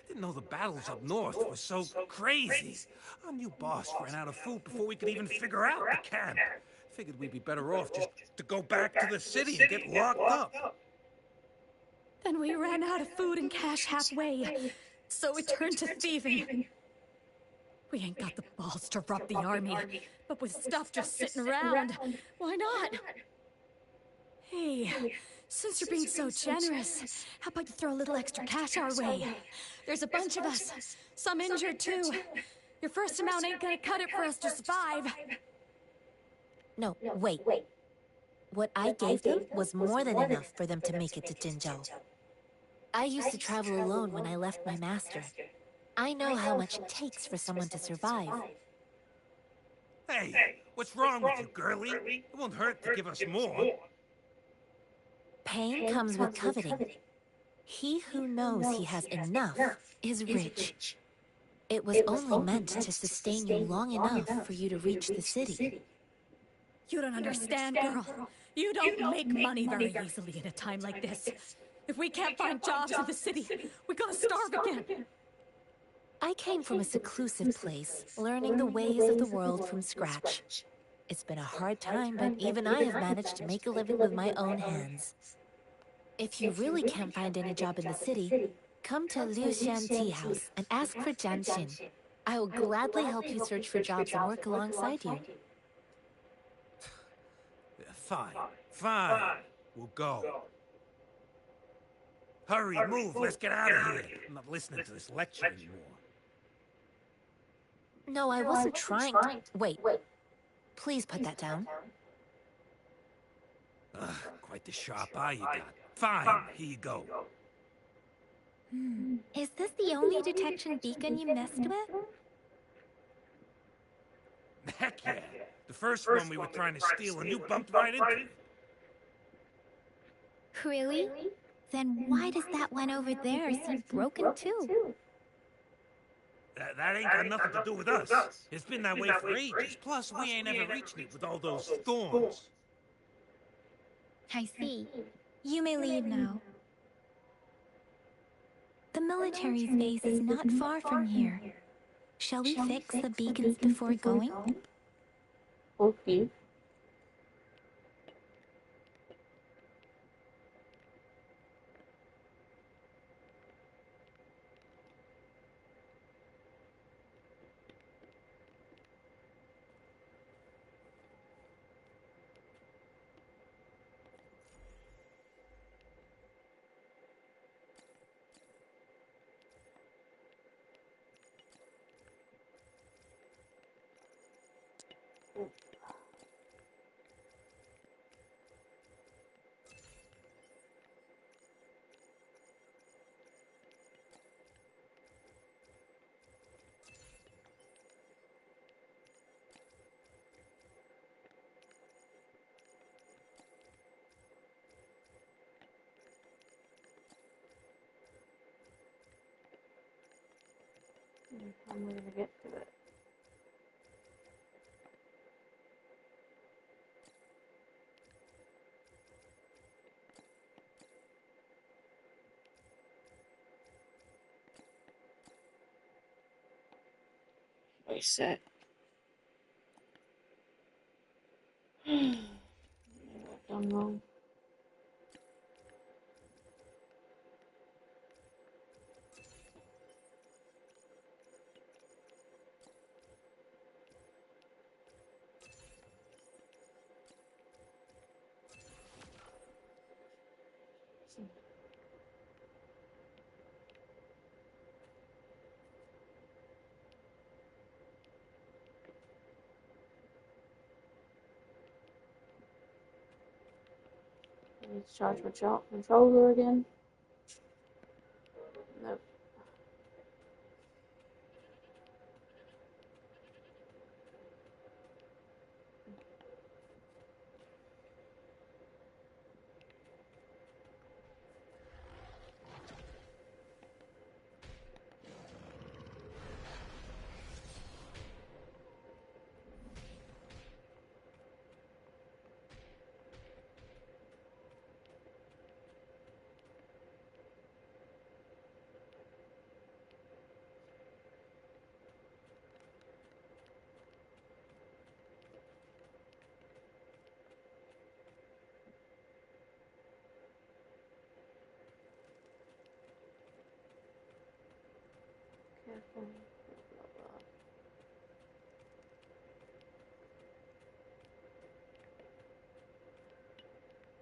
didn't know the battles up north were so crazy. Our new boss ran out of food before we could even figure out the camp. Figured we'd be better off just to go back to the city and get locked up. Then we ran out of food and cash halfway, so we turned to thieving. We ain't got the balls to rob the army, but with stuff just sitting around, why not? Hey, since you're being so generous, how about you throw a little extra cash our way? There's a bunch of us, some injured too. Your first amount ain't gonna cut it for us to survive. No, wait. What I gave them was more than enough for them to make it to Jinzhou. I used to travel alone when I left my master. I know how much it takes for someone to survive. Hey, what's wrong with you, girlie? It won't hurt to give us more. Pain comes with coveting. He who knows he has enough is rich. It was only meant to sustain you long enough for you to reach the city. You don't understand, girl. You don't make money very easily in a time like this. If we can't find jobs in the city, we're gonna starve again. I came from a seclusive place, learning the ways of the world from scratch. It's been a hard time, but even I have managed to make a living with my own hands. If you really can't find any job in the city, come to Liu Xian Tea House and ask for Jian Xin. I will gladly help you search for jobs and work alongside you. Fine, fine. We'll go. Hurry, move, let's get out of here. I'm not listening to this lecture anymore. No, I wasn't trying to... Wait. Please put that down. Quite the sharp eye you got. Fine, here you go. Is this the only detection beacon you messed with? Heck yeah. The first one we were trying to steal and you bumped right into it. Really? Then why does that one over there seem broken too? That ain't got nothing to do with us. It's been that way for ages. Plus, we ain't ever reaching it with all those thorns. I see. You may leave now. The military's base is not far from here. Shall we fix the beacons before going? Okay. I'm going to get to it. Reset. What I've done wrong. I need to charge my controller again. Nope. Careful.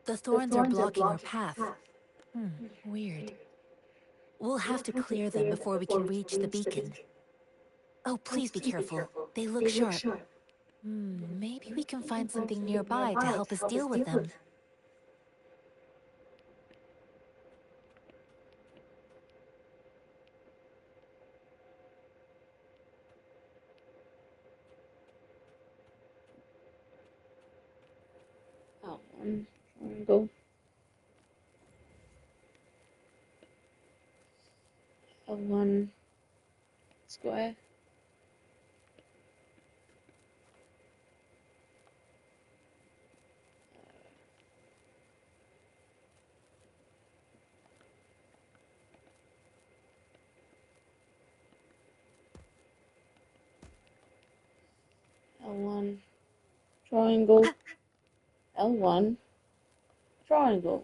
The thorns are blocking our path. Weird. We'll have to clear them before we can reach the beacon. Oh, please be careful. They look sharp. Maybe we can find something nearby to help us deal with them. Triangle. L1 square. L1 triangle. L1 triangle.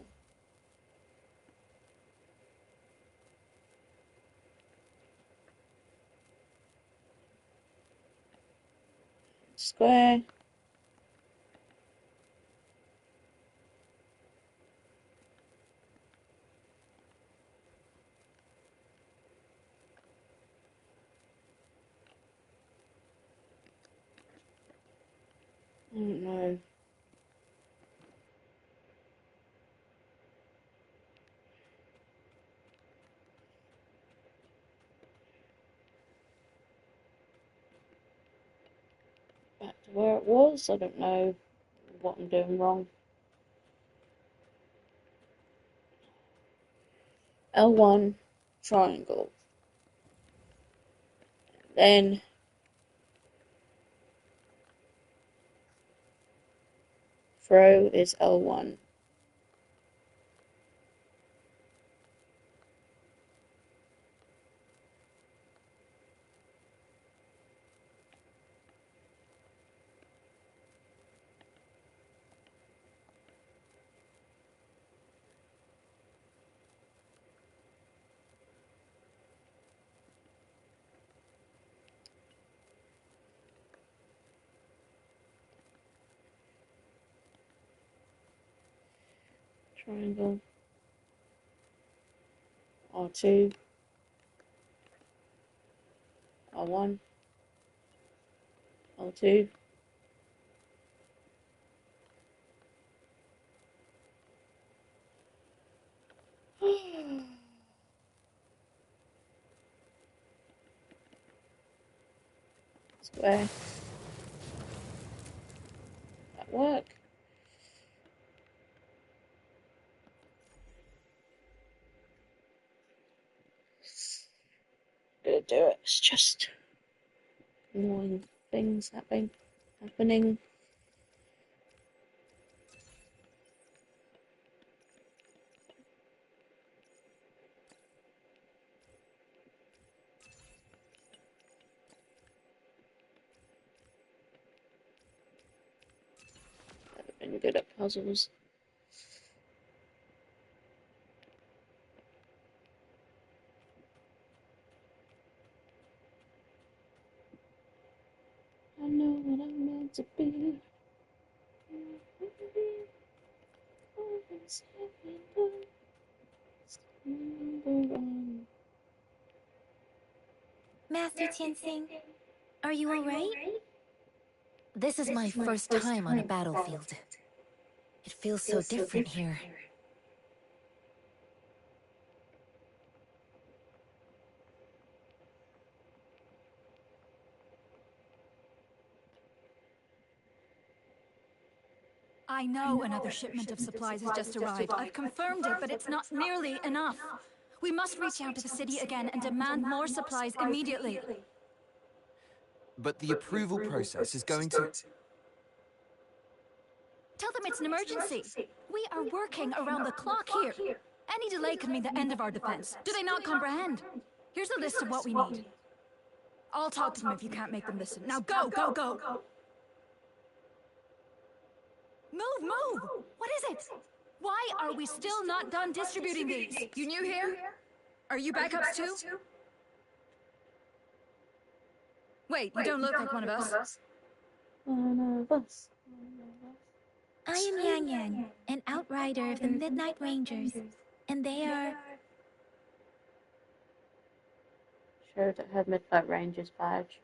Square. I don't know. Back to where it was. I don't know what I'm doing wrong. L1 triangle. Then throw is L1. Triangle. R2. R1. L2. Square. That work? Gonna do it. It's just annoying things happening. I've been good at puzzles. I know what I'm meant to be. Master Tianxing, are you alright? This is my first time on a battlefield. It feels so different here. I know another shipment of supplies has just arrived. I've confirmed it, but it's not nearly enough. We must reach out to the city again and demand more supplies immediately. But the approval process is going to... Tell them it's an emergency. We are working around the clock here. Any delay could mean the end of our defense. Do they not comprehend? Here's a list of what we need. I'll talk to them if you can't make them listen. Now go, go, go! Move, move! What is it? Why are we still not done distributing these? You new here? Are you backups too? Wait, you don't look like one of us. One of us. I am Yang Yang, an outrider of the Midnight Rangers, and they are... Showed at her Midnight Rangers badge.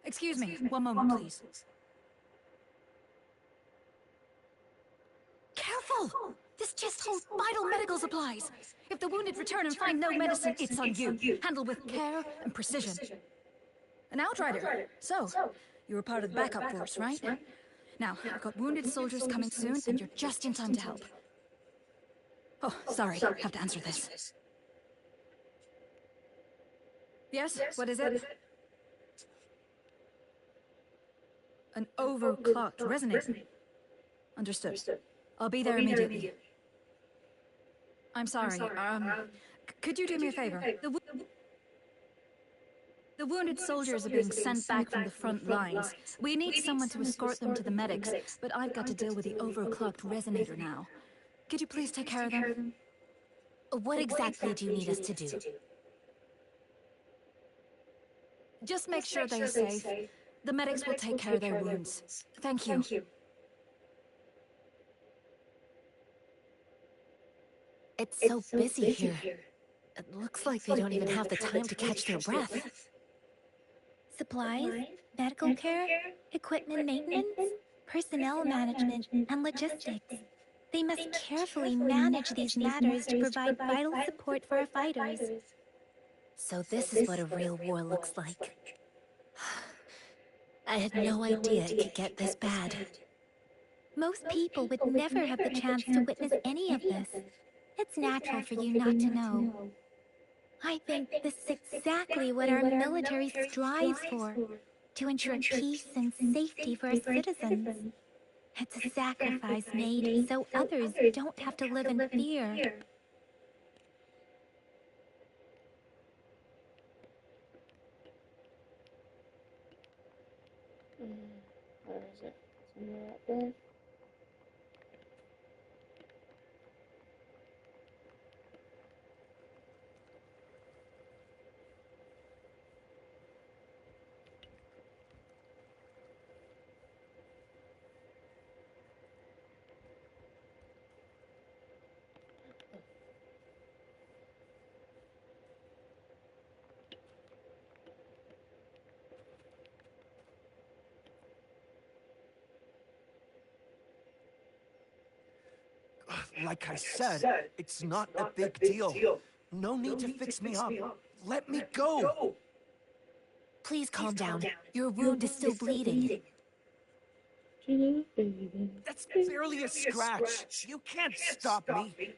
Excuse me, one moment, please. Careful! This chest holds vital medical supplies. If the wounded return and find no medicine, it's on you. Handle with care and precision. An outrider. So, you were part of the backup force, right? Now, I've got wounded soldiers coming soon, and you're just in time to help. Oh, sorry, have to answer this. Yes, what is it? An overclocked resonator. Understood. I'll be there immediately. I'm sorry, could you do me a favor? The wounded soldiers are being sent back from the front lines. We need someone to escort them to the medics, but I've got to deal with the overclocked resonator now. Could you please take care of them? What exactly do you need us to do? Just make sure they're safe, The medics will take care of their wounds. Thank you. It's so busy here. It looks like they don't even have the time to catch their breath. Supplies, medical care, equipment maintenance, personnel management, and logistics. They must carefully manage these matters to provide vital support for our fighters. So this is what a real war looks like. I had no idea it could get this bad. Most people would never have the chance to witness any of this. It's natural for you not to know. I think this is exactly what our military strives for, to ensure peace and safety for our citizens. It's a sacrifice made so others don't have to live in fear. Where is it? Somewhere up there. Like I said, it's not a big deal. No need to fix me up. Let me go! Please calm down. Your wound is still bleeding. That's barely a scratch. You can't stop me.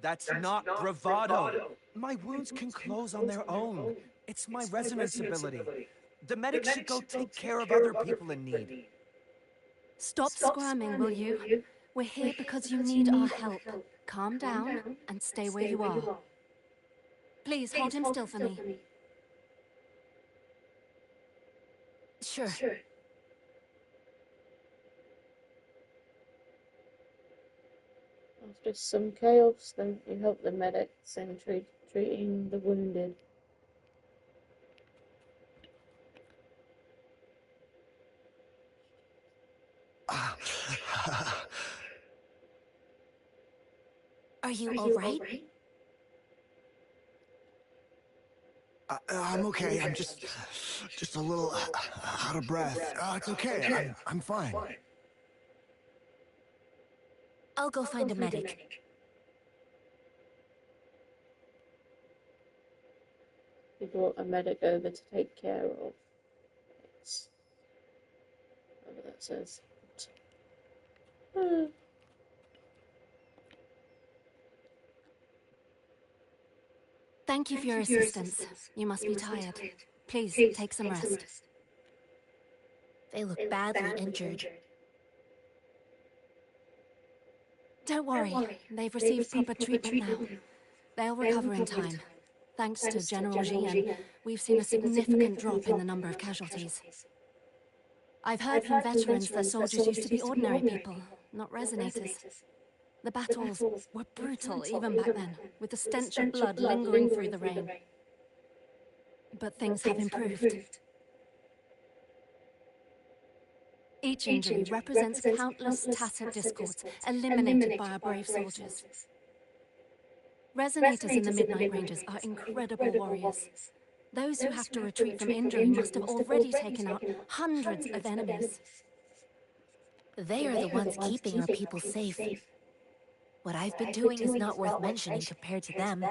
That's not bravado. My wounds can close on their own. It's my resonance ability. The medics should go take care of other people in need. Stop squirming, will you? We're here because you need our help. Calm down and stay where you are. Please hold him still for me. Sure. After some chaos, then you help the medics in treating the wounded. Are you all right? I'm okay. I'm just a little out of breath. It's okay. I'm fine. I'll go find a medic. You brought a medic over to take care of. It's whatever that says. Thank you for your assistance. You must be tired. Please, take some rest. They look badly injured. Don't worry. They've received proper treatment now. They'll recover in time. Thanks to General Jian, we've seen a significant drop in the number of casualties. I've heard from veterans that soldiers used to be ordinary people, not resonators. The battles were brutal even back then, with the stench of blood lingering through the rain. But things have improved. Each injury represents countless tacit discords eliminated by our brave soldiers. Resonators in the Midnight Rangers are incredible warriors. Those who have to retreat from injury must have already taken out hundreds of enemies. They are the ones keeping our people safe. What I've been doing is not worth mentioning compared to them.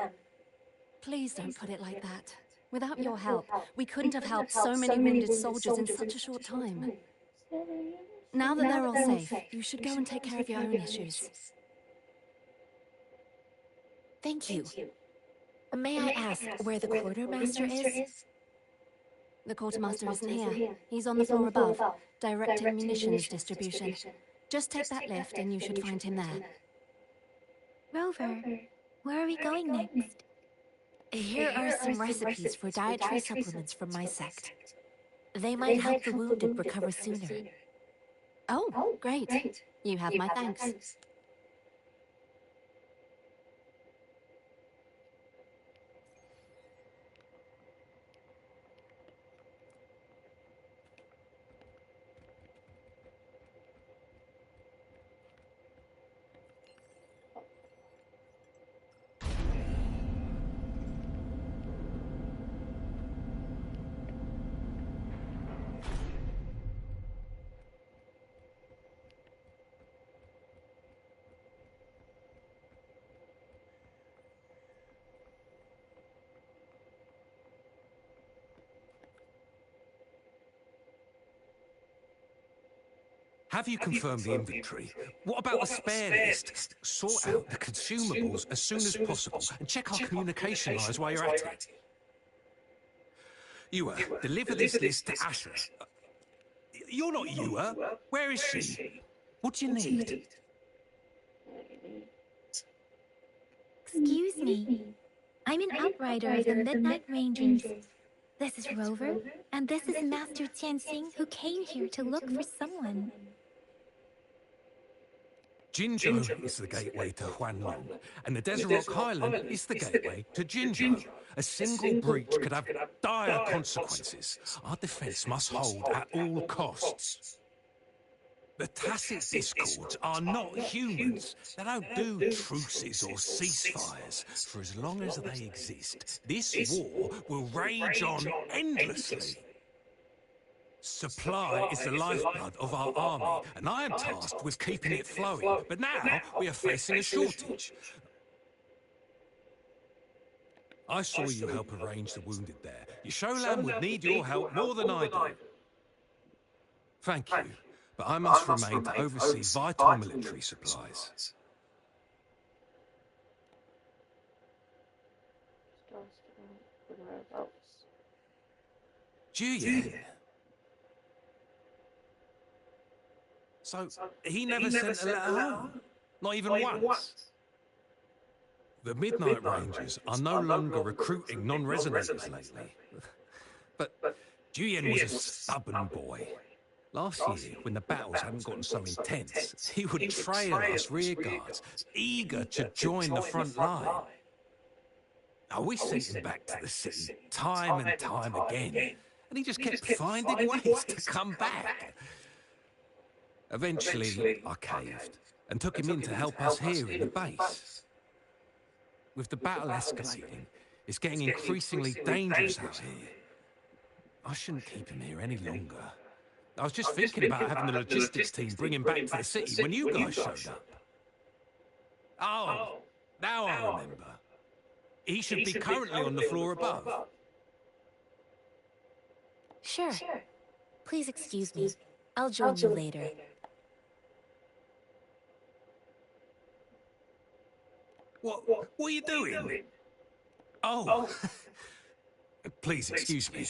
Please don't put it like that. Without your help, we couldn't have helped so many wounded soldiers in such a short time. Now that they're all safe, you should go and take care of your own issues. Thank you. May I ask where the quartermaster is? The quartermaster isn't here. He's on the floor above, directing munitions distribution. Just take that lift and you should find him there. Rover, where are we going next? Here are some recipes for dietary supplements from my sect. They might help the wounded recover sooner. Oh, great. You have my thanks. Have you confirmed the inventory? What about the spare list? Sort out the consumables as soon as possible and check our communication lines while you're at it. Ewa, deliver this list to Asher. You're not Ewa. Where is she? What do you need? Excuse me. I'm an outrider of the Midnight Rangers. This is Rover, and this is Master Tianxing, who came here to look for someone. Jinzhou is the gateway to Huanlong, and the Desert Rock Highland is the gateway to Jinzhou. A single breach could have dire consequences. Our defense must hold at all costs. The Tacit Discords are not humans. They don't do truces or ceasefires. For as long as they exist, this war will rage on endlessly. Supply is the lifeblood of our army, and I am tasked with keeping it flowing. But now we are facing a shortage. I saw you help arrange the wounded there. Yasholan would need your help more than I do. Thank you, but I must remain to oversee vital military supplies. Julian. So, he never sent a letter home? Not even once? The Midnight Rangers are no longer recruiting non-resonators lately. But Julian was a stubborn boy. Last year, when the battles hadn't gotten so intense, he would trail us rearguards, eager to join the front line. Now, we sent him back to the city time and time again, and he just kept finding ways to come back. Eventually, I caved and took him in to help us here in the base. With the battle escalating, it's getting increasingly dangerous out here. I shouldn't keep him here any longer. I was just thinking about having the logistics team bring him back to the city when you guys showed up. Oh, now I remember. He should be currently on the floor above. Sure. Please excuse me. I'll join you later. What are you doing? Oh. Please excuse me.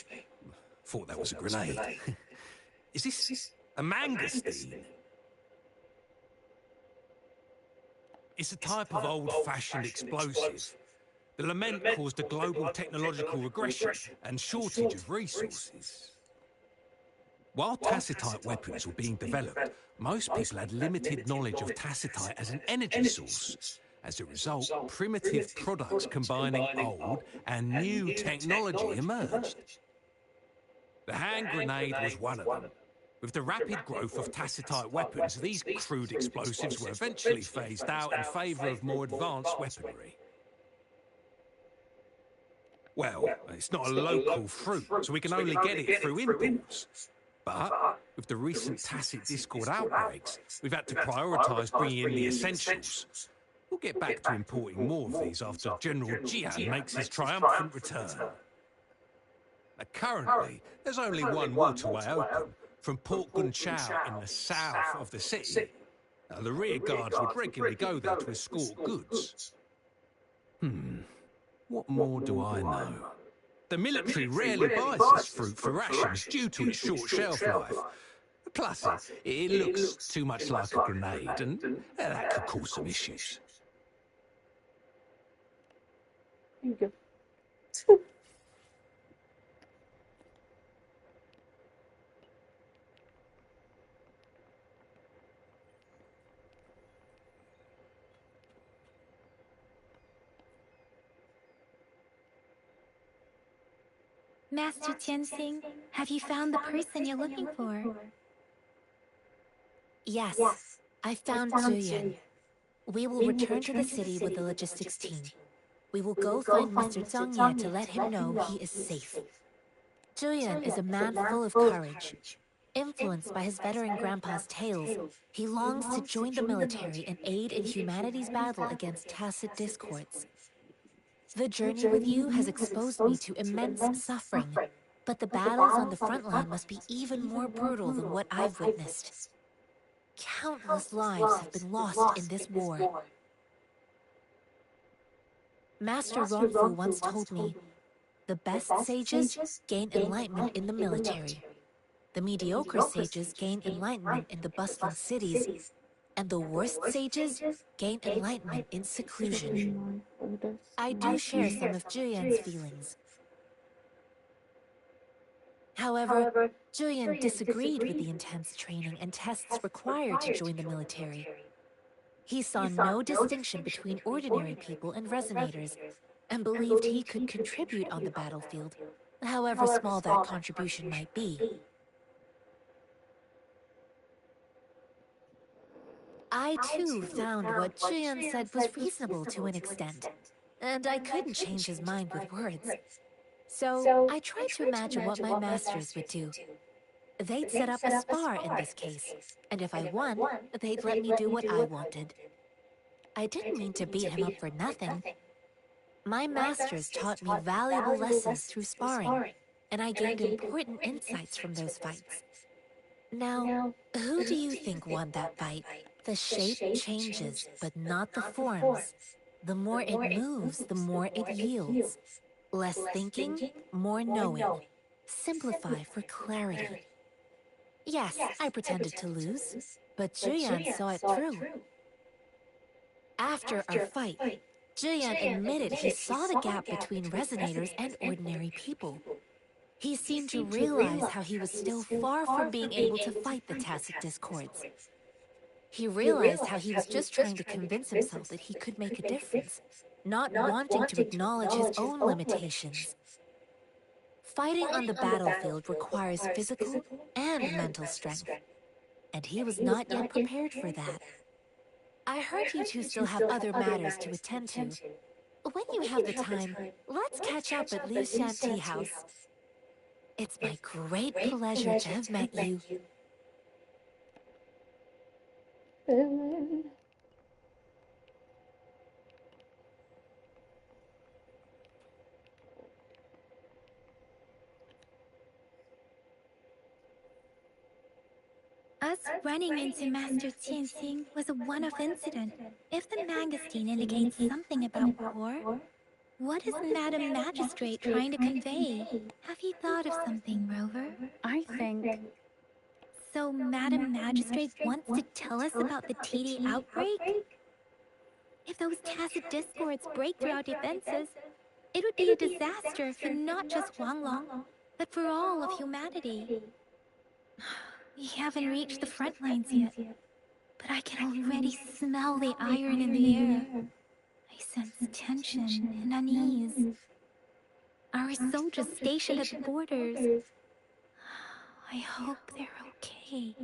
Thought that was a grenade. Is this a mangosteen? It's a type of old-fashioned explosive. The lament caused a global technological regression and shortage of resources. While tacitite weapons were being developed, most people had limited knowledge of tacitite as an energy source. As a result, primitive products combining old and new technology emerged. The hand grenade was one of them. With the rapid growth of tacitite weapons, these crude explosives were eventually phased out in favour of more advanced weaponry. Well, it's not a local fruit, so we can only get it through imports. But with the recent Tacit Discord outbreaks, we've had to prioritise bringing in the essentials. We'll get back to importing more of these after General Jian makes his triumphant return. Now, currently, there's only one waterway open, from Port Gunchao in the south of the city. Now, the rear guards would regularly go there to escort goods. What more do I know? The military rarely buys this fruit for rations due to its short shelf life. Plus, it looks too much like a grenade, and that could cause some issues. Thank you. Master Tianxing, have you found the person you're looking for? Yes, I found Zhuyan. We will return to the city with the logistics team. We will go find Mr. Zhang Ye to let him know he is safe. Zhuyan is a man full of courage. Influenced by his veteran grandpa's tales, he longs to join the military and aid in humanity's battle against Tacit Discords. The journey with you has exposed me to immense suffering, but the battles on the front line must be even more brutal than what I've witnessed. Countless lives have been lost in this war. Master Ronfu once told me, the best sages gain enlightenment in the military. The mediocre sages gain enlightenment in the bustling cities, and the worst sages gain enlightenment in seclusion. I do share some of Julian's feelings. However, Julian disagreed with the intense training and tests required to join the military. He saw no distinction between ordinary people and resonators, and believed he could contribute on the battlefield, however small that contribution might be. I too found what Julian said was reasonable to an extent, and I couldn't change his mind with words. So I tried to imagine what my masters would do. They'd set up a spar in this case, and if I won, they'd let me do what I wanted. I didn't mean to beat him up for nothing. My masters taught me valuable lessons through sparring, and I gained important insights from those fights. Now, who do you think won that fight? The shape changes, but not the forms. The more it moves, the more it yields. Less thinking, more knowing. Simplify for clarity. Yes, I pretended to lose, but Julian saw it through. After our fight, Julian admitted he saw the gap between resonators and ordinary people. He seemed to realize how he was still far from being able to fight the tacit discords. He realized how he was just trying to convince himself that he could make a difference, not wanting to acknowledge his own limitations. Fighting on the battlefield requires physical and mental strength, and he was not yet prepared for that. I heard you two still have other matters to attend to. When you have the time, let's catch up at Liu Shan Tea House. It's my great pleasure to have met you. Us running into Master Tianxing was a one-off incident. If the magazine indicates something about war, what is Madam Magistrate trying to convey? Have you thought of something, Rover? I think... So Madam Magistrate wants to tell us about the TD outbreak? If those tacit discords break through our defenses, it would be a disaster for not just Huanglong, but for all of humanity. We haven't reached the front lines yet, but I can already smell the iron in the air. I sense tension and unease. Our soldiers stationed at the borders. I hope they're okay.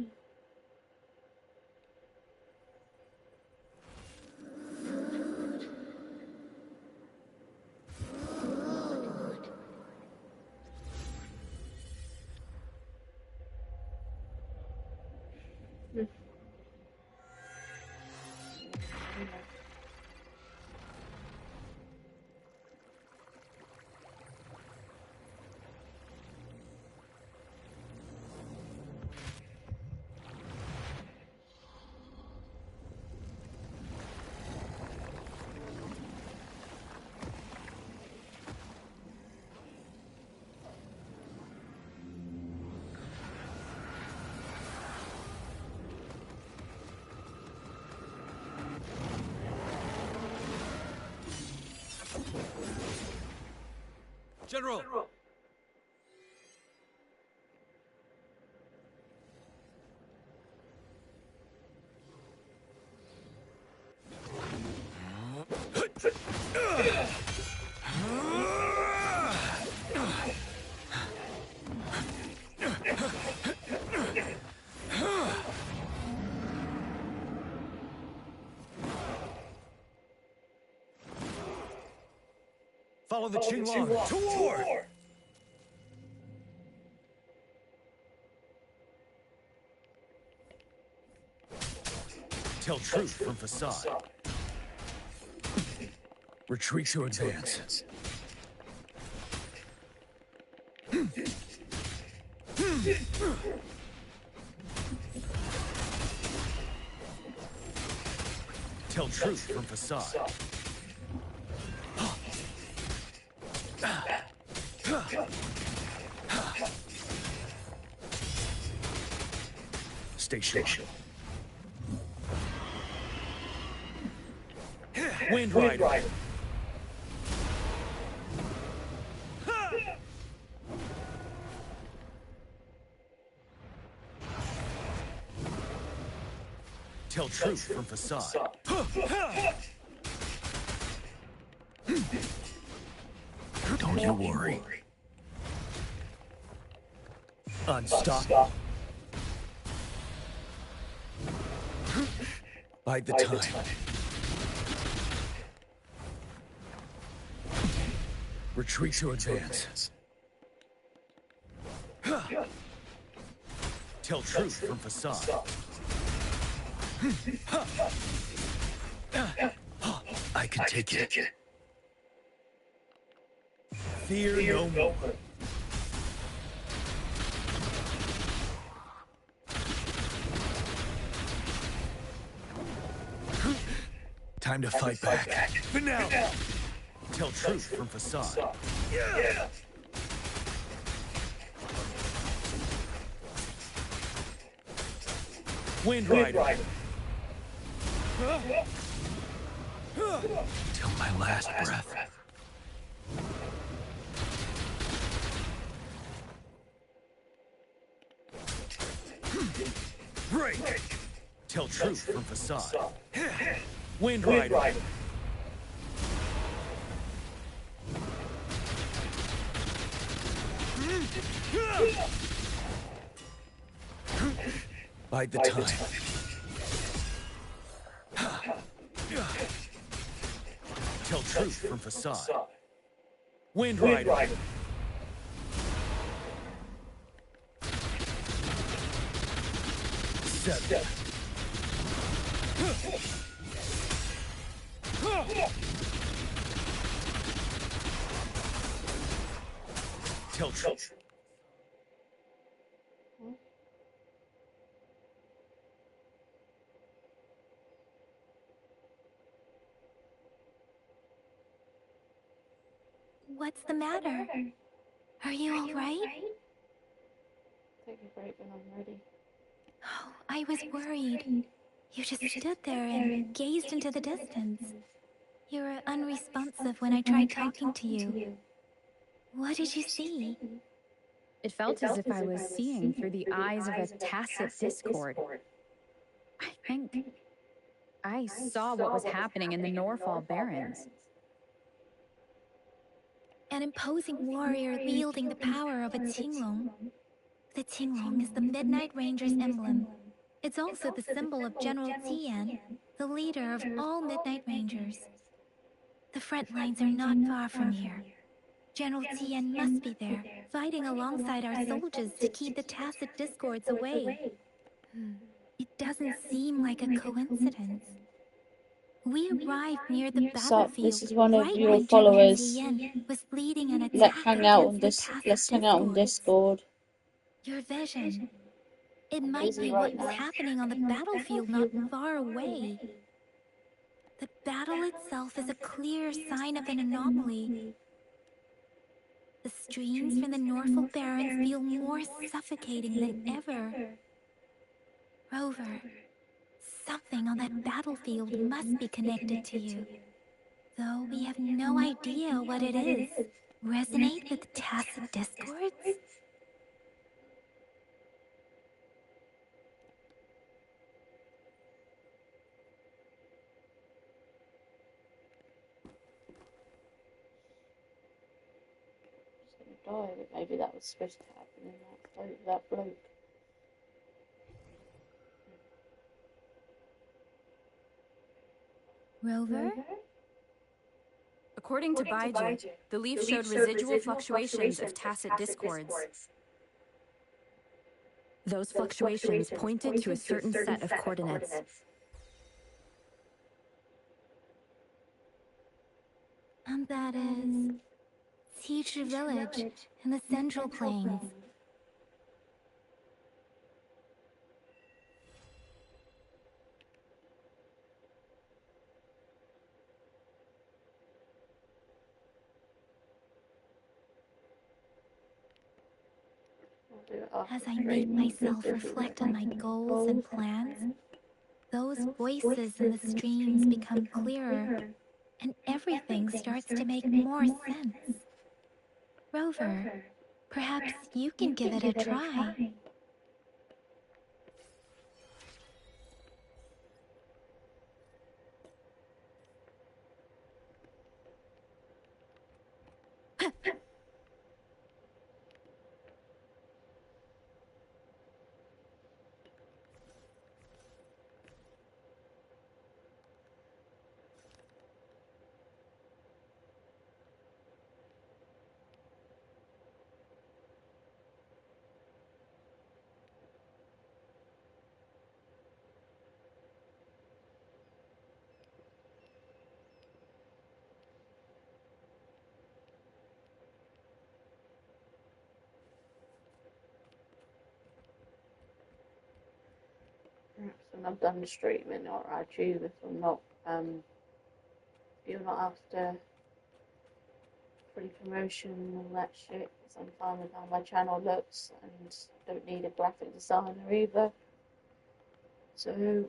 General! Follow the Qinglong to war! Tell truth from facade. Retreat to advance. Tell truth from facade. Station. Wind Rider. Tell truth from facade. Don't you worry. Unstoppable. Bide the time. Retreat to advance. Tell truth from facade. I can take it. Fear no more. Time to fight back. Finale. Tell truth from facade. Yeah. Wind Rider. Till my last breath. Break. Tell truth from facade. Wind Rider. Bide the time. Tell truth from facade. Wind Rider. Seven. Tell truth. What's the matter? Are you all right? Take a break when I'm ready. Oh, I was worried. You just stood there and gazed into the distance. You were unresponsive when I tried talking to you. What did you see? It felt as if I was seeing through the eyes of a tacit discord. I think I saw what was happening in the Norfall Barrens. An imposing warrior wielding the power of a Tinglong. The Tinglong is the Midnight Ranger's emblem. It's also the symbol of General Tian, the leader of all Midnight Rangers. The front lines are not far from here. General Tian must be there, fighting alongside our soldiers to keep the tacit discords away. It doesn't seem like a coincidence. We arrived near the battlefield. This is one of right your when followers. Tian was leading an attack Let's hang out on Discord. Discord. Your vision. It might be what was happening on the battlefield not far away. The battle itself is a clear sign of an anomaly. The streams from the Norfall Barrens feel more suffocating than ever. Rover, something on that battlefield must be connected to you. Though we have no idea what it is. Resonate with tacit discords? Die, but maybe that was supposed to happen in that fight with that bloke. Rover? According to Baiju, the leaf showed residual fluctuations of tacit discords. Those fluctuations pointed to a certain set of coordinates. And that is Teacher Village in the Central Plains. As I make myself reflect on my goals and plans, those voices in the streams become clearer, and everything starts to make more sense. Rover, perhaps you can give it a try. Perhaps when I've done the streaming, or I choose if I'm not, you're not after free promotion and all that shit, because I'm fine with how my channel looks and don't need a graphic designer either. So,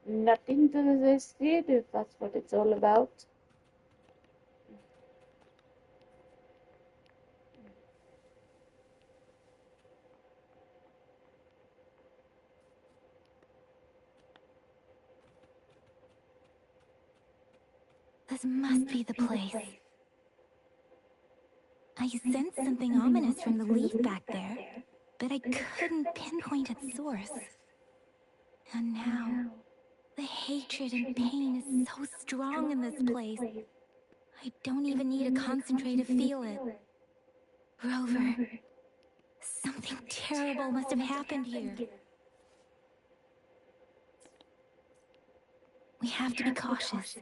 nothing to resist it if that's what it's all about. This must be the place. I sensed something ominous from the leaf back there, but I couldn't pinpoint its source. And now, the hatred and pain is so strong in this place. I don't even need to concentrate to feel it. Rover, something terrible must have happened here. We have to be cautious.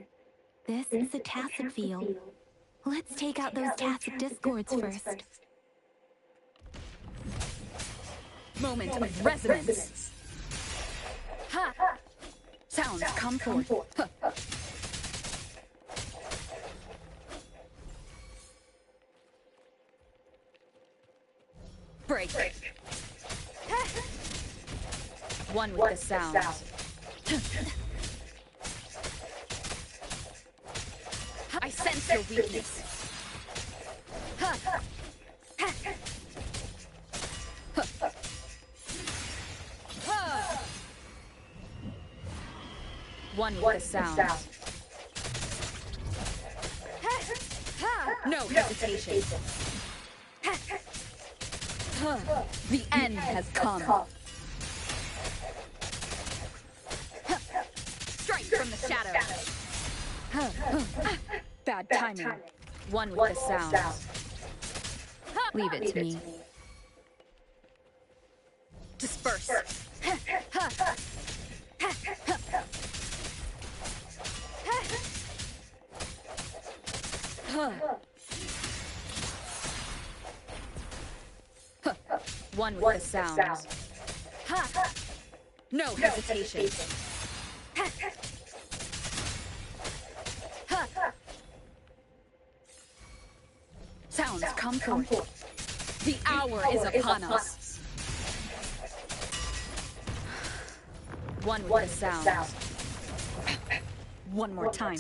This is a tacit field. Let's take out those tacit discords first. Moment of resonance. Ha! Sounds come forth. Huh. Break. One with the sounds. I sense your weakness. One with the sounds. No hesitation. The end has come. Strike from the shadows. Bad timing. One with the sounds. Leave it to me. Disperse. One with the sounds. No hesitation. Sounds come forth. The hour is upon us. One with the sounds. One more time.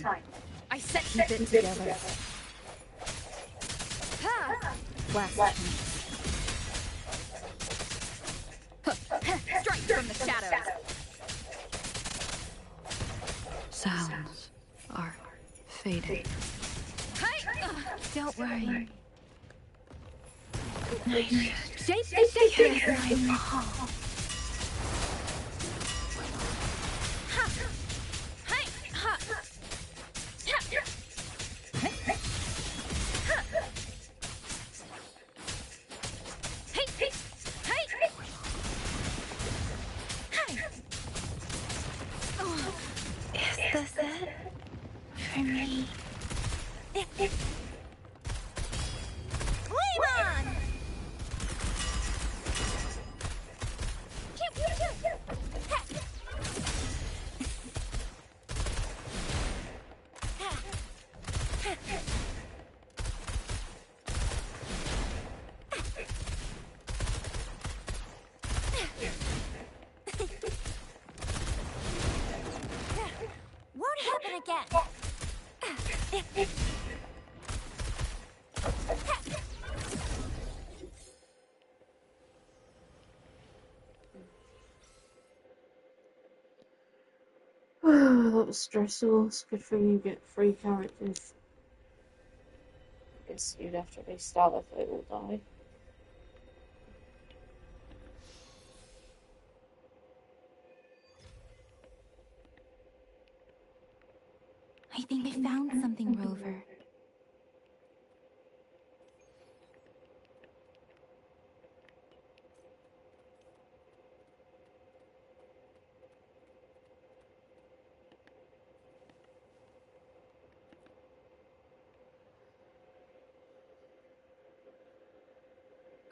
I set keep it together. Last chance. Strike from the shadows. Sounds are fading. Don't worry. Shape. Is this it? For me? again. That was stressful. It's a good thing you get 3 characters. I guess you'd have to restart if they all die. I think I found something, Rover.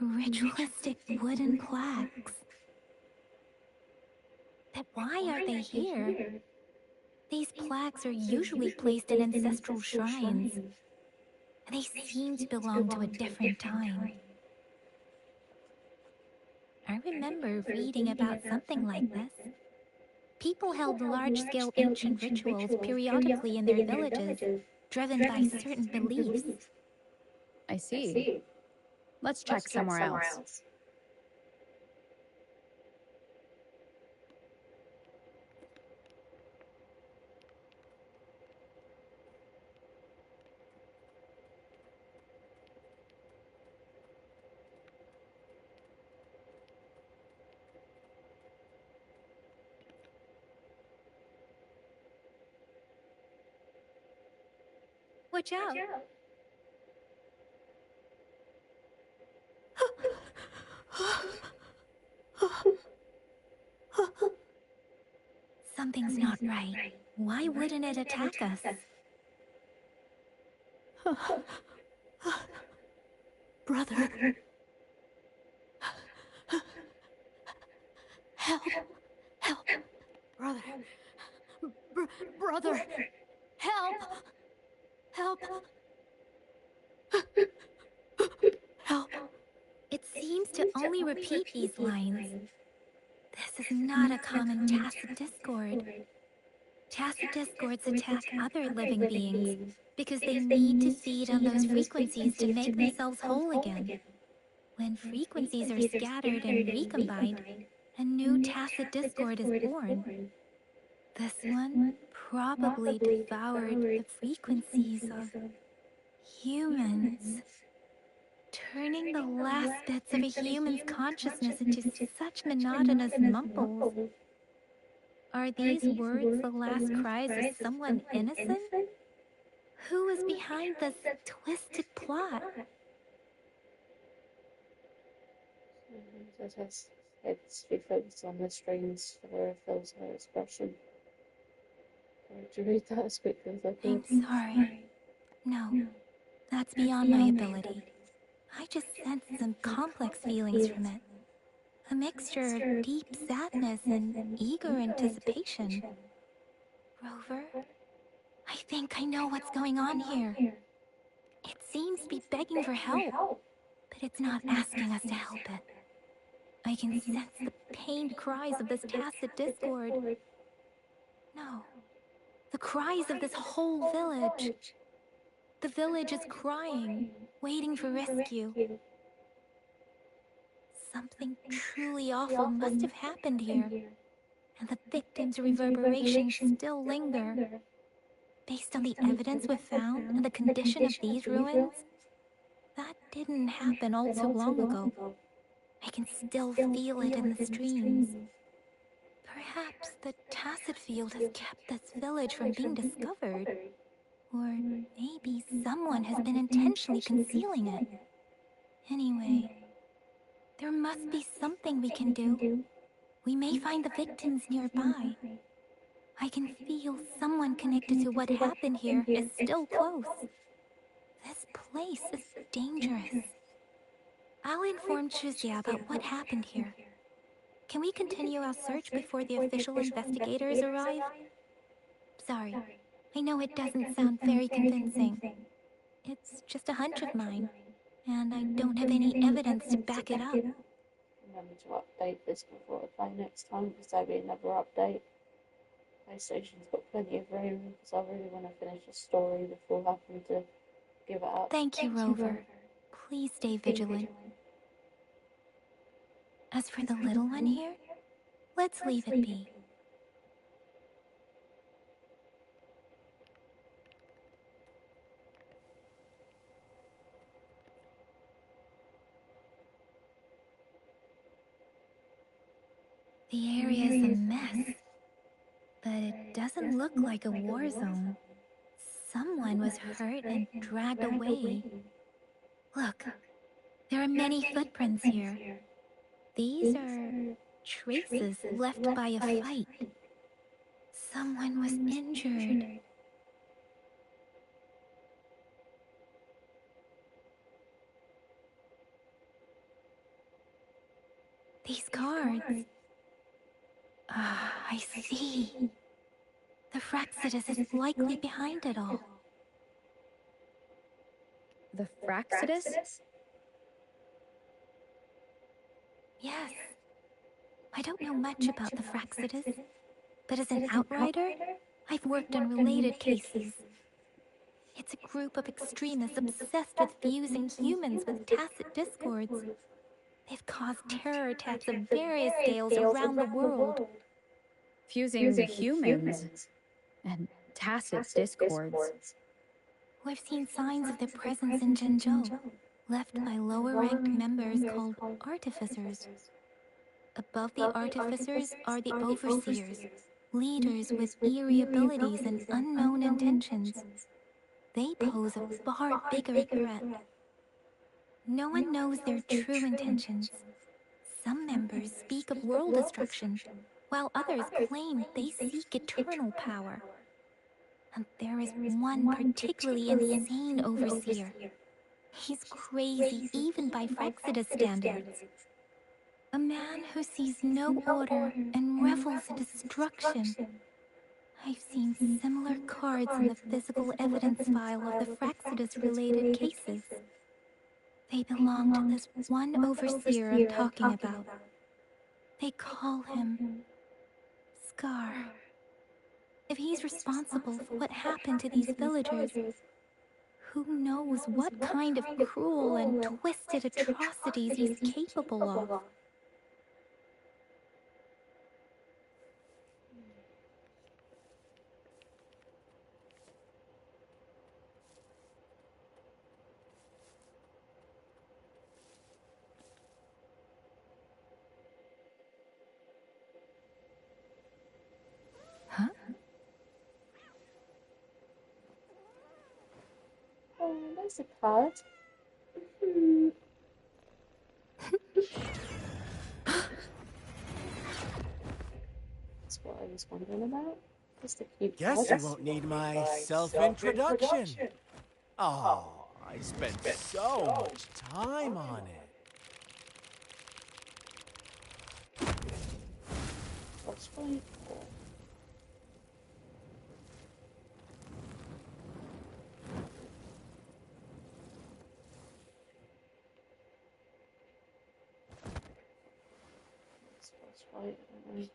Ritualistic wooden plaques. But why are they here? These plaques are usually placed in ancestral shrines. They seem to belong to a different time. I remember reading about something like this. People held large-scale ancient rituals periodically in their villages, driven by certain beliefs. I see. Let's check somewhere else. Watch out! Something's not right. Why wouldn't it attack us? Brother. Help. Help. Brother. Brother. Help. Help. Help. It seems to only repeat these lines. This is not a common tacit discord. Tacit discords attack other living beings because they need to feed on those frequencies to make themselves whole again. When frequencies are scattered and recombined, a new tacit discord is born. This one probably devoured the frequencies of humans, turning the last bits of a human's consciousness into such monotonous mumbles. Are these words the last cries of someone innocent? Who is behind this twisted plot? It has heads be focused on the strings for her fills her expression. To read that as quickly as I could. I'm sorry. No, that's beyond my ability. I just sense some complex feelings from it. A mixture of deep sadness and eager anticipation. Rover, I think I know what's going on here. It seems to be begging for help, but it's not asking us to help it. I can sense the pained cries of this tacit discord. No, the cries of this whole village. The village is crying, waiting for rescue. Something truly awful must have happened here, and the victims' reverberations still linger. Based on the evidence we've found and the condition of these ruins, that didn't happen all too long ago. I can still feel it in the streams. Perhaps the tacit field has kept this village from being discovered. Or maybe someone has been intentionally concealing it. Anyway, there must be something we can do. We may find the victims nearby. I can feel someone connected to what happened here is still close. This place is dangerous. I'll inform Chuzia about what happened here. Can we continue our search before the official investigators arrive? Sorry, I know it doesn't sound very convincing. It's just a hunch of mine, and I don't have any evidence to back it up. Remember to update this before I play next time, because there'll be another update. PlayStation's got plenty of room because I really want to finish the story before having to give it up. Thank you, Rover. Please stay vigilant. As for the little one here, let's leave it be. The area is a mess, but it doesn't look like a war zone. Someone was hurt and dragged away. Look, there are many footprints here. These are traces left by a fight. Someone was injured. These cards. Ah, I see. The Fraxidus is likely behind it all. The Fraxidus? Yes. I don't know much about the Fraxidus, but as an outrider, I've worked on related cases. It's a group of extremists obsessed with fusing humans with tacit discords. They've caused terror attacks of various scales around the world. Fusing humans and tacit discords. We've seen signs of their presence in Jinzhou, left by lower-ranked members called artificers. Above the artificers are the overseers, leaders with eerie abilities and unknown intentions. They pose a far bigger threat. No one knows their true intentions. Some members speak of world destruction, while others claim they seek eternal power. And there is one particularly insane overseer. He's crazy even by Fraxidus standards. A man who sees no order and revels in destruction. I've seen similar cards in the physical evidence file of the Fraxidus-related cases. They belong to this one overseer I'm talking about. They call him Scar. If he's responsible for what happened to these villagers, who knows what kind of cruel and twisted atrocities he's capable of? Huh? Oh, there's a card. That's what I was wondering about. Just a cute Guess card. you won't need my self-introduction. Oh, I spent so much time on it. What's right? What's right?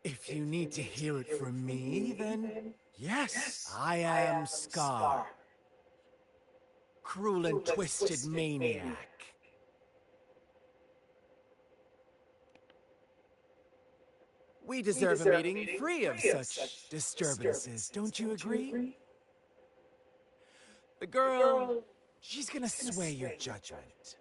If you need to hear it from me, then yes, I am Scar. Cruel and twisted maniac. We deserve a meeting free of such disturbances, don't you agree? The girl, she's gonna sway your judgment.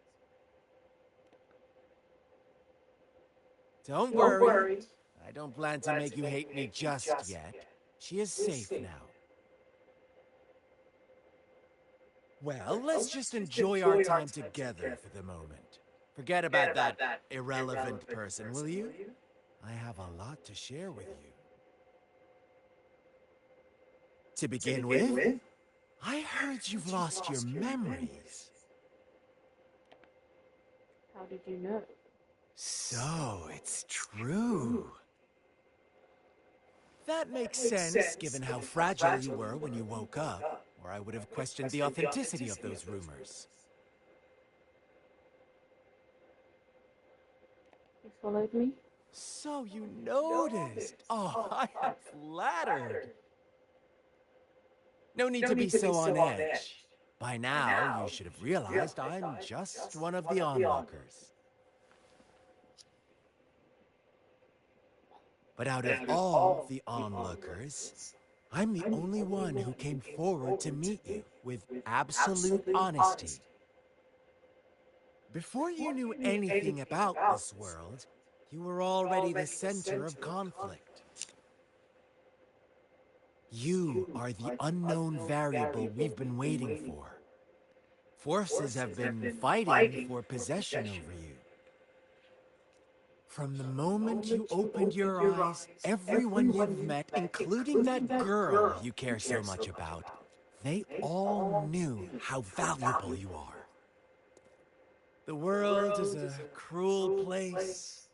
Don't worry. I don't plan to make you hate me just yet. She is safe now. Well, let's just enjoy our time together for the moment. Forget about that irrelevant person, will you? I have a lot to share with you. To begin with, I heard you've lost your memories. How did you know? So, it's true. That makes sense, given how fragile you were when you woke up, or I would have questioned the authenticity of those rumors. followed me. So you noticed. Oh, I am flattered. No need to be so on edge. By now, you should have realized I'm just one of the onlookers. But out of all the onlookers, I'm the only one who came forward to meet you with absolute honesty. Before you knew anything about this world, you were already the center of conflict. You are the unknown variable we've been waiting for. Forces have been fighting for possession over you. From the moment you opened your eyes, everyone you've met, including that girl you care so much about, they all knew how valuable you are. The world is a cruel place.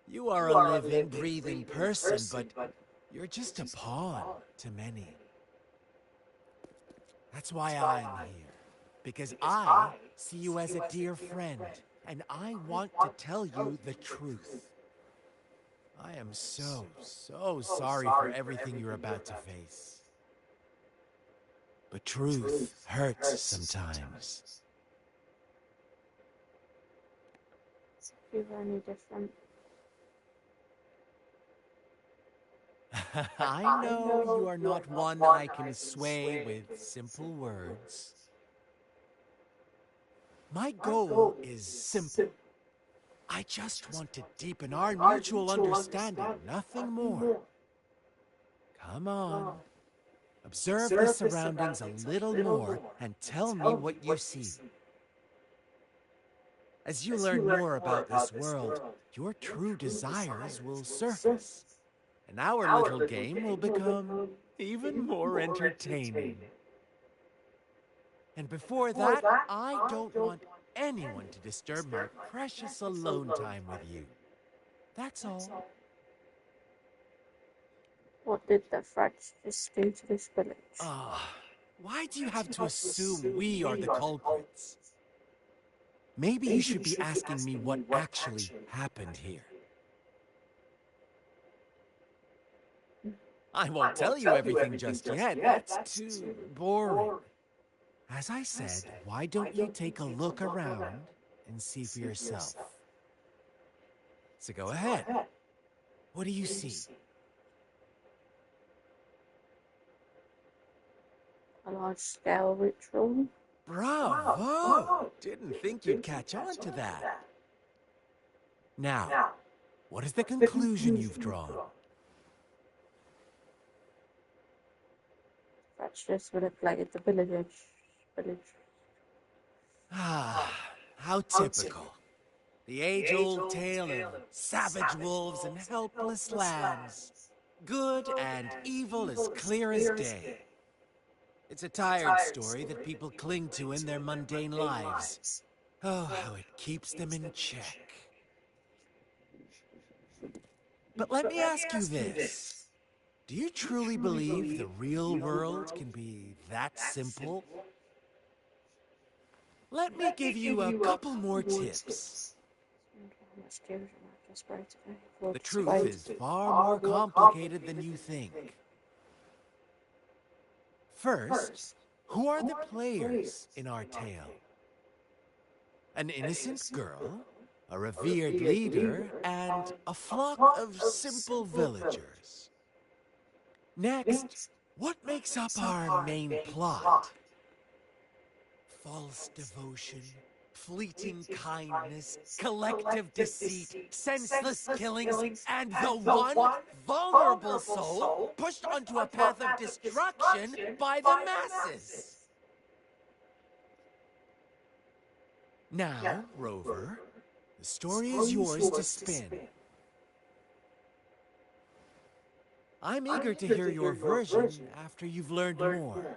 You are a living, breathing person, but you're just a pawn to many. That's why I'm here. Because I see you as a dear friend, and I want to tell you the truth. I am so sorry for everything you're about to face. But truth hurts sometimes. You're only different. I know you are not one I can sway with simple words. My goal is simple. I just want to deepen our mutual understanding, nothing more. Come on. Observe the surroundings a little more and tell me what you see. As you learn more about this world, your true desires will surface, and our little game will become even more entertaining. And before that, I don't want anyone to disturb my precious alone time with you. That's all. What did the Frats just do to this village? Why do you have to assume we are the culprits? Maybe you should be asking me what actually happened here. I won't tell you everything just yet. That's too boring. As I said, why don't you take a look around and see for yourself? So go ahead. What do you see? A large-scale ritual. Bravo! Didn't think you'd catch on to that. Now, what is the conclusion you've drawn? Frats just would have plagued the village. How typical. The age-old tale of savage wolves and helpless lambs. Good and evil as clear as day. It's a tired story that people cling to in their mundane lives. Oh, how it keeps them in check. But let me ask you this. Do you truly believe the real world can be that simple? Let me give you a couple more tips. The truth is far more complicated than you think. First, who are the players in our tale? An innocent girl, a revered leader, and a flock of simple villagers. Next, what makes up our main plot? False devotion, fleeting kindness, collective deceit, senseless killings, and the one vulnerable soul pushed onto a path of destruction by the masses. Now, Rover, the story is yours to spin. I'm eager to hear your version after you've learned more.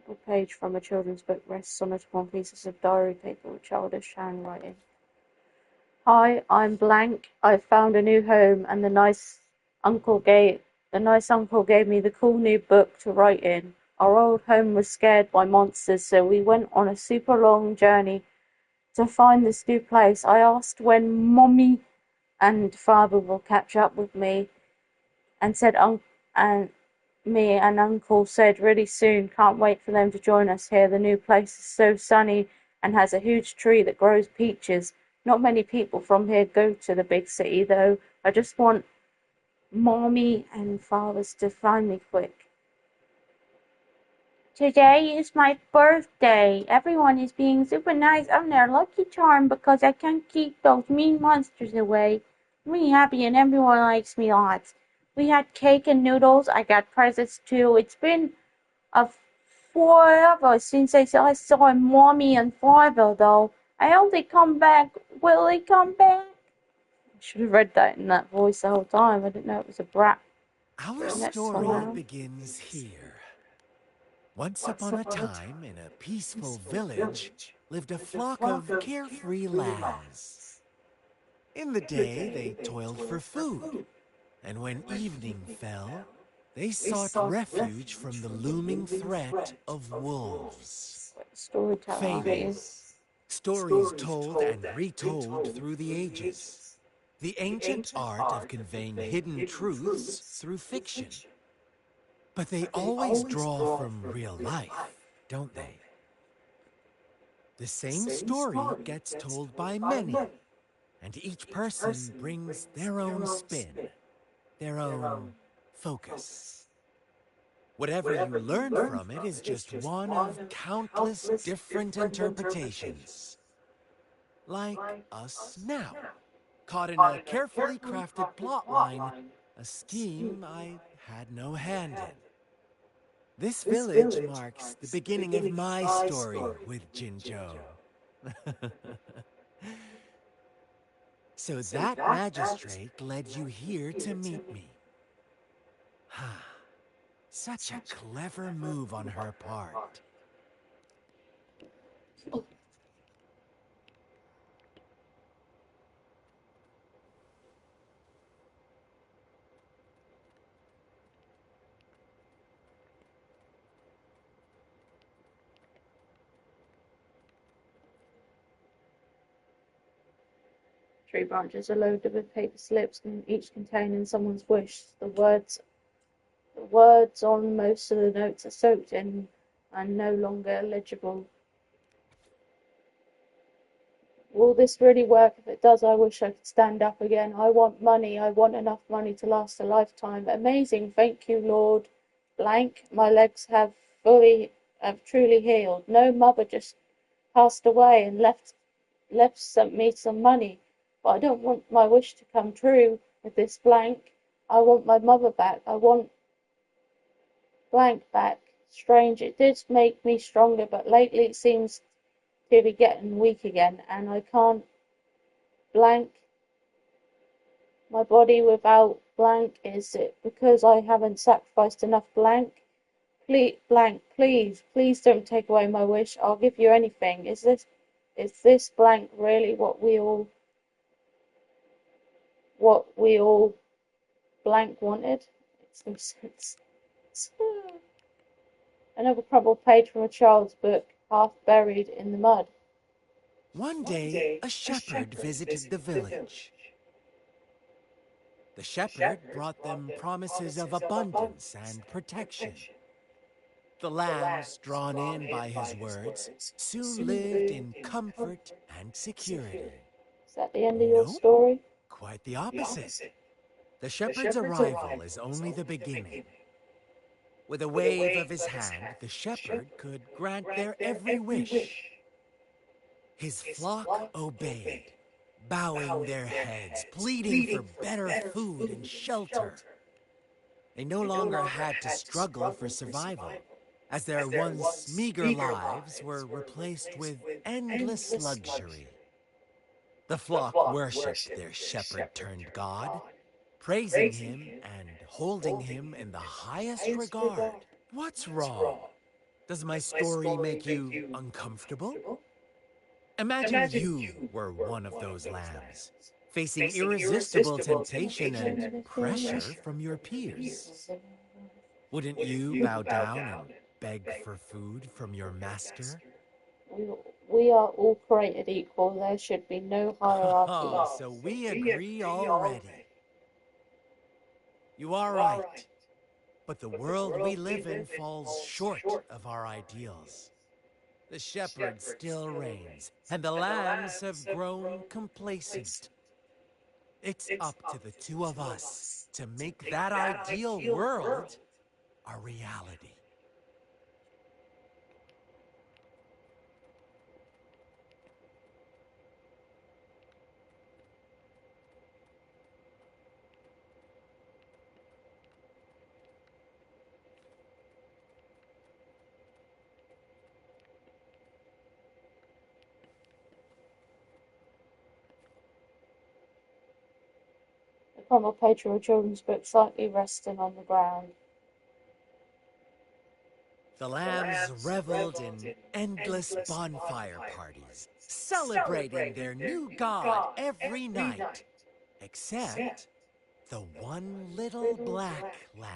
A page from a children's book rests on upon pieces of diary paper with childish handwriting. Hi, I'm blank. I've found a new home, and the nice uncle gave me the cool new book to write in. Our old home was scared by monsters, so we went on a super long journey to find this new place. I asked when Mommy and Father will catch up with me, and me and Uncle said really soon. Can't wait for them to join us here. The new place is so sunny and has a huge tree that grows peaches. Not many people from here go to the big city, though. I just want Mommy and Fathers to find me quick. Today is my birthday. Everyone is being super nice. I'm their lucky charm because I can keep those mean monsters away. I'm really happy and everyone likes me lots. We had cake and noodles. I got presents too. It's been forever since I saw Mommy and Father, though. I hope they come back. Will they come back? I should have read that in that voice the whole time. I didn't know it was a brat. Our story begins here. Once upon a time, in a peaceful village, lived a flock of carefree lambs. In the day, they toiled for food, and when evening fell, they sought refuge from the looming threat of wolves. Fables, stories told and retold through the ages. The ancient art of conveying hidden truths through fiction. But they always draw from real life, don't they? The same story gets told by many, and each person brings their own spin, their own focus. Whatever you learn from it is just one of countless different interpretations. Like us now, caught in a carefully crafted plotline, a scheme I had no hand in. This village marks the beginning of my story with Jinzhou. So that magistrate led you here to meet me. Such a clever move on her part. Tree branches are loaded with paper slips, each containing someone's wish. The words on most of the notes are soaked in and no longer legible. Will this really work? If it does, I wish I could stand up again. I want money. I want enough money to last a lifetime. Amazing. Thank you, Lord. Blank. My legs have truly healed. No, mother just passed away and left me some money. But I don't want my wish to come true with this blank. I want my mother back. I want blank back. Strange. It did make me stronger, but lately it seems to be getting weak again, and I can't blank my body without blank. Is it because I haven't sacrificed enough blank? Please, blank, please don't take away my wish. I'll give you anything. Is this blank really what we all blank wanted? Makes no sense. Another crumpled page from a child's book, half buried in the mud. One day, a shepherd visited the village. The shepherd brought them promises of abundance and protection. The lambs, drawn in by his words, soon lived in comfort and security. Is that the end of your story? Quite the opposite. The shepherd's arrival is only the beginning. With a wave of his hand, the shepherd could grant their every wish. His flock obeyed, bowing their heads, pleading for better food and shelter. They no longer had to struggle for survival, as their once meager lives were replaced with endless luxury. The flock worshipped their shepherd-turned-god, praising him and holding him in the highest regard. What's wrong? Does my story make you uncomfortable? Imagine you were one of those lambs, facing irresistible temptation and pressure from your peers. Wouldn't you bow down and beg for food from your master? We are all created equal. There should be no hierarchy. Oh, so we agree already. You are right. But the world we live in falls short of our ideals. The shepherd still reigns, and the lambs have grown complacent. It's up to the two of us to make that ideal world a reality. The crumpled page of a children's book slightly resting on the ground. The lambs reveled in endless bonfire parties, celebrating their new god every night, except the one little black lamb.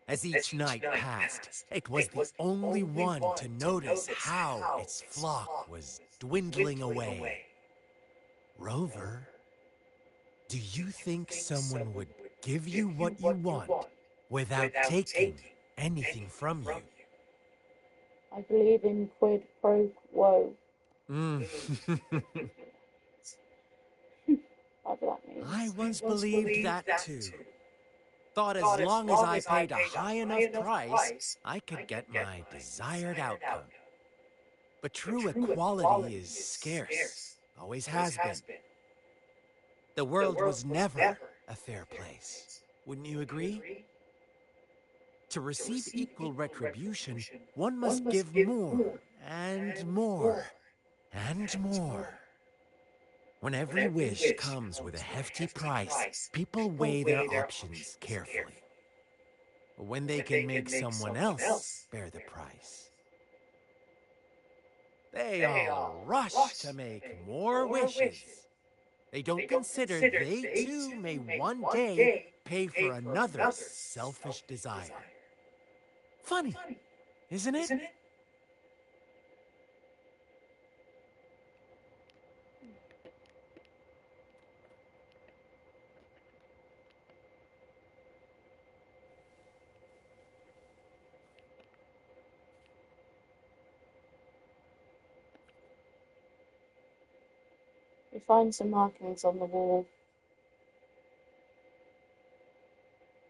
As each night passed, it was the only one to notice how its flock was dwindling away. Rover, do you think someone would give you what you want without taking anything from you? I believe in quid pro quo. I once believed that too. Thought as long as I paid a high enough price, I could get my desired outcome. But true equality is scarce, always has been. The world was never a fair place. Wouldn't you agree? To receive equal retribution, one must give more, and more, and more. When every wish comes with a hefty price, people weigh their options carefully. When they can make someone else bear the price, they all rush to make more wishes. They don't consider they too may one day pay for another's selfish desire. Funny, isn't it? We find some markings on the wall.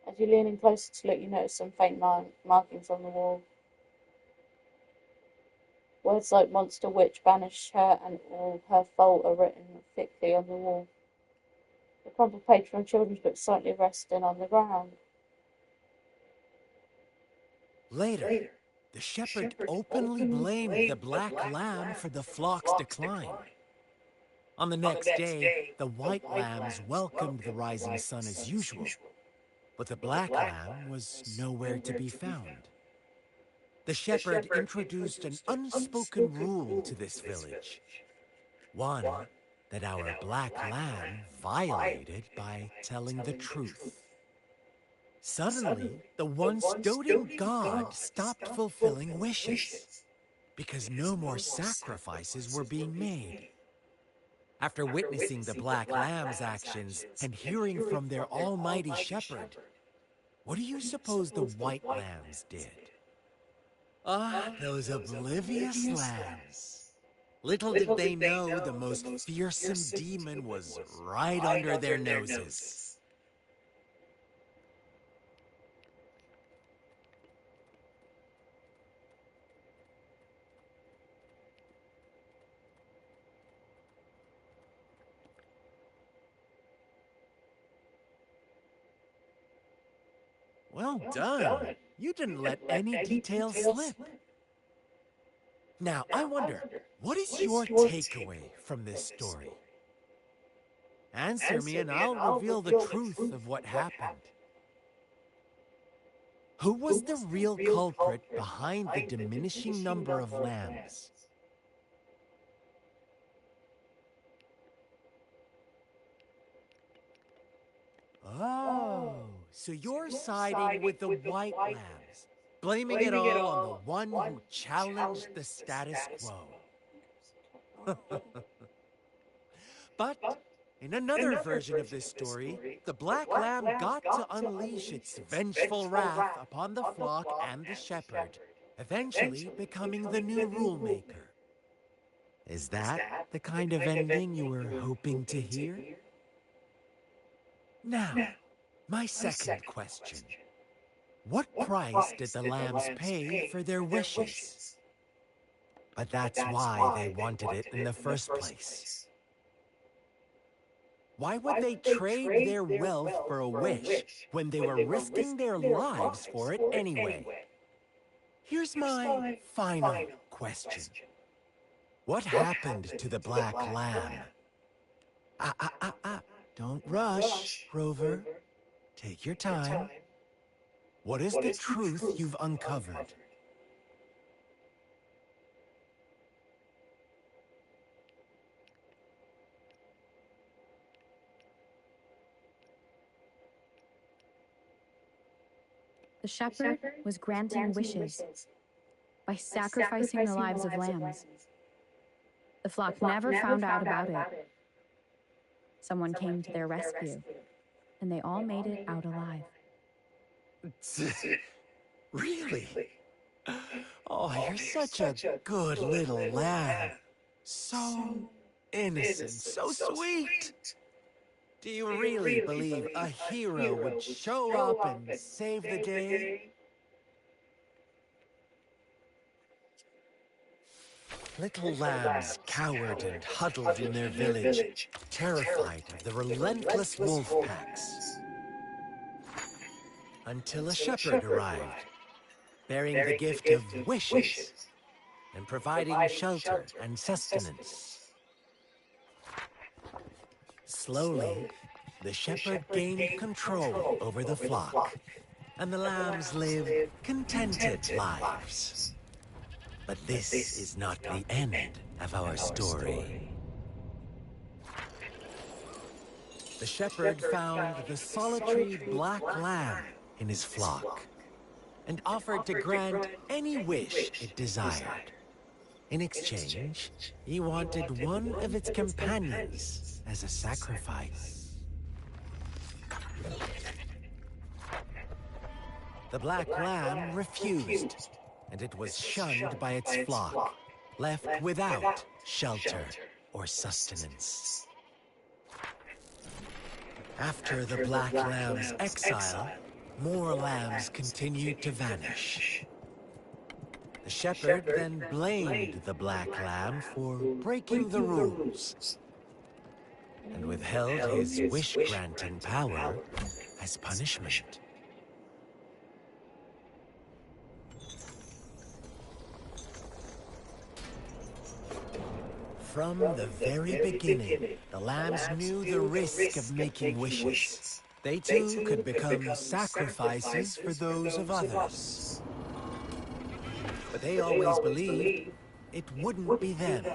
As you lean in closer to look, you notice some faint markings on the wall. Words like monster, witch, banished her, and all her fault are written thickly on the wall. The crumpled page from a children's book slightly resting on the ground. Later, the shepherd openly blamed the black lamb for the flock's decline. On the next day, the white lambs welcomed the rising sun as usual, but the black lamb was nowhere to be found. The shepherd introduced an unspoken rule to this village, one that our black lamb violated by telling the truth. Suddenly, the once doting god stopped fulfilling wishes, because no more sacrifices were being made. After witnessing the black lamb's actions and hearing from their almighty shepherd, what do you suppose the white lambs did? Ah, those oblivious lambs. Little did they know the most fearsome demon was right under their noses. Well done. You didn't let any details slip. Now, I wonder, what is your takeaway from this story? Answer me and I'll reveal the truth of what happened. Who was the real culprit behind the diminishing number of lambs? Oh, so you're siding with the white lambs, blaming it all on the one who challenged the status quo. But in another version of this story, the black lamb got to unleash its vengeful wrath upon the flock and the shepherd, eventually becoming the new rule maker. Is that the kind of ending you were hoping to hear? Now, my second question. What price did the lambs pay for their wishes? But that's why they wanted it in the first place. Why would they trade their wealth for a wish when they were risking their lives for it anyway? Here's my final question. What happened to the black lamb? Don't rush, Rover. Take your time. What is the truth you've uncovered? The shepherd was granting wishes by sacrificing the lives of lambs. The flock never found out about it. Someone came to their rescue, and they all made it out alive. Really? Oh, you're such a good little lamb. So innocent, so sweet. Do you really believe a hero would show up and save the day? Little lambs cowered and huddled in their village, terrified of the relentless wolf packs. Until a shepherd arrived, bearing the gift of wishes and providing shelter and sustenance. Slowly, the shepherd gained control over the flock, and the lambs lived contented lives. But this is not the end of our story. The shepherd found the solitary black lamb in his flock and offered to grant any wish it desired. In exchange, he wanted one of its companions as a sacrifice. The black lamb refused, and it was shunned by its flock, left without shelter or sustenance. After the black lamb's exile, more lambs continued to vanish. The shepherd then blamed the black lamb for breaking the rules and withheld his wish-granting power as punishment. From the very beginning, the lambs knew the risk of making wishes. They too could become sacrifices for those of others. But they always believed it wouldn't be them.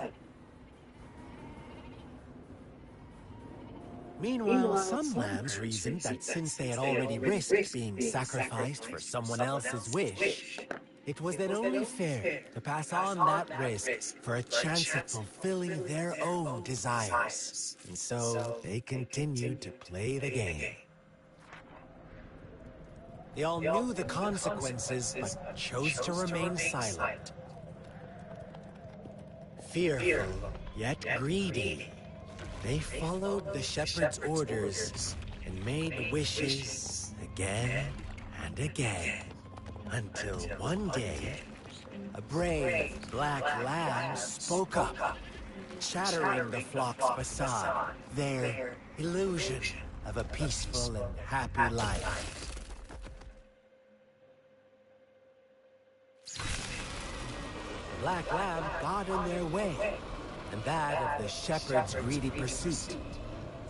Meanwhile, some lambs reasoned that since they had already risked being sacrificed for someone else's wish, it was then only fair to pass on that risk for a chance at fulfilling their own desires. And so they continued to play the game. They all knew the consequences, but chose to remain silent. Fearful, yet greedy, they followed the shepherd's orders and made wishes again and again. Until one day, a brave black lamb spoke up, shattering the flock's facade, their illusion of a peaceful and happy life. The black lamb got in their way, and that of the shepherd's greedy pursuit,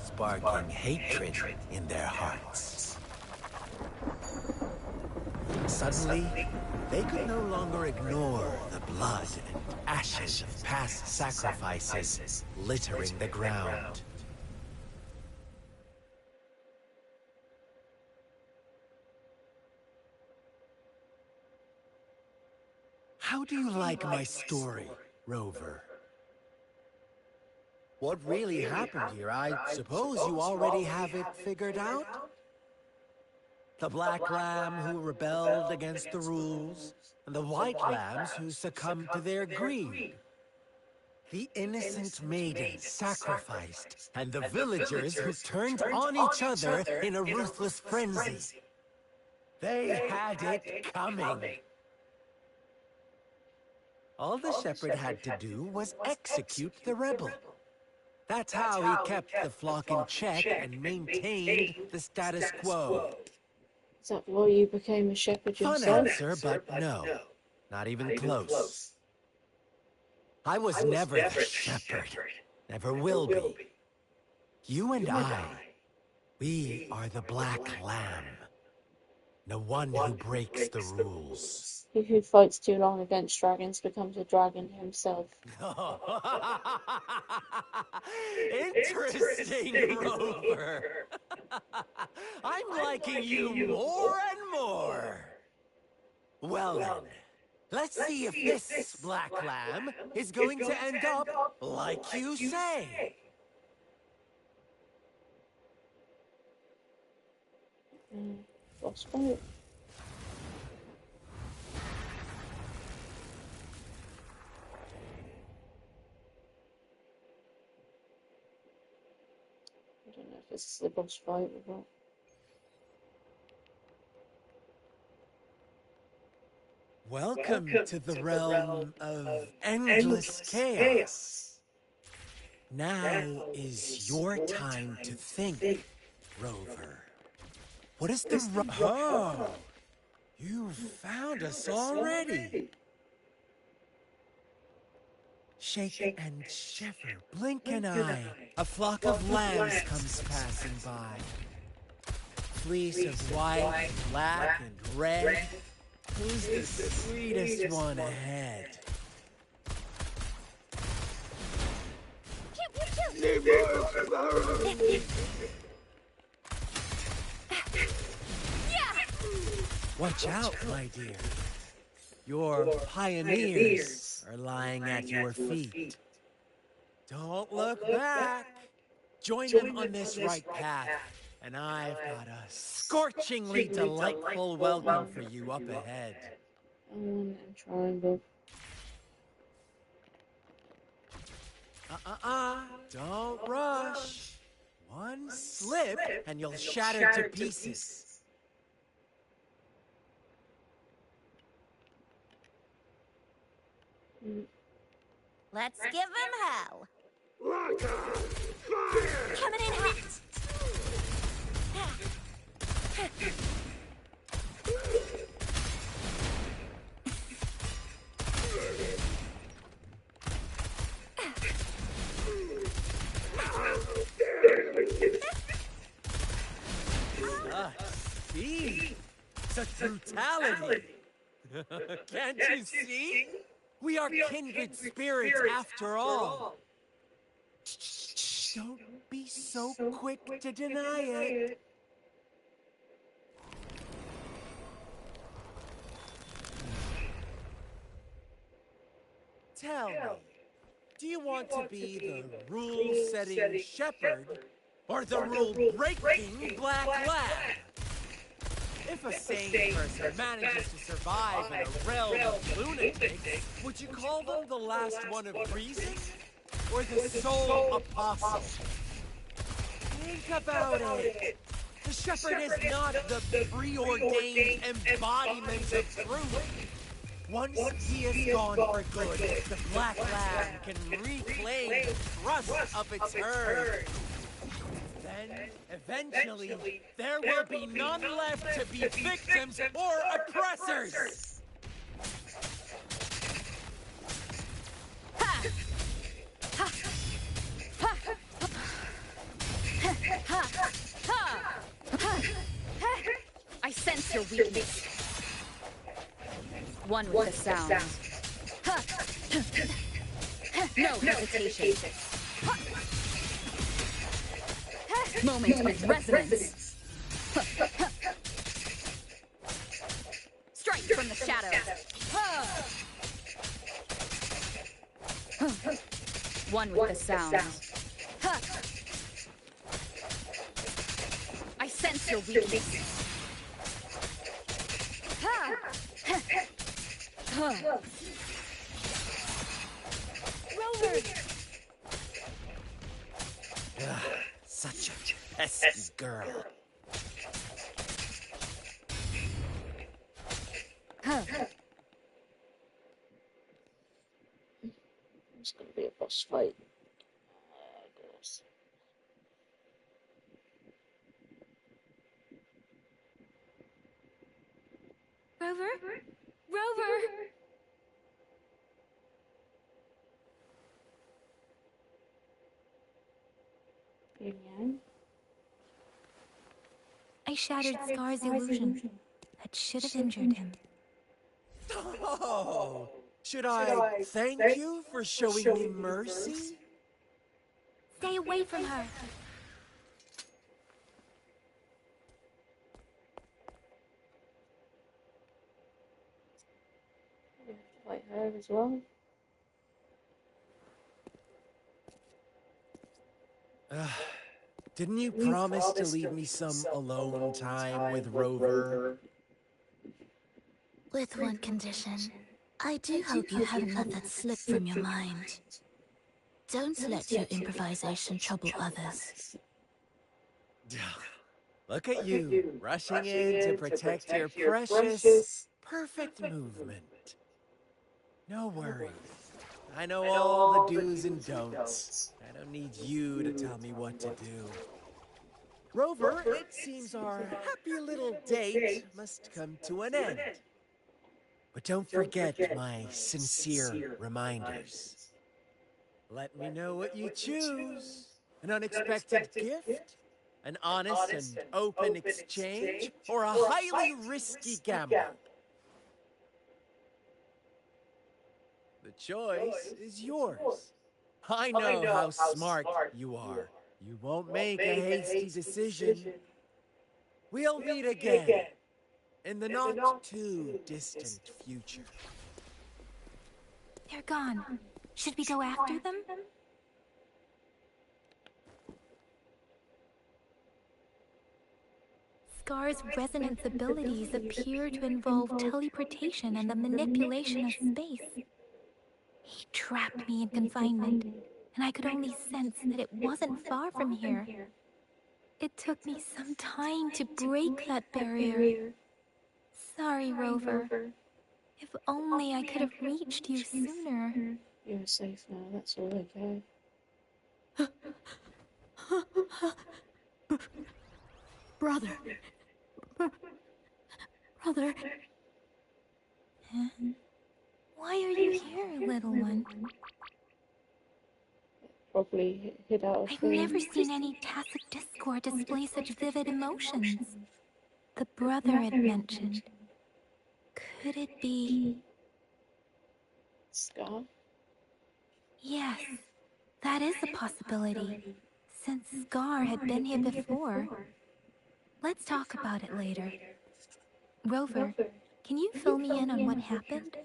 sparking hatred in their hearts. Suddenly, they could no longer ignore the blood and ashes of past sacrifices littering the ground. How do you like my story, Rover? What really happened here? I suppose you already have it figured out? The black lamb who rebelled against the rules, and the white lambs who succumbed to their greed. The innocent maiden sacrificed, and the villagers who turned on each other in a ruthless frenzy. They had it coming. All the shepherd had to do was execute the rebel. That's how he kept the flock in check and maintained the status quo. Is that why you became a shepherd yourself? Fun answer, but no. Not even close. I was never the shepherd. Never will be. You and I, we are the black lamb. The one who breaks the rules. He who fights too long against dragons becomes a dragon himself. Interesting, Rover. I'm liking you more and more. Well then, let's see if this black lamb is going to end up like you say. Boss fight. I don't know if this is the boss fight or not. Welcome to the realm of endless chaos. Now is your time to think, Rover. What is the Oh! You found us already! Shake and shiver, blink an eye. A flock of lambs comes passing by. Fleece of white, black, and red. Who's the sweetest one ahead? Watch out, my dear. Your pioneers are lying at your feet. Don't look back. Join them on this right path, and I've got a scorchingly delightful welcome for you up ahead. And triangle. Don't rush. One slip, and you'll shatter to pieces. Let's give him hell. Coming in hot. Speed! Such brutality! Can't you see? We are kindred spirits after all. Don't be so quick to deny it. Tell me, do you want to be the rule-setting shepherd or the rule-breaking black lad? If a sane person manages to survive in a realm of lunatics, would you call them the last one of reason? Or the sole apostle? Think about it. The shepherd is not the preordained embodiment of truth. Once he is gone for good, the black lamb can reclaim the trust of its herd. Then, eventually, there will be none left to be victims or oppressors! I sense your weakness. One with the sound. No hesitation. Moment of resonance. Strike from the shadows. One with the sound. I sense your weakness. Rover! Such a pesky girl. It's going to be a boss fight. Gosh. Rover? Rover! Yin-yang. I shattered Scar's illusion. That should have injured him. Oh, should I thank you for showing me mercy? Stay away from her. You have to fight her as well. Didn't you promise to leave me some alone time with Rover? With one condition. I do hope you haven't let that slip from your mind. Don't let your improvisation trouble others. Look at you, rushing in to protect your precious, perfect movement. No worries. I know all the do's and don'ts. I don't need you to tell me what to do. Rover, it seems our happy little date must come to an end. But don't forget my sincere reminders. Let me know what you choose. An unexpected gift? An honest and open exchange? Or a highly risky gamble? The choice is yours. I know how smart you are. You won't make a hasty decision. We'll meet again in the not too distant future. They're gone. Should we go after them? Scar's resonance abilities appear to involve teleportation and the manipulation of space. He trapped me in confinement, and I could only sense that it wasn't far from here. It took me some time to break that barrier. Sorry, Rover. If only I could have reached you sooner. You're safe now, that's all okay. Brother. Brother. Huh? Why are you here, little one? Probably hid out. I've never seen any tacit discord display such vivid emotions. The brother had mentioned. Could it be... Scar? Yes, that is a possibility, since Scar had been here before. Let's talk about it later. Rover, can you fill me in on what happened?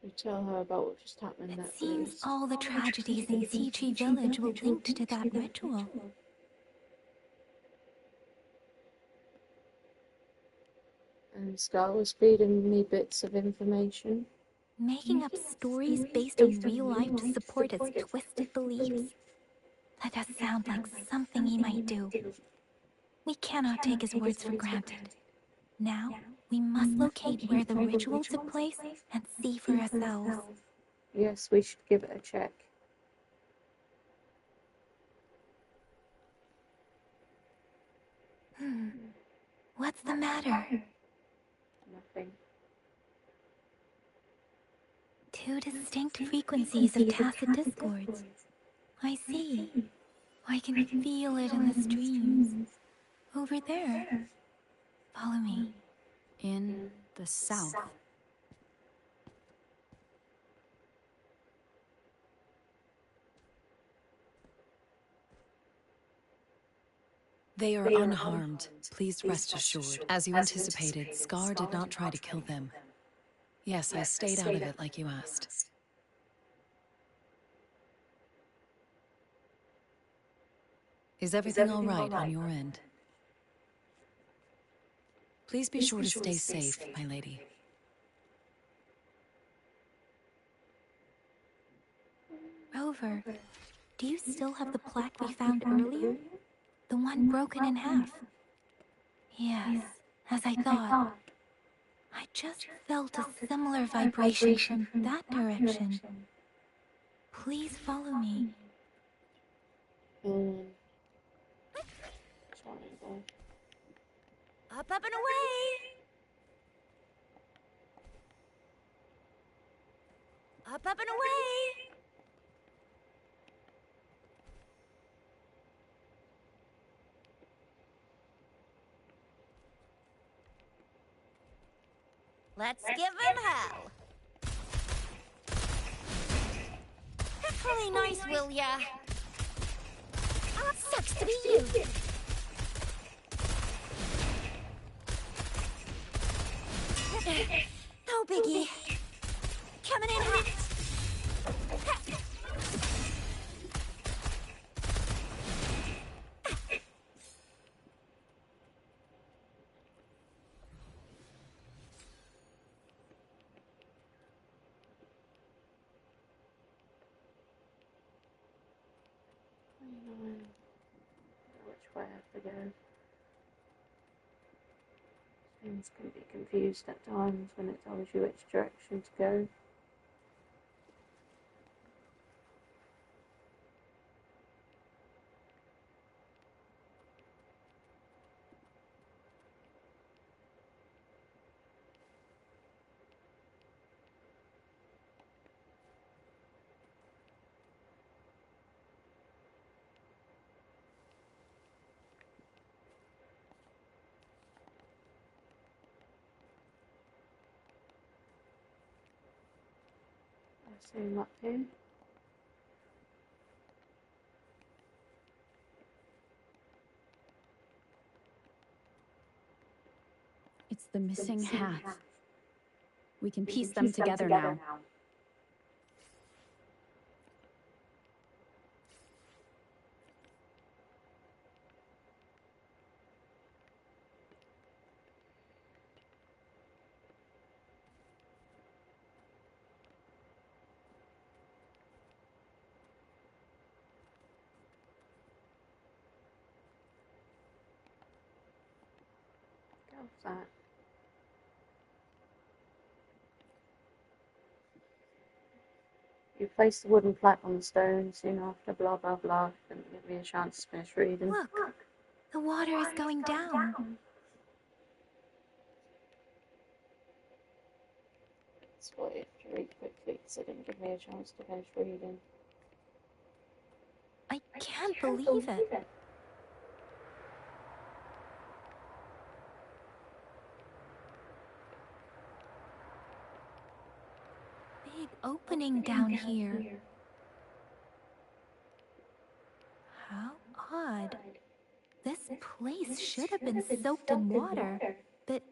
You tell her about what just happened. It seems all the tragedies in Sichi Village were linked to that ritual. And Scar was feeding me bits of information. Making up stories based on real life to support his twisted beliefs? That does sound like something he might do. We cannot take his words for granted. Now, we must locate where the ritual took place and see for ourselves. Yes, we should give it a check. What's the matter? Nothing. Two distinct frequencies of tacit discords. I see. I can feel it in the streams. Over there. Follow me. In the south. They are unharmed, please rest assured. As you anticipated, Scar did not try to kill them. Yes, I stayed out of it like you asked. Is everything all right on your end? Please be sure to stay safe, my lady. Rover, do you still have the plaque we found earlier? The one broken in half? Yes, as I thought. I just felt a similar vibration from that direction. Please follow me. Up, up, and away! Up, up, and away! Let's give him hell. Play nice, will ya? Oh, it sucks to be you. No biggie. Coming in hot. Which way I have to go. Things can be confused at times when it tells you which direction to go. I see him up here. It's the missing hat. We can piece them together now. Go with that. You place the wooden plaque on the stone soon after, blah blah blah. Didn't give me a chance to finish reading. Look, the water is going down. That's why I have to read quickly because it didn't give me a chance to finish reading. I can't believe it. Big opening down here. How odd. This place should have been soaked in water, but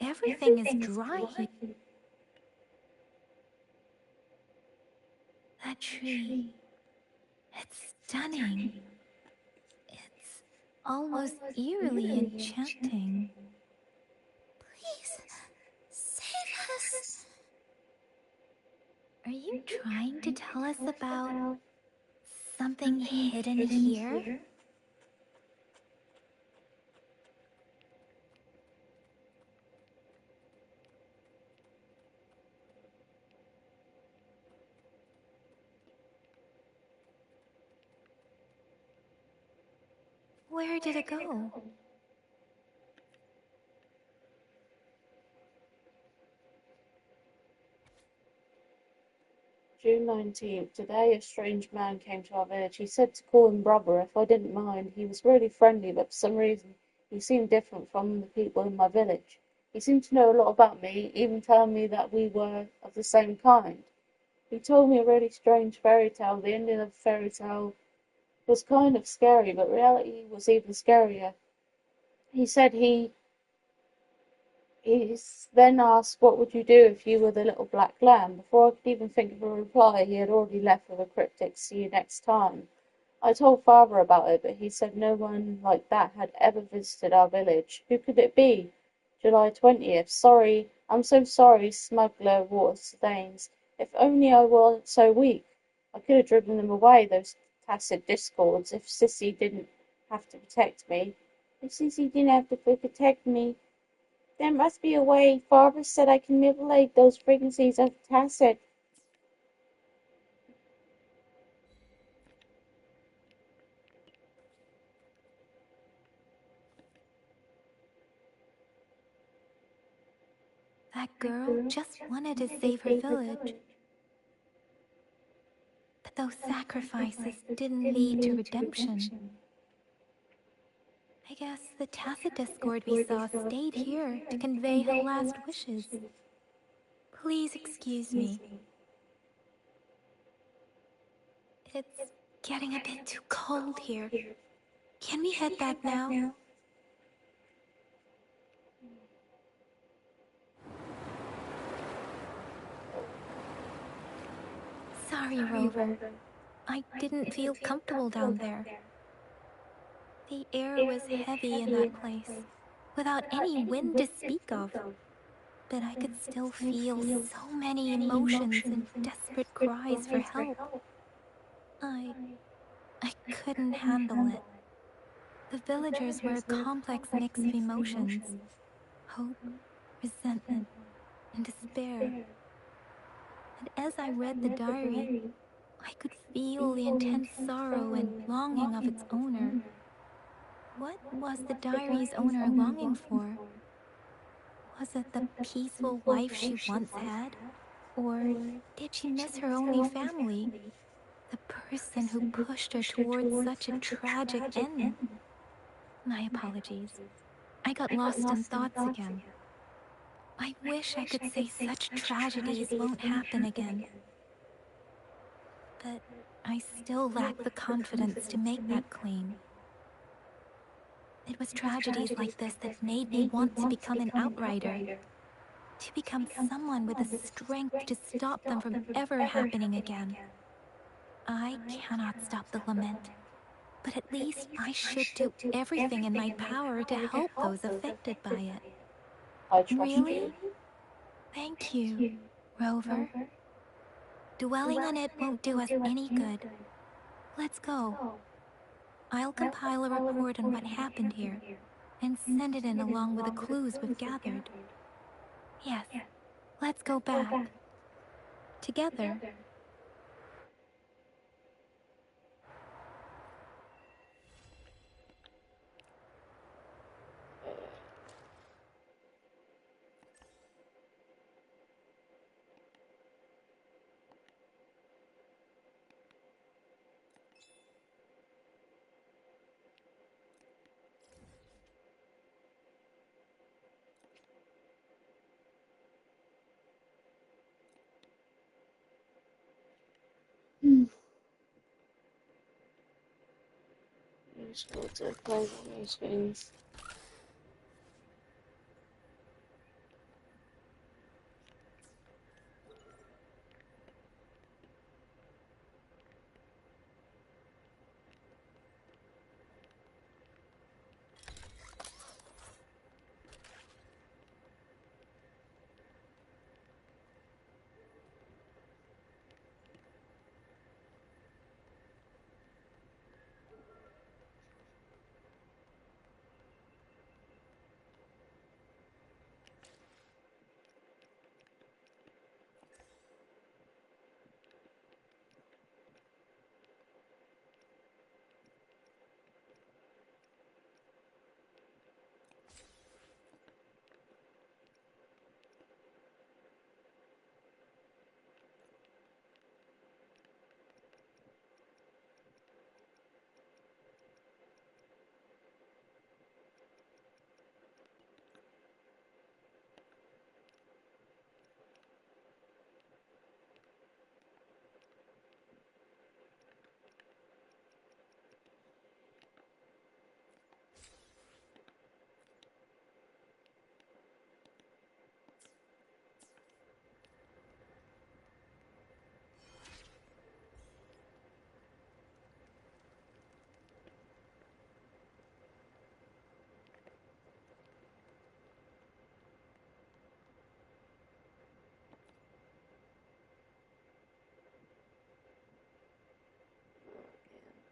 everything is dry here. That tree. It's stunning. It's almost eerily enchanting. Please, save us. Are you trying to tell us about something hidden here? Where did it go? June 19th. Today a strange man came to our village. He said to call him brother if I didn't mind. He was really friendly, but for some reason he seemed different from the people in my village. He seemed to know a lot about me, even telling me that we were of the same kind. He told me a really strange fairy tale. The ending of the fairy tale was kind of scary, but reality was even scarier. He said he then asked, "What would you do if you were the little black lamb?" Before I could even think of a reply, he had already left with a cryptic "See you next time." I told Father about it, but he said no one like that had ever visited our village. Who could it be? July 20th. Sorry, I'm so sorry, smuggler Waterstains. If only I weren't so weak. I could have driven them away, those tacit discords, if Sissy didn't have to protect me. If Sissy didn't have to protect me, there must be a way. Father said I can manipulate those frequencies of tacit. That girl just wanted to save her village. But those sacrifices didn't lead to redemption. I guess the tacit discord we saw stayed here to convey her last wishes. Please excuse me. It's getting a bit too cold here. Can we head back now? Sorry, Rover. I didn't feel comfortable down there. The air was heavy in that place, without any wind to speak of. But I could still feel so many emotions and desperate cries for help. I couldn't handle it. The villagers were a complex mix of emotions: hope, resentment, and despair. And as I read the diary, I could feel the intense sorrow and longing of its owner. What was the diary's owner longing for? Was it the peaceful life she once had? Or did she miss her only family? The person who pushed her towards such a tragic end? My apologies. I got lost in thoughts again. I wish I could say such tragedies won't happen again. But I still lack the confidence to make that claim. It was tragedies like this that made me want to become an outrider. To become someone with the strength to stop them from ever happening again. I cannot stop the lament, but at least I should do everything in my power to help those affected by it. Really? Thank you, Rover. Dwelling on it won't do us any good. Let's go. I'll compile a report on what happened here and send it in along with the clues we've gathered. Yes, let's go back. Together. Just got to play video screens.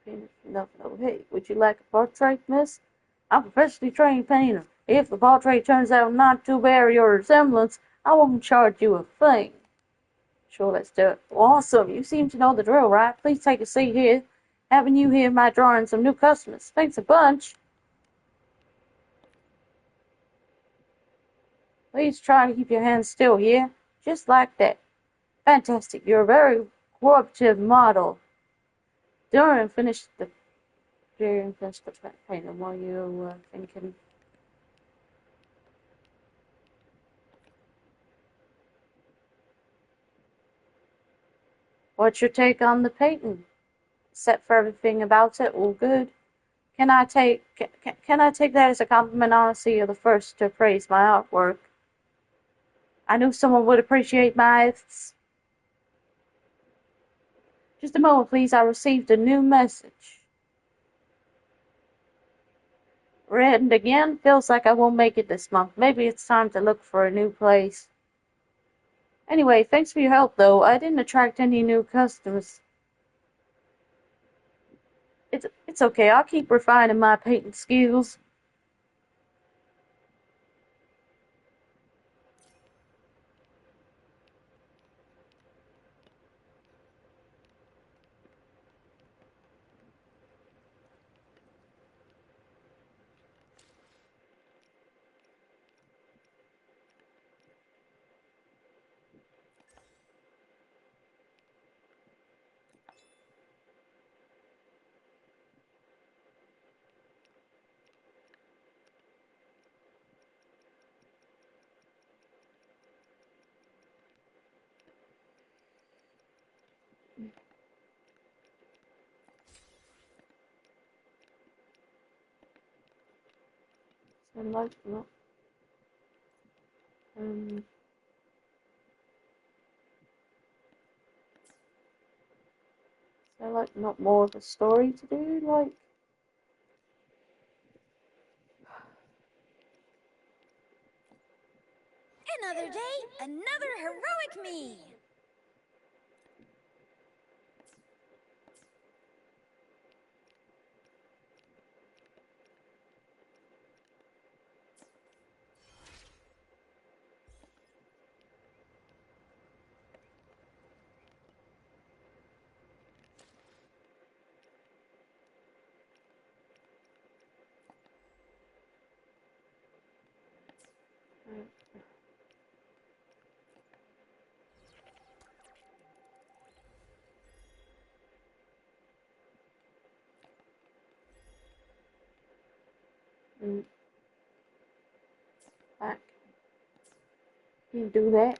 painter for nothing. Oh, hey, would you like a portrait, miss? I'm a professionally trained painter. If the portrait turns out not to bear your resemblance, I won't charge you a thing. Sure, let's do it. Awesome, you seem to know the drill, right? Please take a seat here. Having you here might draw in some new customers. Thanks a bunch. Please try to keep your hands still here. Just like that. Fantastic, you're a very cooperative model. During finished the painting while you were thinking. What's your take on the painting? Except for everything about it, all good. Can I take that as a compliment? Honestly, you're the first to praise my artwork. I knew someone would appreciate my. Just a moment, please. I received a new message. Read again? Feels like I won't make it this month. Maybe it's time to look for a new place. Anyway, thanks for your help, though. I didn't attract any new customers. It's okay. I'll keep refining my painting skills. I like not. So like not more of a story to do, like. Another day, another heroic me. Back. You do that.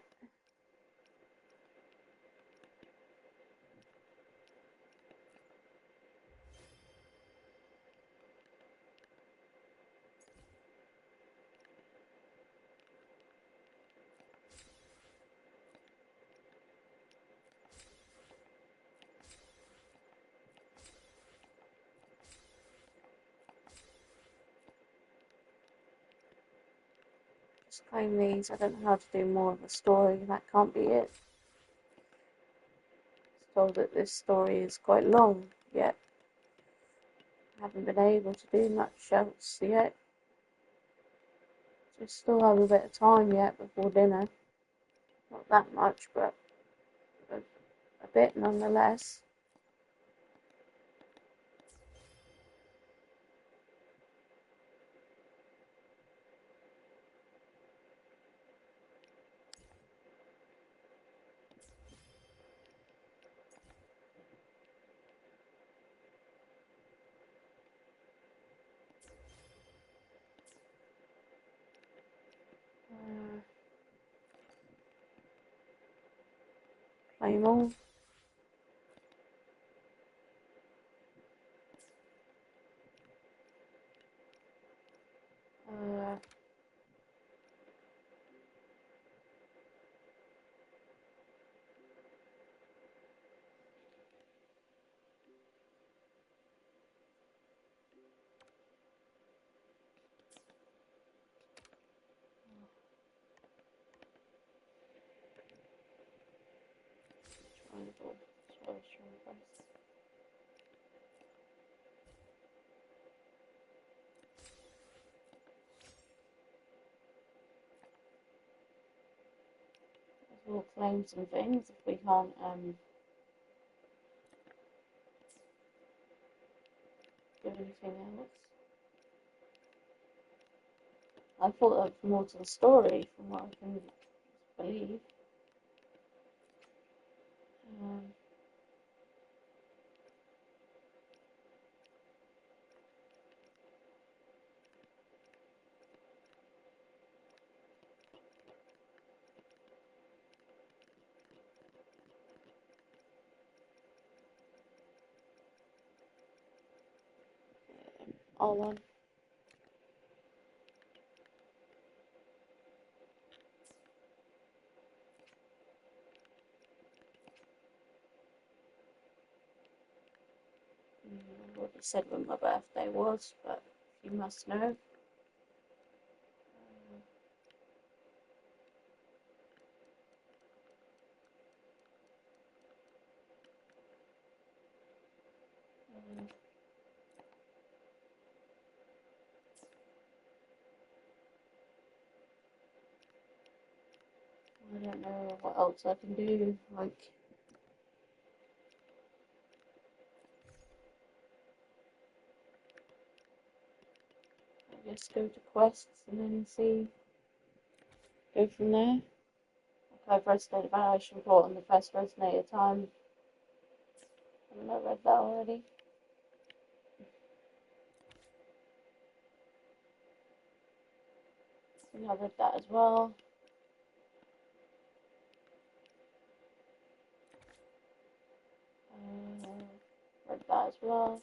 Just claim these. I don't know how to do more of a story. That can't be it. It's told that this story is quite long, yet I haven't been able to do much else yet. Just still have a bit of time yet before dinner. Not that much, but a bit nonetheless. Claim all. We'll claim some things if we can't do anything else. I thought there was more to the story from what I can believe. R1. I already said when my birthday was, but you must know. I don't know what else I can do, like I guess go to quests and then go from there. I've resonated validation report on the first resonator time. Haven't I read that already? I think I read that as well. Read that as well.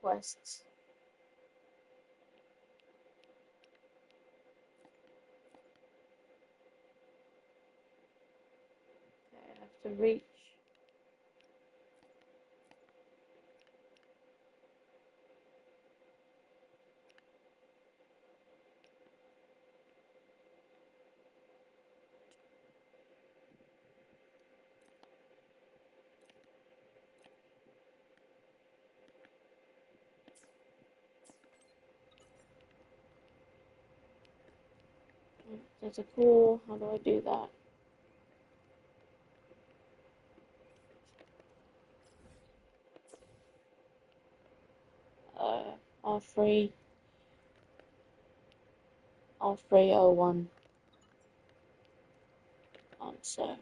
Quests. Okay, I have to reach. There's a call. How do I do that? R3. R301. Answer.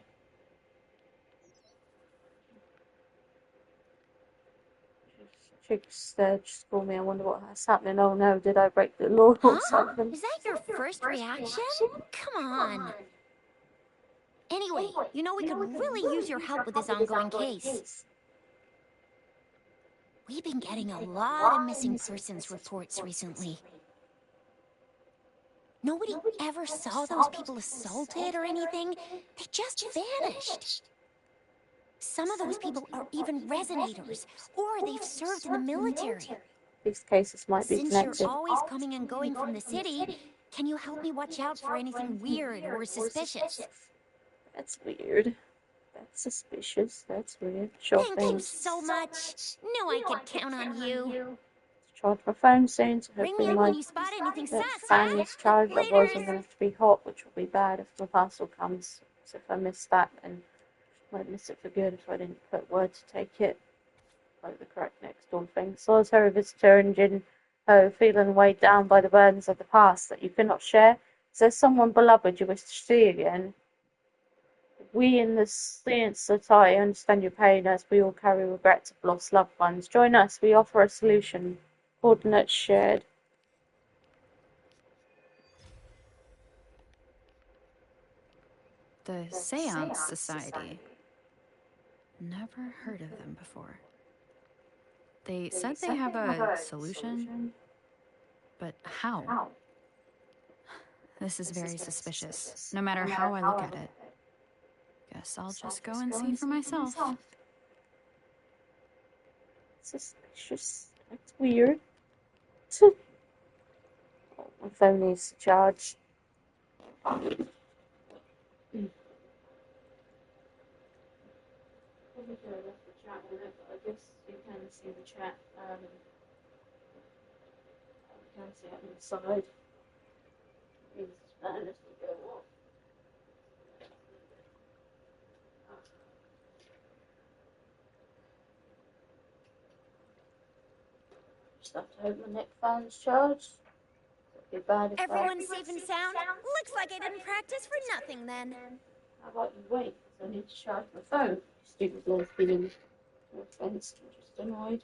Chicks just call me. I wonder what's happening. Oh no, did I break the law or something? Is that your first reaction? Come on. Anyway, you know we could really use your help with this ongoing case. We've been getting a lot of missing persons reports recently. Nobody ever saw those people assaulted or anything. They just vanished. Some of those people are even resonators, or they've served in the military. These cases might be Since connected. you're always coming and going from the city, can you help me watch out for anything weird or suspicious? That's weird. That's suspicious. That's weird. Sure Thank thing. you so much. Knew I could count on you. Charge my phone soon, so Ring hopefully me my when you spot anything sus, fan huh? is charged. Otherwise, I'm Laters. going to have to be hot, which will be bad if my parcel comes. So if I miss that, then I might miss it for good if I didn't put word to take it. Like the correct next door thing. Solitary visitor in Jin-ho, feeling weighed down by the burdens of the past that you cannot share. Is there someone beloved you wish to see again? We in the science society understand your pain as we all carry regrets of lost loved ones. Join us, we offer a solution. Coordinates shared. The Seance Society. Never heard of them before. They said they have a solution, but how? This is very suspicious, no matter how I look at it. Guess I'll just go and see for myself. Suspicious. That's weird. My phone needs to charge. Probably could have left the chat on it, but I guess you can see the chat. You can see it on the side. It's better if you go off. Just have to hope my neck phone's charged. It'd be bad if Everyone's safe and sound? Looks like I didn't practice for nothing then. How about you wait? Because I need to charge my phone. Stupid little feeling. No offense, I'm just annoyed.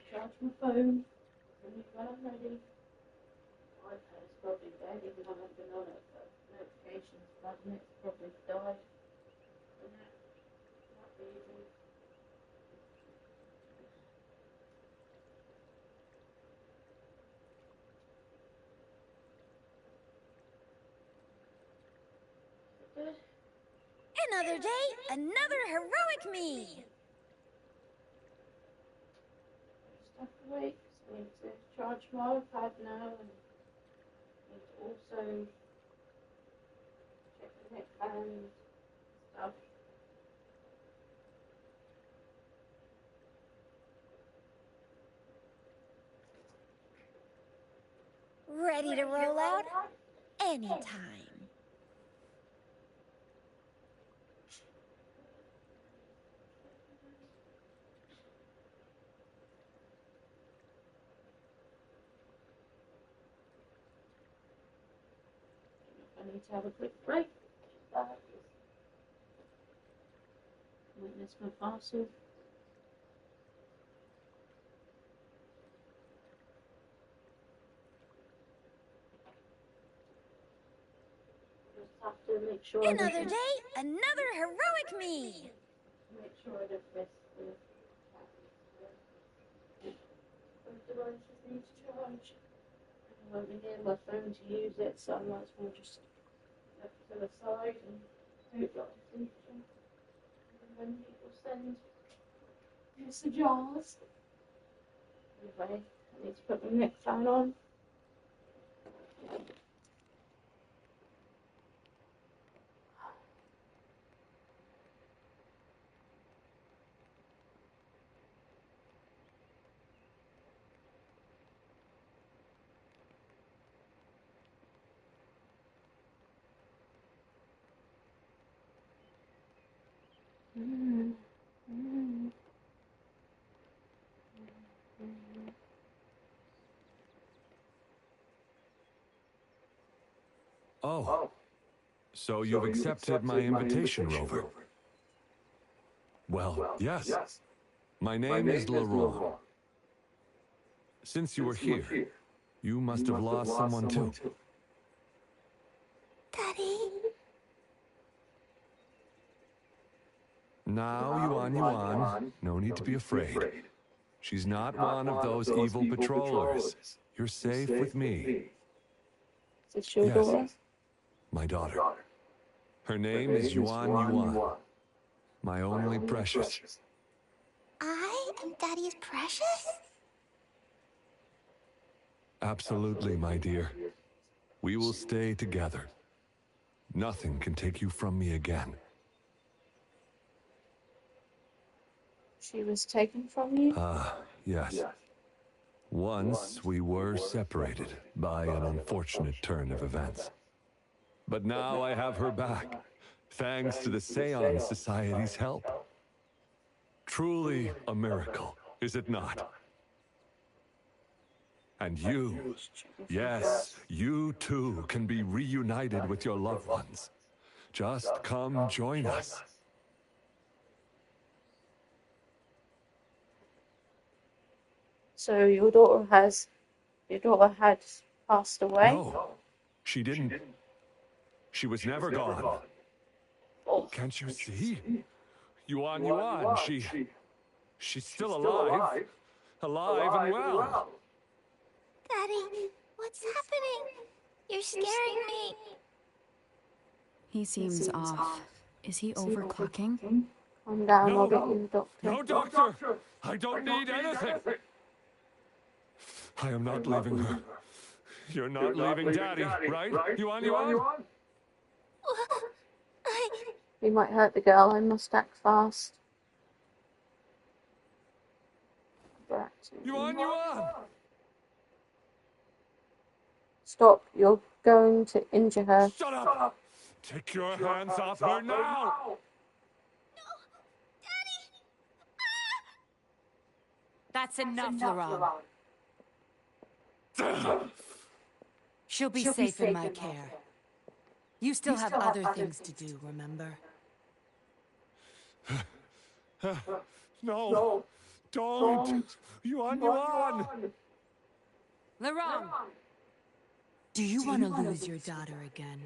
Charge my phone. When I'm ready. iPad's probably dead, even though I haven't been on it, but notifications flooding it's probably died. Not easy. Good. Another day, another heroic me. Just have to wait. So I need to charge my iPad now and need to also check the neckband and stuff. Ready to roll out? Anytime. I need to have a quick break. Might miss my parcel. Just have to make sure. Another day, another heroic me. Make sure I don't miss the devices need to charge. I won't be near my phone to use it, so I might as well just left to the side and hope that I can when people send messages. Anyway, I need to put my neck fan on. Oh, so you've accepted my invitation, Rover. Well, yes. My name is Laurent. Since you were here, you must have lost someone too. Daddy? Now, Yuan, no need to be afraid. She's not one of those evil patrollers. You're safe with me. Is this your daughter? My daughter. Her name is Yuan. My only precious. I am Daddy's precious? Absolutely, my dear. We will stay together. Nothing can take you from me again. She was taken from you? Ah, yes. Once we were separated by an unfortunate turn of events. But now I have her back, thanks to the Seance Society's help. Truly a miracle, is it not? And you, yes, you too can be reunited with your loved ones. Just come join us. So your daughter had passed away? No, she didn't. She was never gone. Can't you see? Yuan, she's still alive. Alive and well. Daddy, what's happening? You're scaring me. He seems off. Is he overclocking? Calm down, I'll get you the doctor. No, doctor! I don't need anything! I am not leaving her. You're not leaving Daddy, right? Yuan? We might hurt the girl, I must act fast. Yuan! Stop, you're going to injure her. Shut up! Take your hands off her now! That's enough, Laurent. She'll be safe in my care. You still have other things to do, remember? No! Don't! Yuan! Laurent! Do you want to lose your daughter again?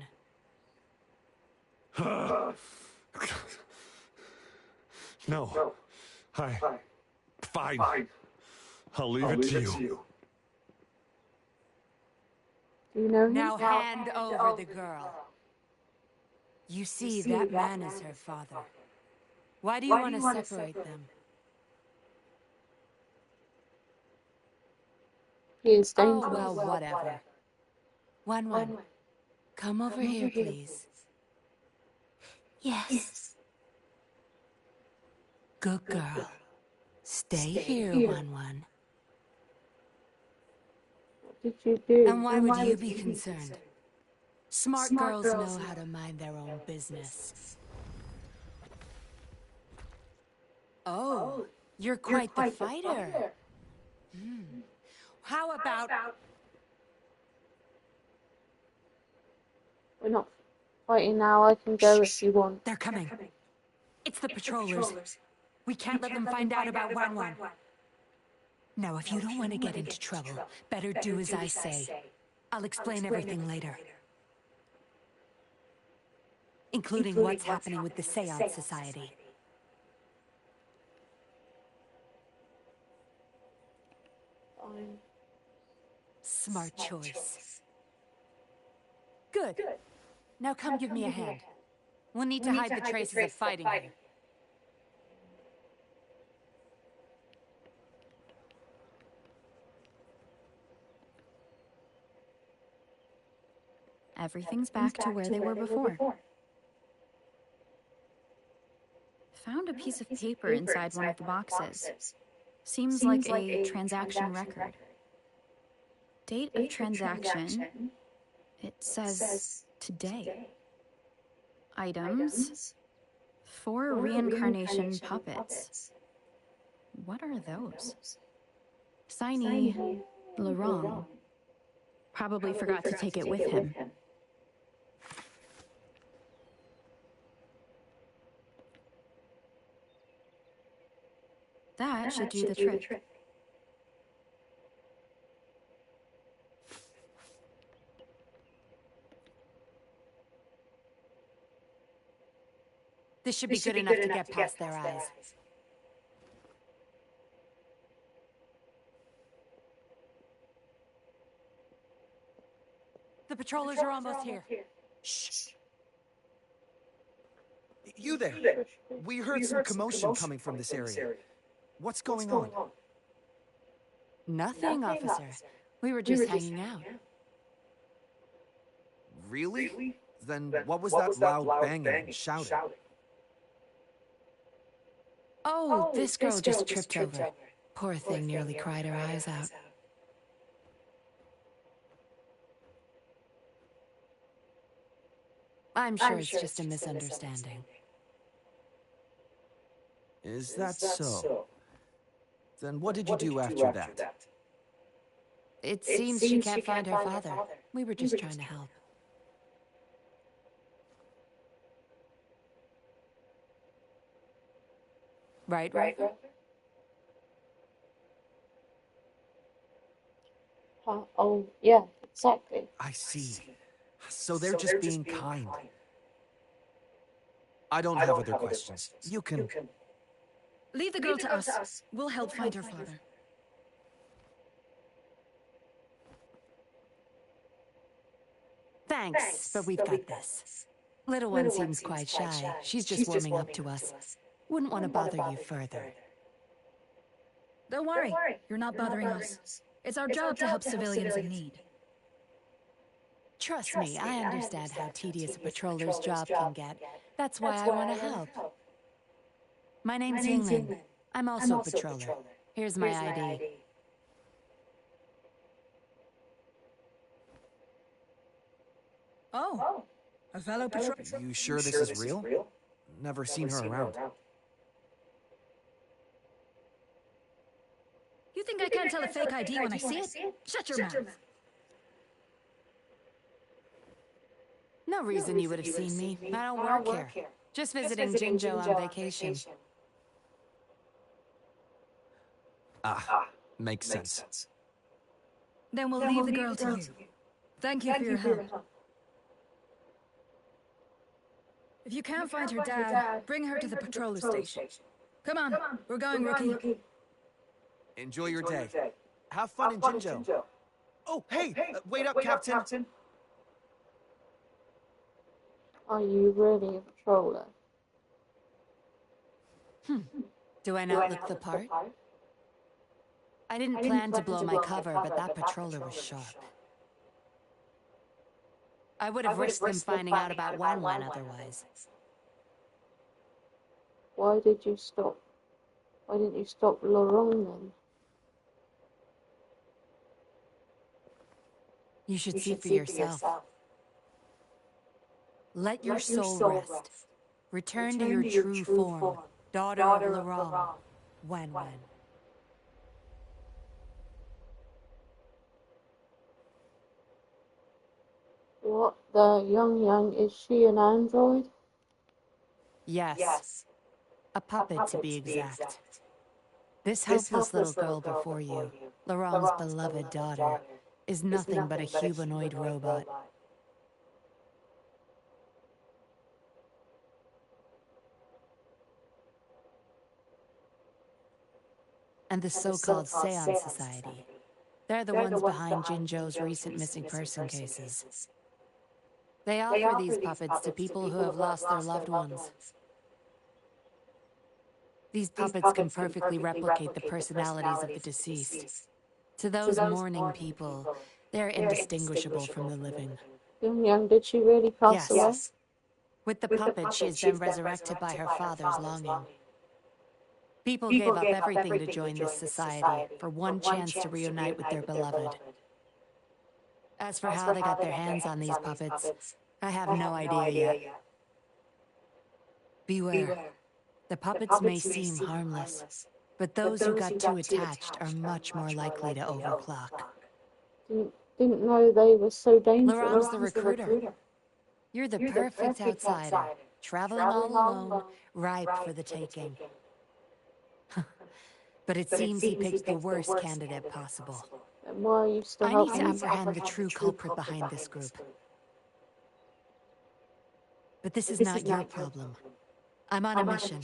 No. Fine. I'll leave it to you. Do you know him? Now hand over the girl. You see, that man is her father. Why do you want to separate them? He is dangerous. Oh, well, whatever. Wan, come over here, please. Yes. Good girl. Stay here, Wan. What did you do? And why would you be concerned? Smart girls know how to mind their own business. Oh, you're quite the fighter. How about... We're not fighting now, I can go if you want. They're coming. It's the patrollers. We can't let them find out about Wan. Now, if you don't want to get into trouble, better do as I say. I'll explain everything later. Including what's happening with the Seance Society. Fine. Smart choice. Good. Now come give me a hand. We'll need to hide the traces of fighting here. Everything's back to where they were before. Found a piece of paper inside one of the boxes. Seems like a transaction record. Date of transaction. It says today. Items. 4 reincarnation puppets. What are those? Signee, Laurent. Probably forgot to take it with him. That should do the trick. This should be good enough to get past their eyes. The patrollers are almost here. Shh. You there. We heard some commotion coming from this area. What's going on? Nothing, officer. We were just hanging out. Really? Then what was that loud banging and shouting? Oh, this girl just tripped over. Poor thing nearly cried her eyes out. I'm sure it's just a misunderstanding. Is that so? Then what did you do after that? It seems she can't find her father. We were just trying to help. Right, Rover? Oh, yeah, exactly. I see. So they're just being kind. I don't have other questions. You can... Leave the girl to us. We'll help find her father. Thanks, but we've got this. Little one seems quite shy. She's just warming up to us. Wouldn't want to bother you further. Don't worry. You're not bothering us. It's our job to help civilians in need. Trust me, I understand how tedious a patroller's job can get. That's why I want to help. My name's Yingling. I'm also a patroller. Here's my ID. Oh, a fellow patroller. You sure this is real? Never seen her around. You think I can't tell a fake ID when I see it? Shut your mouth. No reason you would have seen me. I don't work here. Just visiting Jinzhou on vacation. Ah, makes sense. Then we'll leave the girl to you. Thank you for your help. If you can't find her dad, bring her to the patroller station. Come on, we're going, Rookie. Enjoy your day. Have fun in Jinzhou. Oh, hey! Wait up, Captain! Are you really a patroller? Do I not look the part? I didn't plan to blow my cover, but that patroller was sharp. I would have risked them finding out about Wan otherwise. Why did you stop? Why didn't you stop Laurent then? You should see for yourself. Let your soul rest. Return to your true form, daughter of Laurent, Wan. What, the young, is she an android? Yes. A puppet, to be exact. This helpless little girl before you, Laurent's beloved daughter, is nothing but a humanoid robot. And the so-called Seance Society. They're the ones behind Jinzhou's recent missing person cases. They offer these puppets to people who have lost their loved ones. These puppets can perfectly replicate the personalities of the deceased. To those mourning people, they're indistinguishable from the living. Young, did she really pass away? Yes. With the puppet, she has been resurrected by her father's longing. People gave up everything to join this society for one chance to reunite with their beloved. As for how they got their hands on these puppets, I have no idea yet. Beware. The puppets may seem harmless, but those who got too attached are much more likely to overclock. Didn't know they were so dangerous. Laurent's the recruiter. You're the perfect outsider, traveling all alone, ripe for the taking. But it seems he picked the worst candidate possible. And why are you still I need to apprehend the true culprit behind this group. But this is not your problem. I'm on a mission.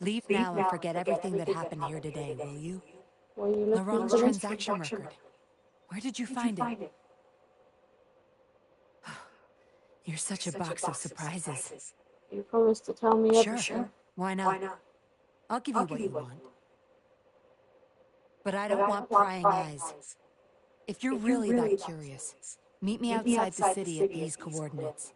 Leave now and forget everything that happened here today, will you? Laurent's transaction record. Where did you find it? You're such a box of surprises. You promised to tell me everything. Sure. Why not? I'll give you what you want. But I don't want prying eyes. If you're really that curious, meet me outside the city at these coordinates.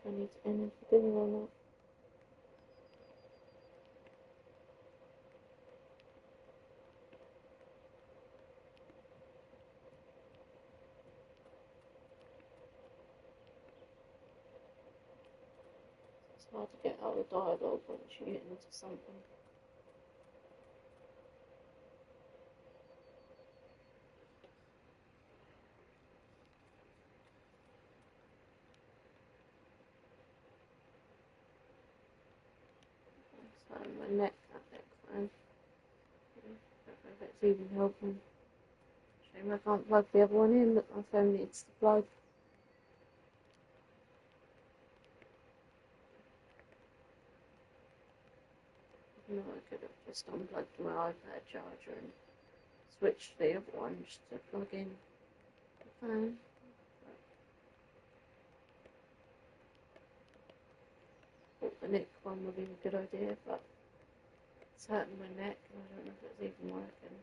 I need to end for dinner or not. It's hard to get out of dialogue once you get into something. So my neck, that neck fan. I don't know if it's even helping. Shame I can't plug the other one in, but my phone needs to plug. No, I could have just unplugged my iPad charger and switched the other one just to plug in the phone. Thought the neck one would be a good idea, but it's hurting my neck and I don't know if it's even working.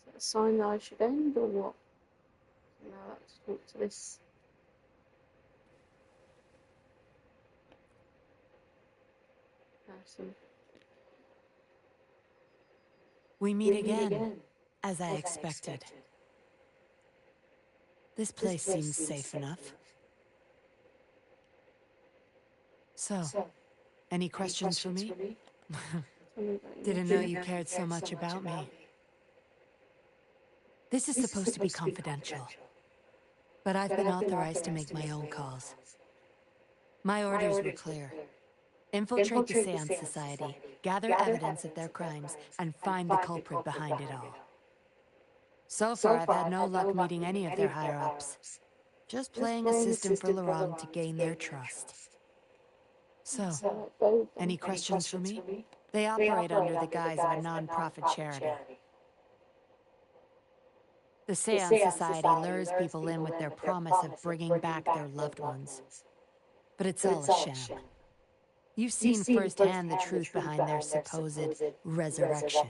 Is that a sign that I should end or what? Now I have to talk to this person. We meet again, as I expected. This place seems safe enough. So, any questions for me? Didn't know you cared so much about me. This is supposed to be confidential, but I've been authorized to make my own calls. My orders were clear. Infiltrate the Seance Society, gather evidence of their crimes, and find the culprit behind it all. So far, I've had no luck meeting any of their higher-ups. Just playing a system for Lorang to gain their trust. So, any questions for me? They operate under the guise of a non-profit charity. The Seance Society lures people in with their promise of bringing back their loved ones. But it's all a sham. You've seen firsthand the truth behind their supposed resurrection.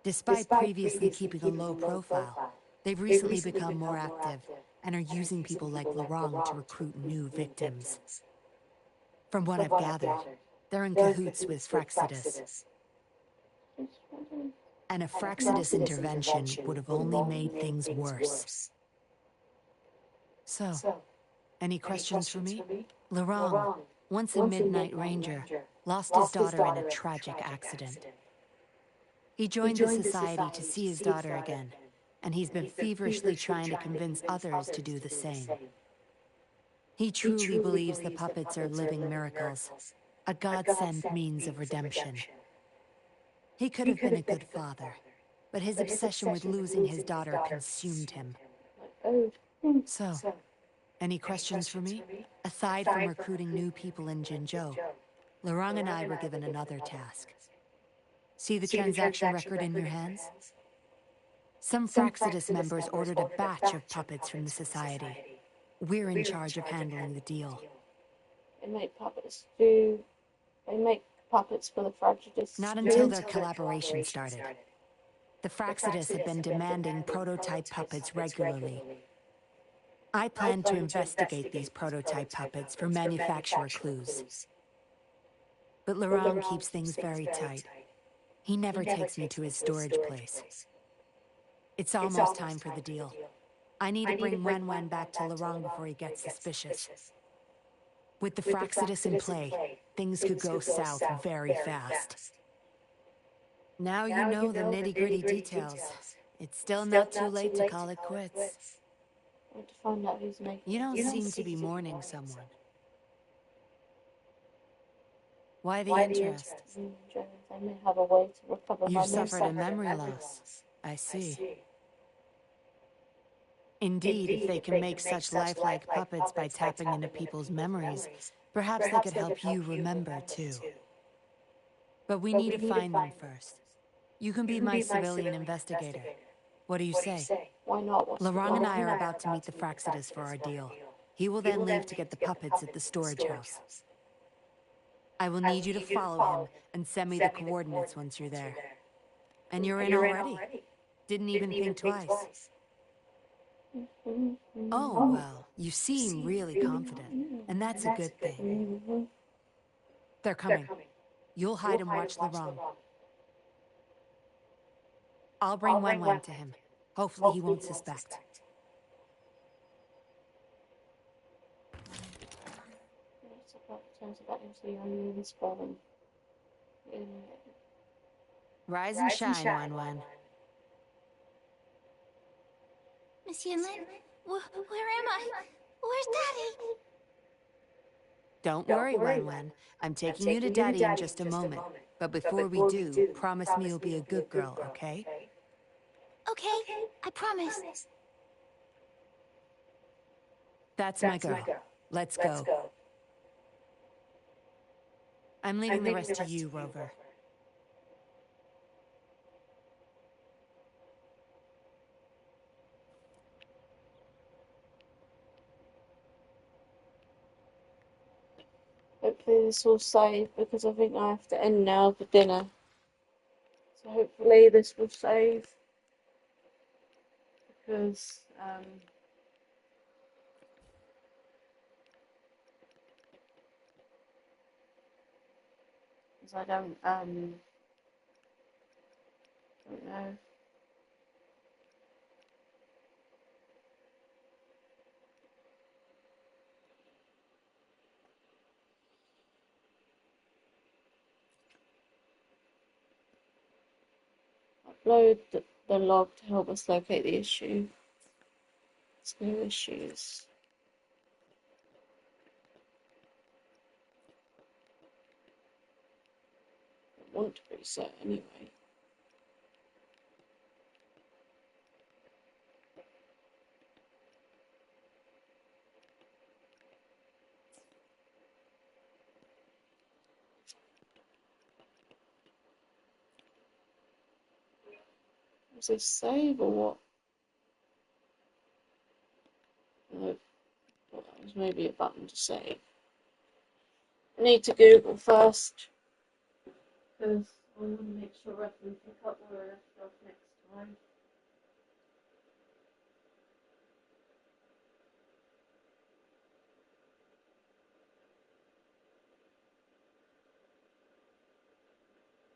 Despite previously keeping a low profile, they've recently become more active and are using people like Lorang to recruit new victims. From what I've gathered, they're in cahoots with Fraxidus. And a Fraxidus intervention would have only made things worse. So, any questions for me? Lorang, once a Midnight Ranger, lost his daughter in a tragic accident. He joined the Society to see his daughter again, and he's been feverishly trying to convince others to do the same. He truly believes the puppets are living miracles, a godsend means of redemption. He could have been a good father, but his obsession with losing his daughter consumed him. So, any questions for me? Aside from recruiting new people in Jinzhou, Lorang and I were given another task. See the transaction record in your hands? Some Fraxidus members ordered a batch of puppets from the Society. We're in charge of handling the deal. They make puppets do... They make puppets for the Fraxidus. Not until their collaboration started. The Fraxidus had been demanding prototype puppets regularly. I plan to investigate these prototype puppets for manufacturer clues. But Lorang keeps things very tight. He never takes me to his storage place. It's almost time for the deal. I need to bring Wen back to Lorang before he gets suspicious. With the Fraxidus in play, things could go south very fast. Now you know the nitty-gritty details. It's still not too late to call it quits. To find out who's making You don't seem to be mourning someone. Why the interest? They may have a way to recover You've memories. suffered a memory loss. I see. Indeed, if they can make such lifelike puppets by tapping into people's memories, perhaps they could help you remember, too. But we need to find them first. You can be my civilian investigator. What do you say? Why not? Larong and I are about to meet the Fraxidus for our deal. He will then leave to get the puppets at the storage house. I will need you to follow him and send me the coordinates once you're there. And you're in already. Didn't even think twice. Oh, well, you seem really confident, and that's a good thing. They're coming. You'll hide and watch Larong. I'll bring Wen to him. Hopefully he won't suspect. Rise and shine, Wen. Miss Yinlin, where am I? Where's Daddy? Don't worry, Wen. I'm taking you to Daddy in just a moment. But before we do, promise me you'll be a good girl, okay? Okay, I promise. That's my girl. Let's go. I'm leaving the rest to you, Rover. Hopefully this will save, because I think I have to end now for dinner. So hopefully this will save, because I don't know. Upload the log to help us locate the issue. There's no issues. I want to reset anyway. Is this save or what? No, well, that was maybe a button to save. I need to Google first, because I want to make sure I can pick up where I left off next time.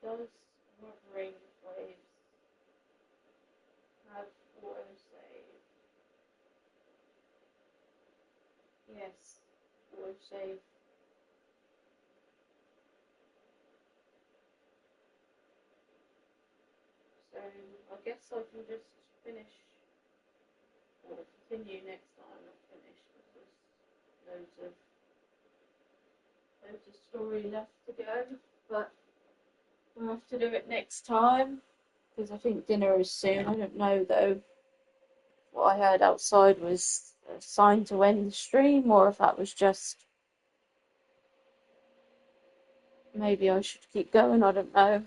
Does Wuthering Waves have autosave? Yes, autosave. So I guess I can just finish or continue next time, not finish, because there's loads of story left to go. But we'll have to do it next time, because I think dinner is soon. I don't know though. What I heard outside was a sign to end the stream, or if that was just maybe I should keep going. I don't know.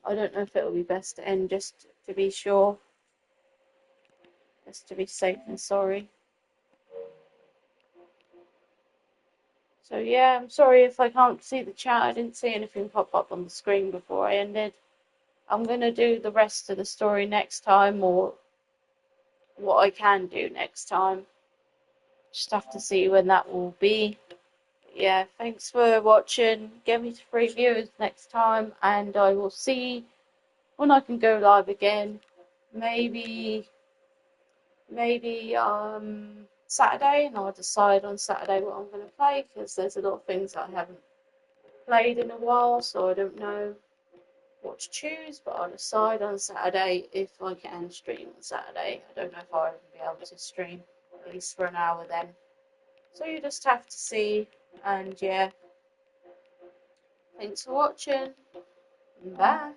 I don't know if it will be best to end, just to be sure, just to be safe and sorry. So yeah, I'm sorry if I can't see the chat. I didn't see anything pop up on the screen before I ended. I'm going to do the rest of the story next time, or what I can do next time. Just have to see when that will be. Yeah, thanks for watching. Get me to 3 viewers next time, and I will see when I can go live again. Maybe Saturday, and I'll decide on Saturday what I'm going to play, because there's a lot of things that I haven't played in a while, so I don't know what to choose, but I'll decide on Saturday if I can stream on Saturday. I don't know if I'll even be able to stream, at least for an hour then. So you just have to see, and yeah. Thanks for watching. Bye.